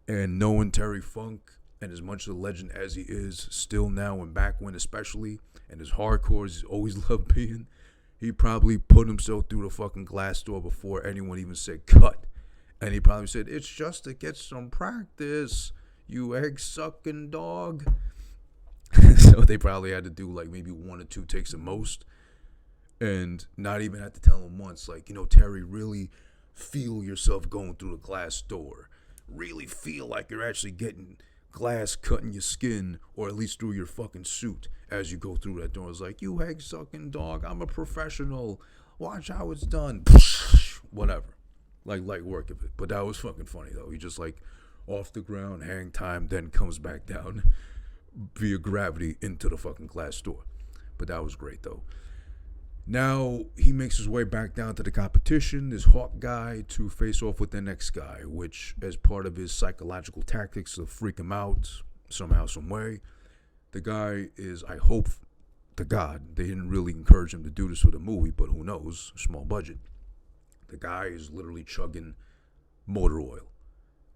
And knowing Terry Funk, and as much of a legend as he is, still now and back when especially, and as hardcore as he's always loved being, he probably put himself through the fucking glass door before anyone even said cut. And he probably said, it's just to get some practice, you egg-sucking dog. So they probably had to do like maybe 1 or 2 takes at most. And not even have to tell him once, like, Terry, really feel yourself going through the glass door. Really feel like you're actually getting glass cutting your skin, or at least through your fucking suit as you go through that door. It's like, you egg-sucking dog, I'm a professional. Watch how it's done. Whatever. Like light work of it. But that was fucking funny though. He just like off the ground, hang time, then comes back down via gravity into the fucking glass door. But that was great though. Now he makes his way back down to the competition, this Hawk guy, to face off with the next guy, which as part of his psychological tactics to freak him out somehow, some way, the guy is, I hope to God, they didn't really encourage him to do this for the movie, but who knows, small budget. The guy is literally chugging motor oil.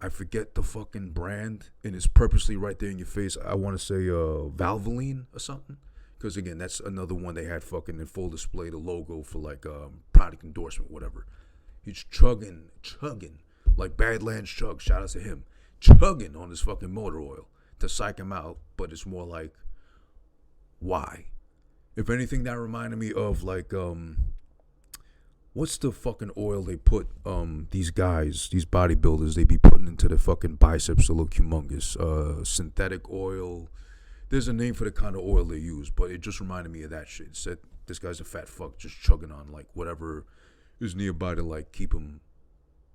I forget the fucking brand, and it's purposely right there in your face. I want to say Valvoline or something. Because, again, that's another one they had fucking in full display, the logo for, like, product endorsement, whatever. He's chugging, like Badlands Chug, shout out to him, chugging on his fucking motor oil to psych him out, but it's more like, why? If anything, that reminded me of, like, what's the fucking oil they put, these guys, these bodybuilders, they be putting into their fucking biceps to look humongous, synthetic oil. There's a name for the kind of oil they use, but it just reminded me of that shit. It said this guy's a fat fuck just chugging on like whatever is nearby to like keep him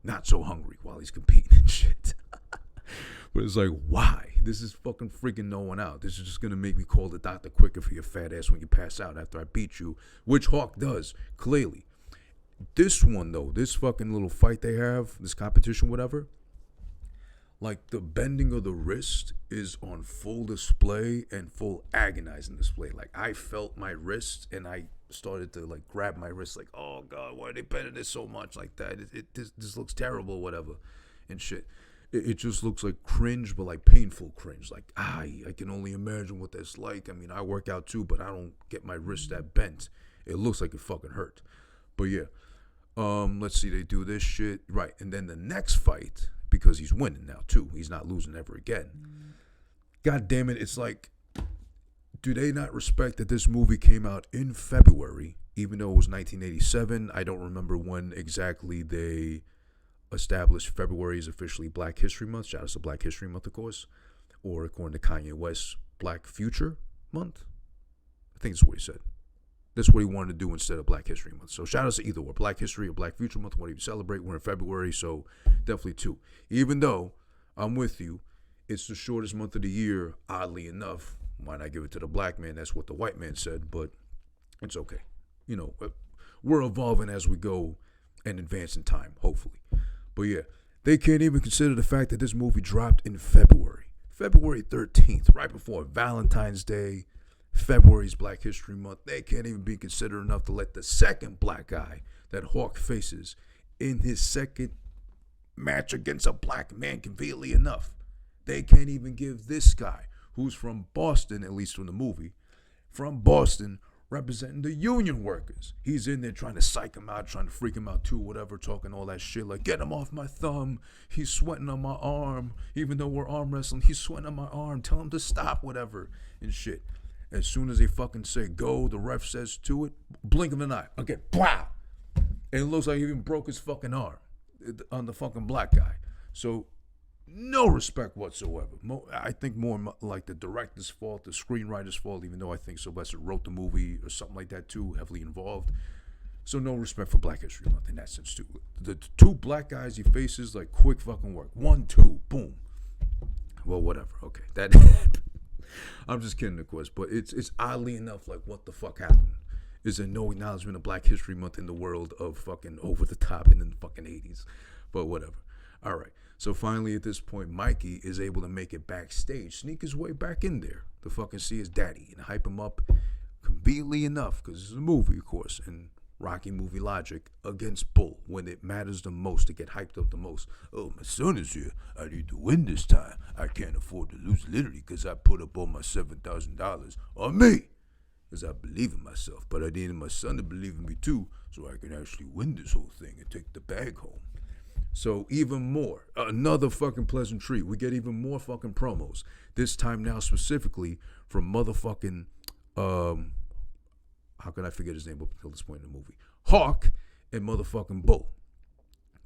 not so hungry while he's competing and shit. But it's like, why? This is fucking freaking no one out. This is just gonna make me call the doctor quicker for your fat ass when you pass out after I beat you, which Hawk does, clearly. This one though, this fucking little fight they have, this competition, whatever, like the bending of the wrist is on full display and full agonizing display. Like I felt my wrist and I started to like grab my wrist like, oh God, why are they bending this so much like that? This looks terrible, whatever, and shit. It just looks like cringe, but like painful cringe. Like, I can only imagine what that's like. I mean, I work out too, but I don't get my wrist that bent. It looks like it fucking hurt. But yeah, let's see, they do this shit. Right, and then the next fight, because he's winning now too. He's not losing ever again. God damn it, it's like, do they not respect that this movie came out in February, even though it was 1987? I don't remember when exactly they established February is officially Black History Month. Shout out to Black History Month, of course. Or according to Kanye West, Black Future Month. I think that's what he said. That's what he wanted to do instead of Black History Month. So shout out to either or Black History or Black Future Month, whatever you celebrate. We're in February, so definitely two. Even though I'm with you, it's the shortest month of the year, oddly enough. Why not give it to the black man? That's what the white man said, but it's okay. You know, we're evolving as we go and advance in time, hopefully. But yeah, they can't even consider the fact that this movie dropped in February 13th, right before Valentine's Day. February's Black History Month. They can't even be considered enough to let the second black guy that Hawk faces in his second match against a black man, conveniently enough, they can't even give this guy, who's from Boston, at least from the movie, from Boston, representing the union workers. He's in there trying to psych him out, trying to freak him out too, whatever, talking all that shit like, get him off my thumb. He's sweating on my arm. Even though we're arm wrestling, he's sweating on my arm. Tell him to stop, whatever, and shit. As soon as they fucking say go, the ref says to it, blink of an eye. Okay, wow. And it looks like he even broke his fucking arm on the fucking black guy. So, no respect whatsoever. I think more like the director's fault, the screenwriter's fault, even though I think Sylvester wrote the movie or something like that too, heavily involved. So no respect for Black History Month in that sense too. The two black guys he faces, like quick fucking work. 1, 2, boom. Well, whatever. Okay, that... I'm just kidding, of course, but it's oddly enough like what the fuck happened. Is there no acknowledgement of Black History Month in the world of fucking over the top in the fucking 80s? But whatever. All right. So finally at this point, Mikey is able to make it backstage, sneak his way back in there to fucking see his daddy and hype him up conveniently enough, because it's a movie, of course, and Rocky movie logic, against Bull when it matters the most, to get hyped up the most. Oh, my son is here. I need to win this time. I can't afford to lose literally because I put up all my $7,000 on me because I believe in myself. But I needed my son to believe in me too so I can actually win this whole thing and take the bag home. So even more, another fucking pleasant treat. We get even more fucking promos. This time now specifically from motherfucking, how could I forget his name up until this point in the movie? Hawk and motherfucking Bull.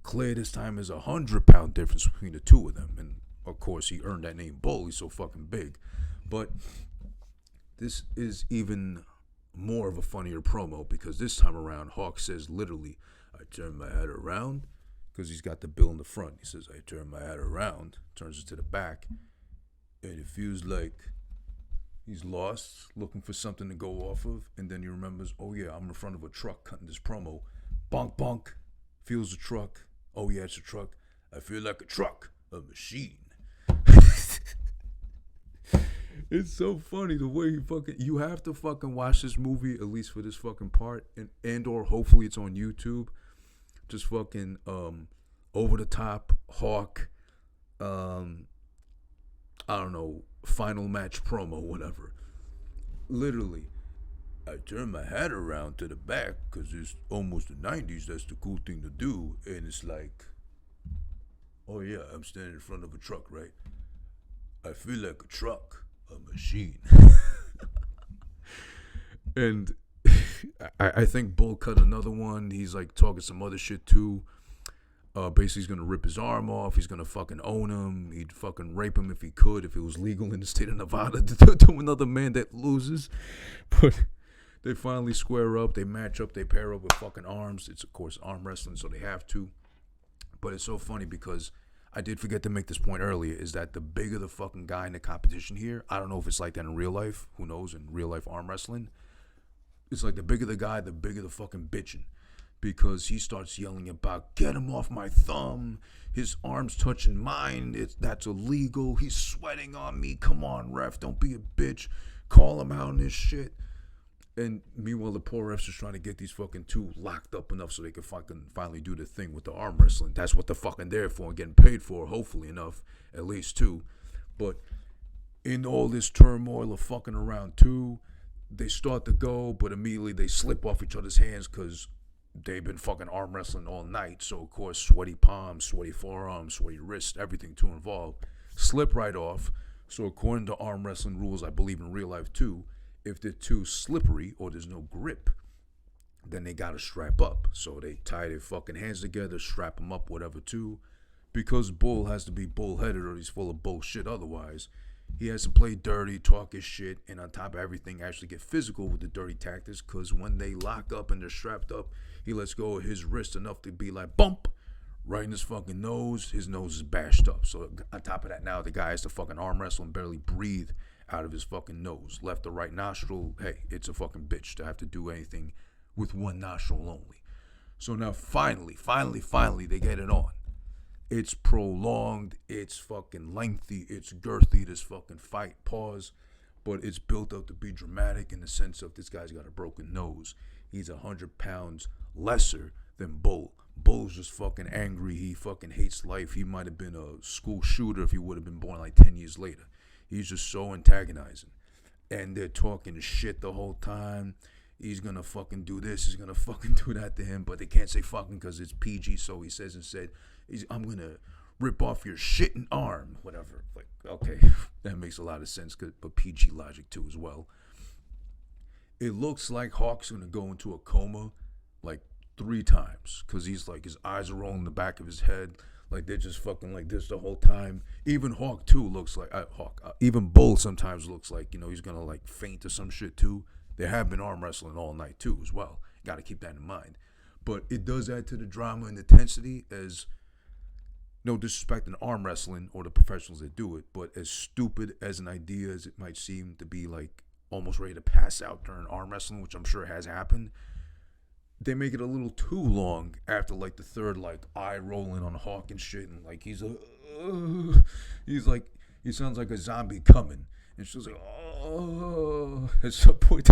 Clear this time is 100-pound difference between the two of them. And of course he earned that name Bull. He's so fucking big. But this is even more of a funnier promo because this time around, Hawk says literally, I turn my head around because he's got the bill in the front. He says, I turn my head around, turns it to the back, and it feels like he's lost, looking for something to go off of, and then he remembers, oh yeah, I'm in front of a truck cutting this promo. Bonk, bonk, feels the truck. Oh yeah, it's a truck. I feel like a truck, a machine. It's so funny the way he fucking, you have to fucking watch this movie, at least for this fucking part, and or hopefully it's on YouTube. Just fucking over the top Hawk, I don't know, final match promo, whatever. Literally, I turn my head around to the back because it's almost the 90s. That's the cool thing to do. And it's like, oh yeah, I'm standing in front of a truck, right? I feel like a truck, a machine. And I think Bull cut another one. He's like talking some other shit too. Basically, he's gonna rip his arm off. He's gonna fucking own him. He'd fucking rape him if he could, if it was legal in the state of Nevada to another man that loses. But they finally square up. They match up. They pair up with fucking arms. It's of course arm wrestling, so they have to. But it's so funny because I did forget to make this point earlier. Is that the bigger the fucking guy in the competition here? I don't know if it's like that in real life. Who knows? In real life arm wrestling, it's like the bigger the guy, the bigger the fucking bitching. Because he starts yelling about, get him off my thumb. His arm's touching mine. That's illegal. He's sweating on me. Come on, ref. Don't be a bitch. Call him out on this shit. And meanwhile, the poor ref's just trying to get these fucking two locked up enough so they can fucking finally do the thing with the arm wrestling. That's what they're fucking there for and getting paid for, hopefully enough, at least too. But in all this turmoil of fucking around too, they start to go, but immediately they slip off each other's hands because they've been fucking arm wrestling all night. So, of course, sweaty palms, sweaty forearms, sweaty wrists, everything too involved. Slip right off. So, according to arm wrestling rules, I believe in real life too, if they're too slippery or there's no grip, then they got to strap up. So, they tie their fucking hands together, strap them up, whatever too. Because Bull has to be bullheaded or he's full of bullshit otherwise. He has to play dirty, talk his shit, and on top of everything, actually get physical with the dirty tactics. Because when they lock up and they're strapped up, he lets go of his wrist enough to be like, bump, right in his fucking nose. His nose is bashed up. So on top of that, now the guy has to fucking arm wrestle and barely breathe out of his fucking nose. Left or right nostril, hey, it's a fucking bitch to have to do anything with one nostril only. So now finally, they get it on. It's prolonged, it's fucking lengthy, it's girthy, this fucking fight, pause. But it's built up to be dramatic in the sense of this guy's got a broken nose. He's 100 pounds lesser than Bull. Bull's just fucking angry. He fucking hates life. He might have been a school shooter if he would have been born like 10 years later. He's just so antagonizing. And they're talking shit the whole time. He's gonna fucking do this, he's gonna fucking do that to him, but they can't say fucking because it's PG, so he says instead, I'm gonna rip off your shitting arm, whatever. Like, okay, that makes a lot of sense, but PG logic too as well. It looks like Hawk's gonna go into a coma like 3 times, because he's like, his eyes are rolling in the back of his head, like they're just fucking like this the whole time. Even Hawk too looks like, even Bull sometimes looks like, he's gonna like faint or some shit too. There have been arm wrestling all night too as well. Got to keep that in mind. But it does add to the drama and intensity, as no disrespect in arm wrestling or the professionals that do it, but as stupid as an idea as it might seem to be, like almost ready to pass out during arm wrestling, which I'm sure has happened, they make it a little too long after like the third like eye rolling on Hawk and shit, and like he's like, he sounds like a zombie coming. And she's like, oh, at some point,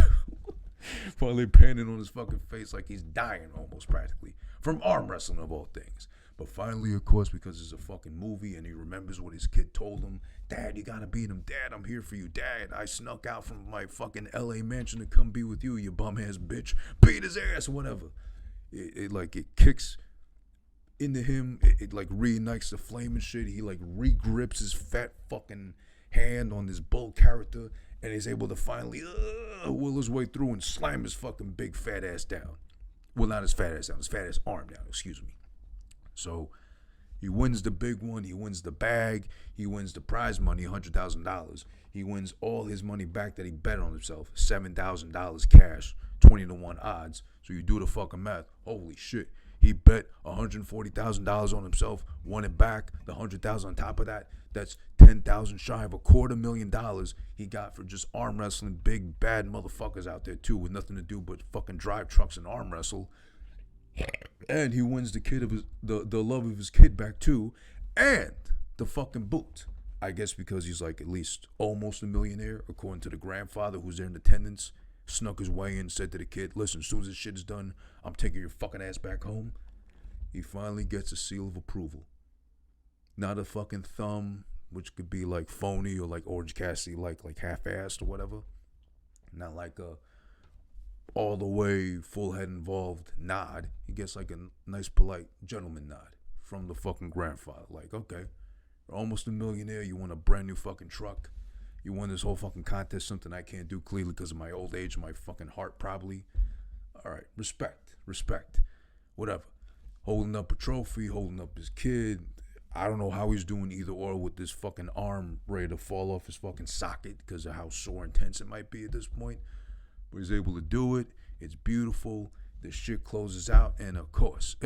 finally panning on his fucking face like he's dying almost practically from arm wrestling of all things. But finally, of course, because it's a fucking movie and he remembers what his kid told him, Dad, you gotta beat him. Dad, I'm here for you. Dad, I snuck out from my fucking LA mansion to come be with you, you bum ass bitch. Beat his ass, whatever. It kicks into him. It like reignites the flame and shit. He like regrips his fat fucking hand on this Bull character, and he's able to finally will his way through and slam his fucking big fat ass down. Well, not his fat ass down, his fat ass arm down, excuse me. So He wins the big one. He wins the bag. He wins the prize money, $100,000. He wins all his money back that he bet on himself, $7,000 cash, 20-1 odds. So you do the fucking math. Holy shit. He bet $140,000 on himself, won it back. The $100,000 on top of that, that's $10,000 shy of $250,000 he got for just arm wrestling big bad motherfuckers out there too, with nothing to do but fucking drive trucks and arm wrestle. And he wins the kid of his, the love of his kid back too, and the fucking boot. I guess because he's like at least almost a millionaire, according to the grandfather who's there in attendance. Snuck his way in, said to the kid, listen, as soon as this shit is done, I'm taking your fucking ass back home. He finally gets a seal of approval. Not a fucking thumb, which could be like phony or like Orange Cassidy, like half-assed or whatever. Not like a all the way full head involved nod. He gets like a nice polite gentleman nod from the fucking grandfather. Like, okay, you're almost a millionaire. You want a brand new fucking truck. You won this whole fucking contest, something I can't do clearly because of my old age and my fucking heart probably. All right, respect, whatever. Holding up a trophy, holding up his kid. I don't know how he's doing either or with this fucking arm ready to fall off his fucking socket because of how sore and tense it might be at this point. But he's able to do it. It's beautiful. The shit closes out, and of course,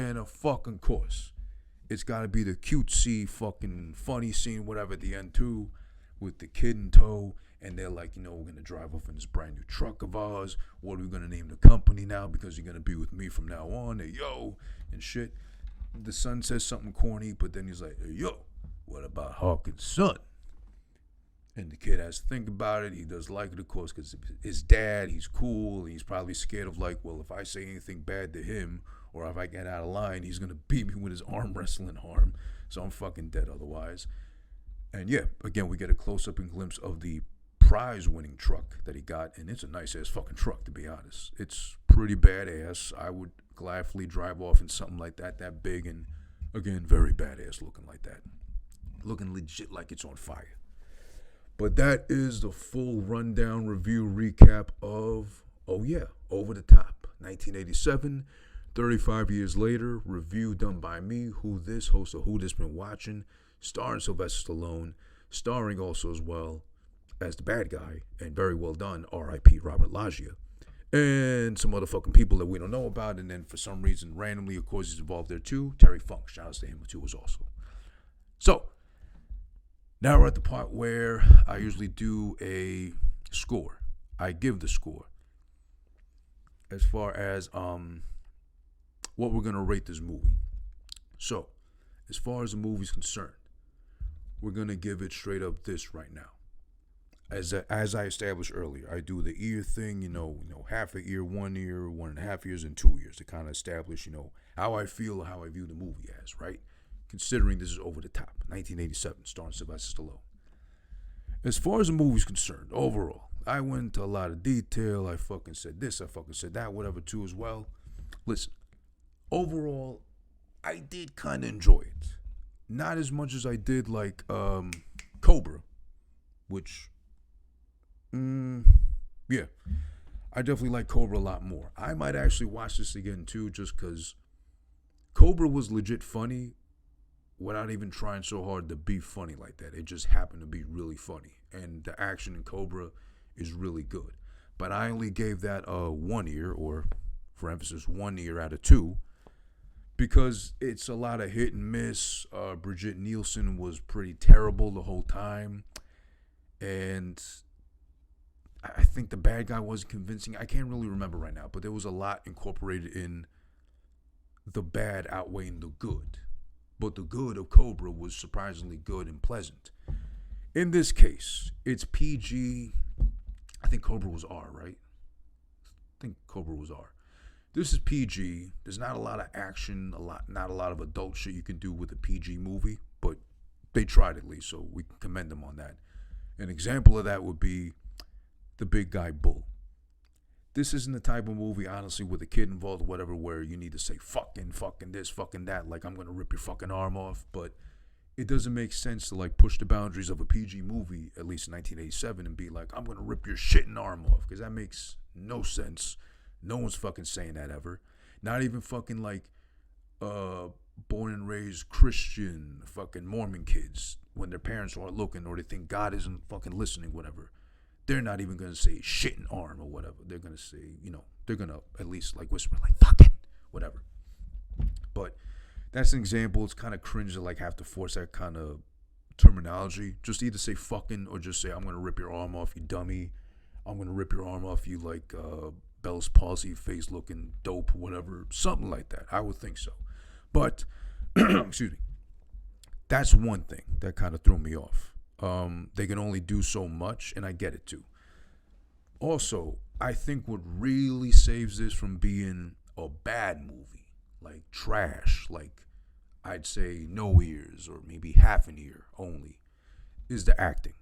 it's got to be the cutesy fucking funny scene, whatever, at the end too, with the kid in tow, and they're like, we're going to drive off in this brand new truck of ours. What are we going to name the company now? Because you're going to be with me from now on. Hey, yo, and shit. The son says something corny, but then he's like, hey, yo, what about Hawkins' son? And the kid has to think about it. He does like it, of course, because his dad, he's cool. And he's probably scared of like, well, if I say anything bad to him, or if I get out of line, he's going to beat me with his arm wrestling arm. So I'm fucking dead otherwise. And yeah, again, we get a close-up and glimpse of the prize-winning truck that he got. And it's a nice-ass fucking truck, to be honest. It's pretty badass. I would gladly drive off in something like that big. And again, very badass looking like that. Looking legit like it's on fire. But that is the full rundown review recap of, oh yeah, Over the Top. 1987, 35 years later, review done by me, Who This, host of Who This Been Watching, starring Sylvester Stallone, starring also as well as the bad guy, and very well done, R.I.P. Robert Loggia, and some other fucking people that we don't know about, and then for some reason, randomly, of course, he's involved there too, Terry Funk, shout out to him too as also. So, now we're at the part where I usually do a score. I give the score. As far as what we're going to rate this movie. So, as far as the movie's concerned, we're going to give it straight up this right now. As I established earlier, I do the ear thing, half a ear, 1 year, 1.5 years, and 2 years to kind of establish, how I feel or how I view the movie as, right? Considering this is Over the Top, 1987, starring Sylvester Stallone. As far as the movie's concerned, overall, I went into a lot of detail. I fucking said this, I fucking said that, whatever too as well. Listen, overall, I did kind of enjoy it. Not as much as I did like Cobra, which, yeah, I definitely like Cobra a lot more. I might actually watch this again too, just because Cobra was legit funny without even trying so hard to be funny like that. It just happened to be really funny. And the action in Cobra is really good. But I only gave that 1 ear, or for emphasis, 1 ear out of 2, because it's a lot of hit and miss. Brigitte Nielsen was pretty terrible the whole time. And I think the bad guy wasn't convincing. I can't really remember right now, but there was a lot incorporated in the bad outweighing the good. But the good of Cobra was surprisingly good and pleasant. In this case, it's PG. I think Cobra was R, right? I think Cobra was R. This is PG. There's not a lot of action, not a lot of adult shit you can do with a PG movie, but they tried at least, so we can commend them on that. An example of that would be The Big Guy Bull. This isn't the type of movie, honestly, with a kid involved or whatever, where you need to say fucking this, fucking that, like I'm going to rip your fucking arm off. But it doesn't make sense to like push the boundaries of a PG movie, at least in 1987, and be like, I'm going to rip your shitting arm off, because that makes no sense. No one's fucking saying that ever. Not even fucking like born and raised Christian fucking Mormon kids, when their parents aren't looking or they think God isn't fucking listening, whatever, they're not even gonna say shit in arm or whatever. They're gonna say, they're gonna at least like whisper like fucking whatever. But that's an example. It's kind of cringe to like have to force that kind of terminology. Just either say fucking or just say I'm gonna rip your arm off, you dummy. I'm gonna rip your arm off, you like Bell's palsy face looking dope, whatever, something like that. I would think so. But excuse me. That's one thing that kind of threw me off. They can only do so much, and I get it too. Also, I think what really saves this from being a bad movie, like trash, like I'd say no ears or maybe half an ear only, is the acting.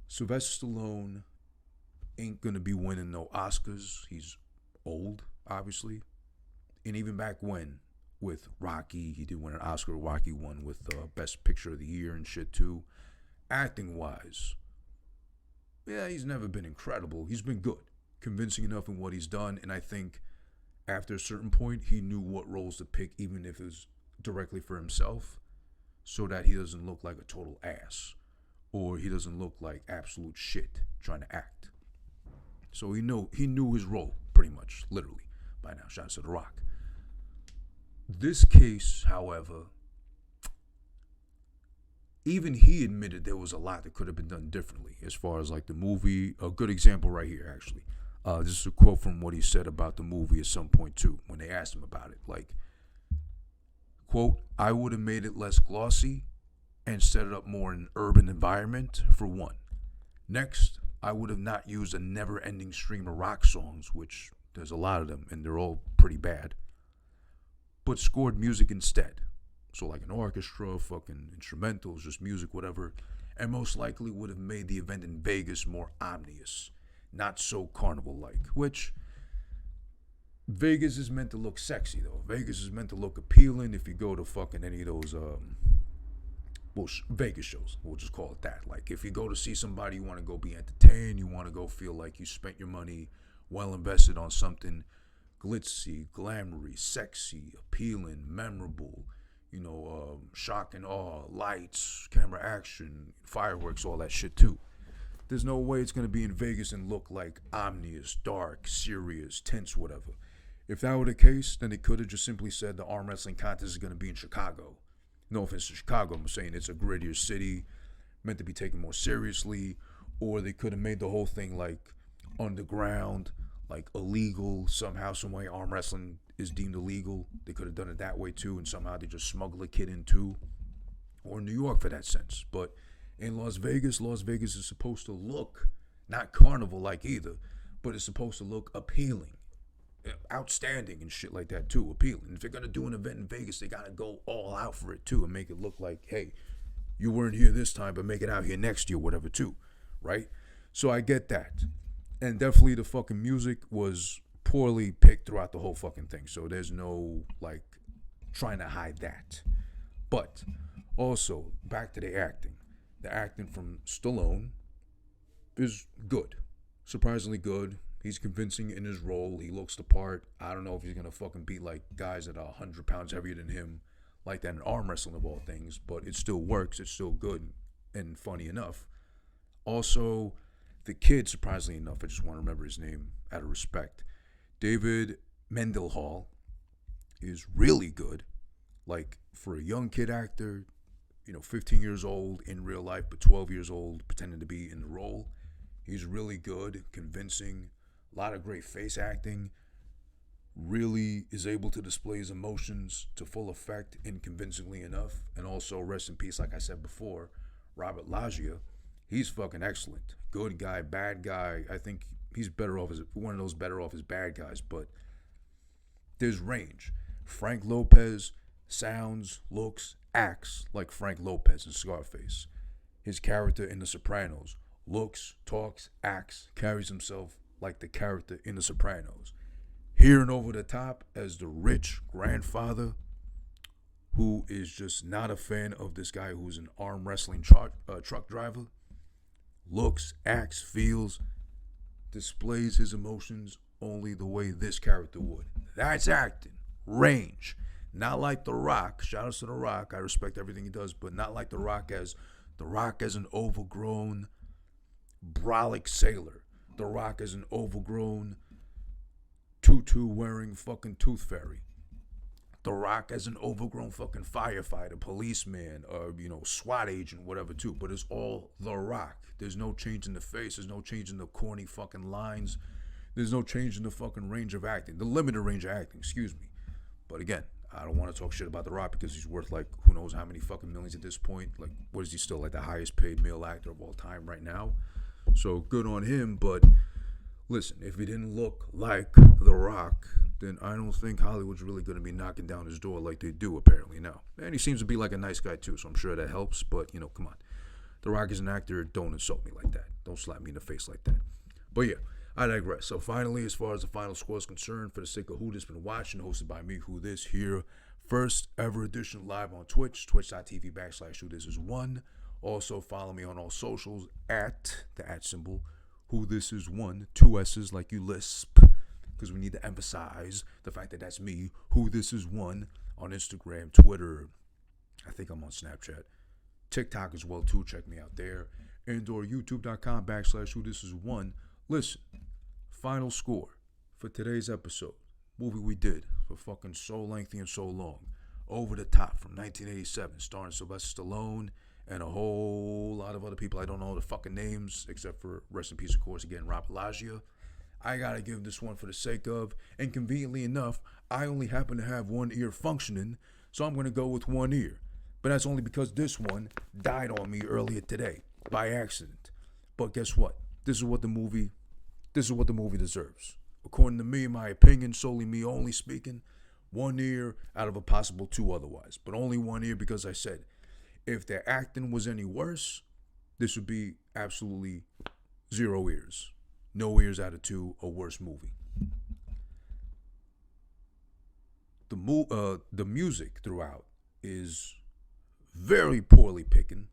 Sylvester Stallone ain't gonna be winning no Oscars. He's old, obviously. And even back when, with Rocky, he did win an Oscar. Rocky won with Best Picture of the Year and shit too. Acting wise, yeah, he's never been incredible. He's been good, convincing enough in what he's done. And I think after a certain point, he knew what roles to pick, even if it was directly for himself, so that he doesn't look like a total ass or he doesn't look like absolute shit trying to act. So he knew his role pretty much, literally, by now. Shout out to The Rock. This case, however, even he admitted there was a lot that could have been done differently as far as like the movie. A good example right here, actually. This is a quote from what he said about the movie at some point too, when they asked him about it. Like, quote, I would have made it less glossy and set it up more in an urban environment, for one. Next, I would have not used a never-ending stream of rock songs, which there's a lot of them, and they're all pretty bad, but scored music instead. So like an orchestra, fucking instrumentals, just music, whatever, and most likely would have made the event in Vegas more ominous, not so carnival-like, which Vegas is meant to look sexy, though. Vegas is meant to look appealing. If you go to fucking any of those Vegas shows, we'll just call it that. Like, if you go to see somebody, you want to go be entertained, you want to go feel like you spent your money well invested on something glitzy, glamoury, sexy, appealing, memorable, shock and awe, lights, camera action, fireworks, all that shit too. There's no way it's going to be in Vegas and look like ominous, dark, serious, tense, whatever. If that were the case, then they could have just simply said the arm wrestling contest is going to be in Chicago. No offense to Chicago, I'm saying it's a grittier city, meant to be taken more seriously. Or they could have made the whole thing like underground, like illegal. Somehow, some way arm wrestling is deemed illegal. They could have done it that way too, and somehow they just smuggle a kid in too. Or New York for that sense. But in Las Vegas is supposed to look not carnival-like either, but it's supposed to look appealing, outstanding and shit like that too, appealing. If they're going to do an event in Vegas, they got to go all out for it too and make it look like, hey, you weren't here this time, but make it out here next year, whatever too, right? So I get that. And definitely the fucking music was poorly picked throughout the whole fucking thing. So there's no, like, trying to hide that. But also, back to the acting. The acting from Stallone is good. Surprisingly good. He's convincing in his role. He looks the part. I don't know if he's going to fucking beat like guys that are 100 pounds heavier than him, like that in arm wrestling of all things, but it still works. It's still good and funny enough. Also, the kid, surprisingly enough, I just want to remember his name out of respect. David Mendenhall is really good. Like, for a young kid actor, 15 years old in real life, but 12 years old pretending to be in the role. He's really good, convincing, a lot of great face acting, really is able to display his emotions to full effect and convincingly enough. And also, rest in peace, like I said before, Robert Loggia, he's fucking excellent. Good guy, bad guy. I think he's better off as one of those better off as bad guys, but there's range. Frank Lopez sounds, looks, acts like Frank Lopez in Scarface. His character in The Sopranos looks, talks, acts, carries himself like the character in The Sopranos. Here and over the top as the rich grandfather who is just not a fan of this guy who's an arm wrestling truck driver. Looks, acts, feels, displays his emotions only the way this character would. That's acting. Range. Not like The Rock. Shout out to The Rock. I respect everything he does, but not like The Rock as an overgrown brolic sailor. The Rock as an overgrown tutu wearing fucking tooth fairy. The Rock as an overgrown fucking firefighter, policeman, SWAT agent, whatever too. But it's all The Rock. There's no change in the face. There's no change in the corny fucking lines. There's no change in the fucking range of acting. The limited range of acting, excuse me. But again, I don't want to talk shit about The Rock because he's worth like who knows how many fucking millions at this point. Like, what is he still, like the highest paid male actor of all time right now? So good on him, but listen, if he didn't look like The Rock, then I don't think Hollywood's really going to be knocking down his door like they do apparently now. And he seems to be like a nice guy too, so I'm sure that helps, but come on. The Rock is an actor, don't insult me like that. Don't slap me in the face like that. But yeah, I digress. So finally, as far as the final score is concerned, for the sake of Who This Been Watching, hosted by me, Who This here, first ever edition live on Twitch, twitch.tv/Who This Is One. Also follow me on all socials at the @ Who This Is One, 2 S's like you lisp, because we need to emphasize the fact that that's me, Who This Is One, on Instagram, Twitter. I think I'm on Snapchat, TikTok as well too. Check me out there, and or youtube.com/Who This Is One. Listen, final score for today's episode. Movie we did for fucking so lengthy and so long. Over the Top from 1987, starring Sylvester Stallone and a whole lot of other people. I don't know the fucking names, except for, rest in peace, of course, again, Robert Loggia. I gotta give this one for the sake of, and conveniently enough, I only happen to have one ear functioning, so I'm gonna go with one ear. But that's only because this one died on me earlier today by accident. But guess what? This is what the movie deserves. According to me, my opinion, solely me only speaking, one ear out of a possible 2 otherwise. But only one ear because I said, if their acting was any worse, this would be absolutely 0 ears. No ears out of 2, a worse movie. The music throughout is very poorly picking.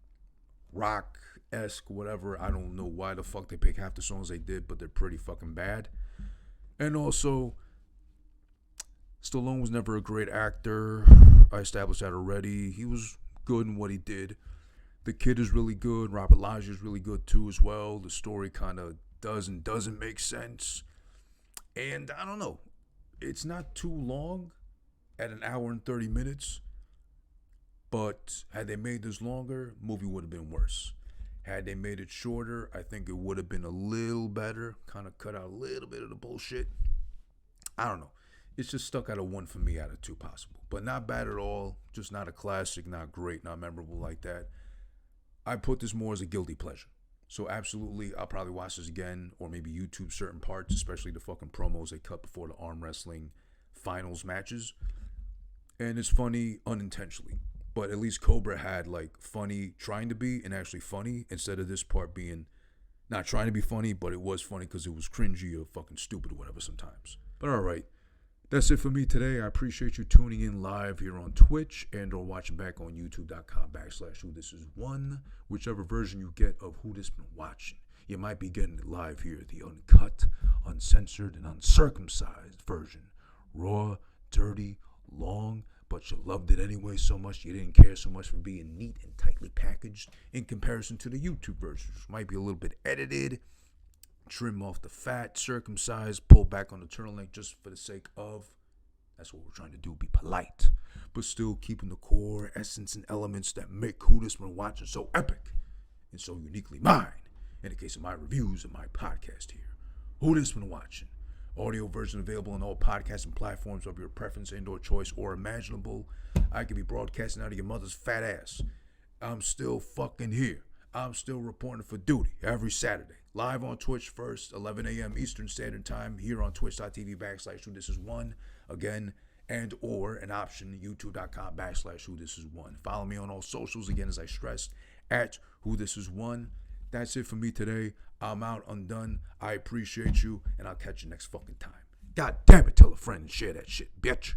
Rock-esque, whatever. I don't know why the fuck they pick half the songs they did, but they're pretty fucking bad. And also, Stallone was never a great actor. I established that already. He was good in what he did. The kid is really good. Robert Loggia is really good too as well. The story kind of does and doesn't make sense. And I don't know. It's not too long at 1 hour and 30 minutes. But had they made this longer, movie would have been worse. Had they made it shorter, I think it would have been a little better. Kind of cut out a little bit of the bullshit. I don't know. It's just stuck at a 1 for me out of 2 possible. But not bad at all. Just not a classic, not great, not memorable like that. I put this more as a guilty pleasure. So absolutely, I'll probably watch this again, or maybe YouTube certain parts, especially the fucking promos they cut before the arm wrestling finals matches. And it's funny unintentionally. But at least Cobra had like funny trying to be and actually funny, instead of this part being not trying to be funny, but it was funny because it was cringy or fucking stupid or whatever sometimes. But all right, that's it for me today. I appreciate you tuning in live here on Twitch and or watching back on youtube.com/Who This Is One, whichever version you get of Who This Been Watching. You might be getting it live here, the uncut, uncensored, and uncircumcised version. Raw, dirty, long, but you loved it anyway so much you didn't care so much for being neat and tightly packaged in comparison to the YouTube version, which might be a little bit edited, trim off the fat, circumcised, pull back on the turtleneck just for the sake of, that's what we're trying to do, be polite, but still keeping the core essence and elements that make Who This Been Watching so epic and so uniquely mine, in the case of my reviews and my podcast here. Who This Been Watching. Audio version available on all podcasting platforms of your preference, indoor choice, or imaginable. I could be broadcasting out of your mother's fat ass. I'm still fucking here. I'm still reporting for duty every Saturday. Live on Twitch first, 11 a.m. Eastern Standard Time, here on twitch.tv/Who This Is One. Again, and or an option, youtube.com/Who This Is One. Follow me on all socials, again, as I stressed, at Who This Is One. That's it for me today. I'm out, I'm done. I appreciate you, and I'll catch you next fucking time. God damn it, tell a friend and share that shit, bitch.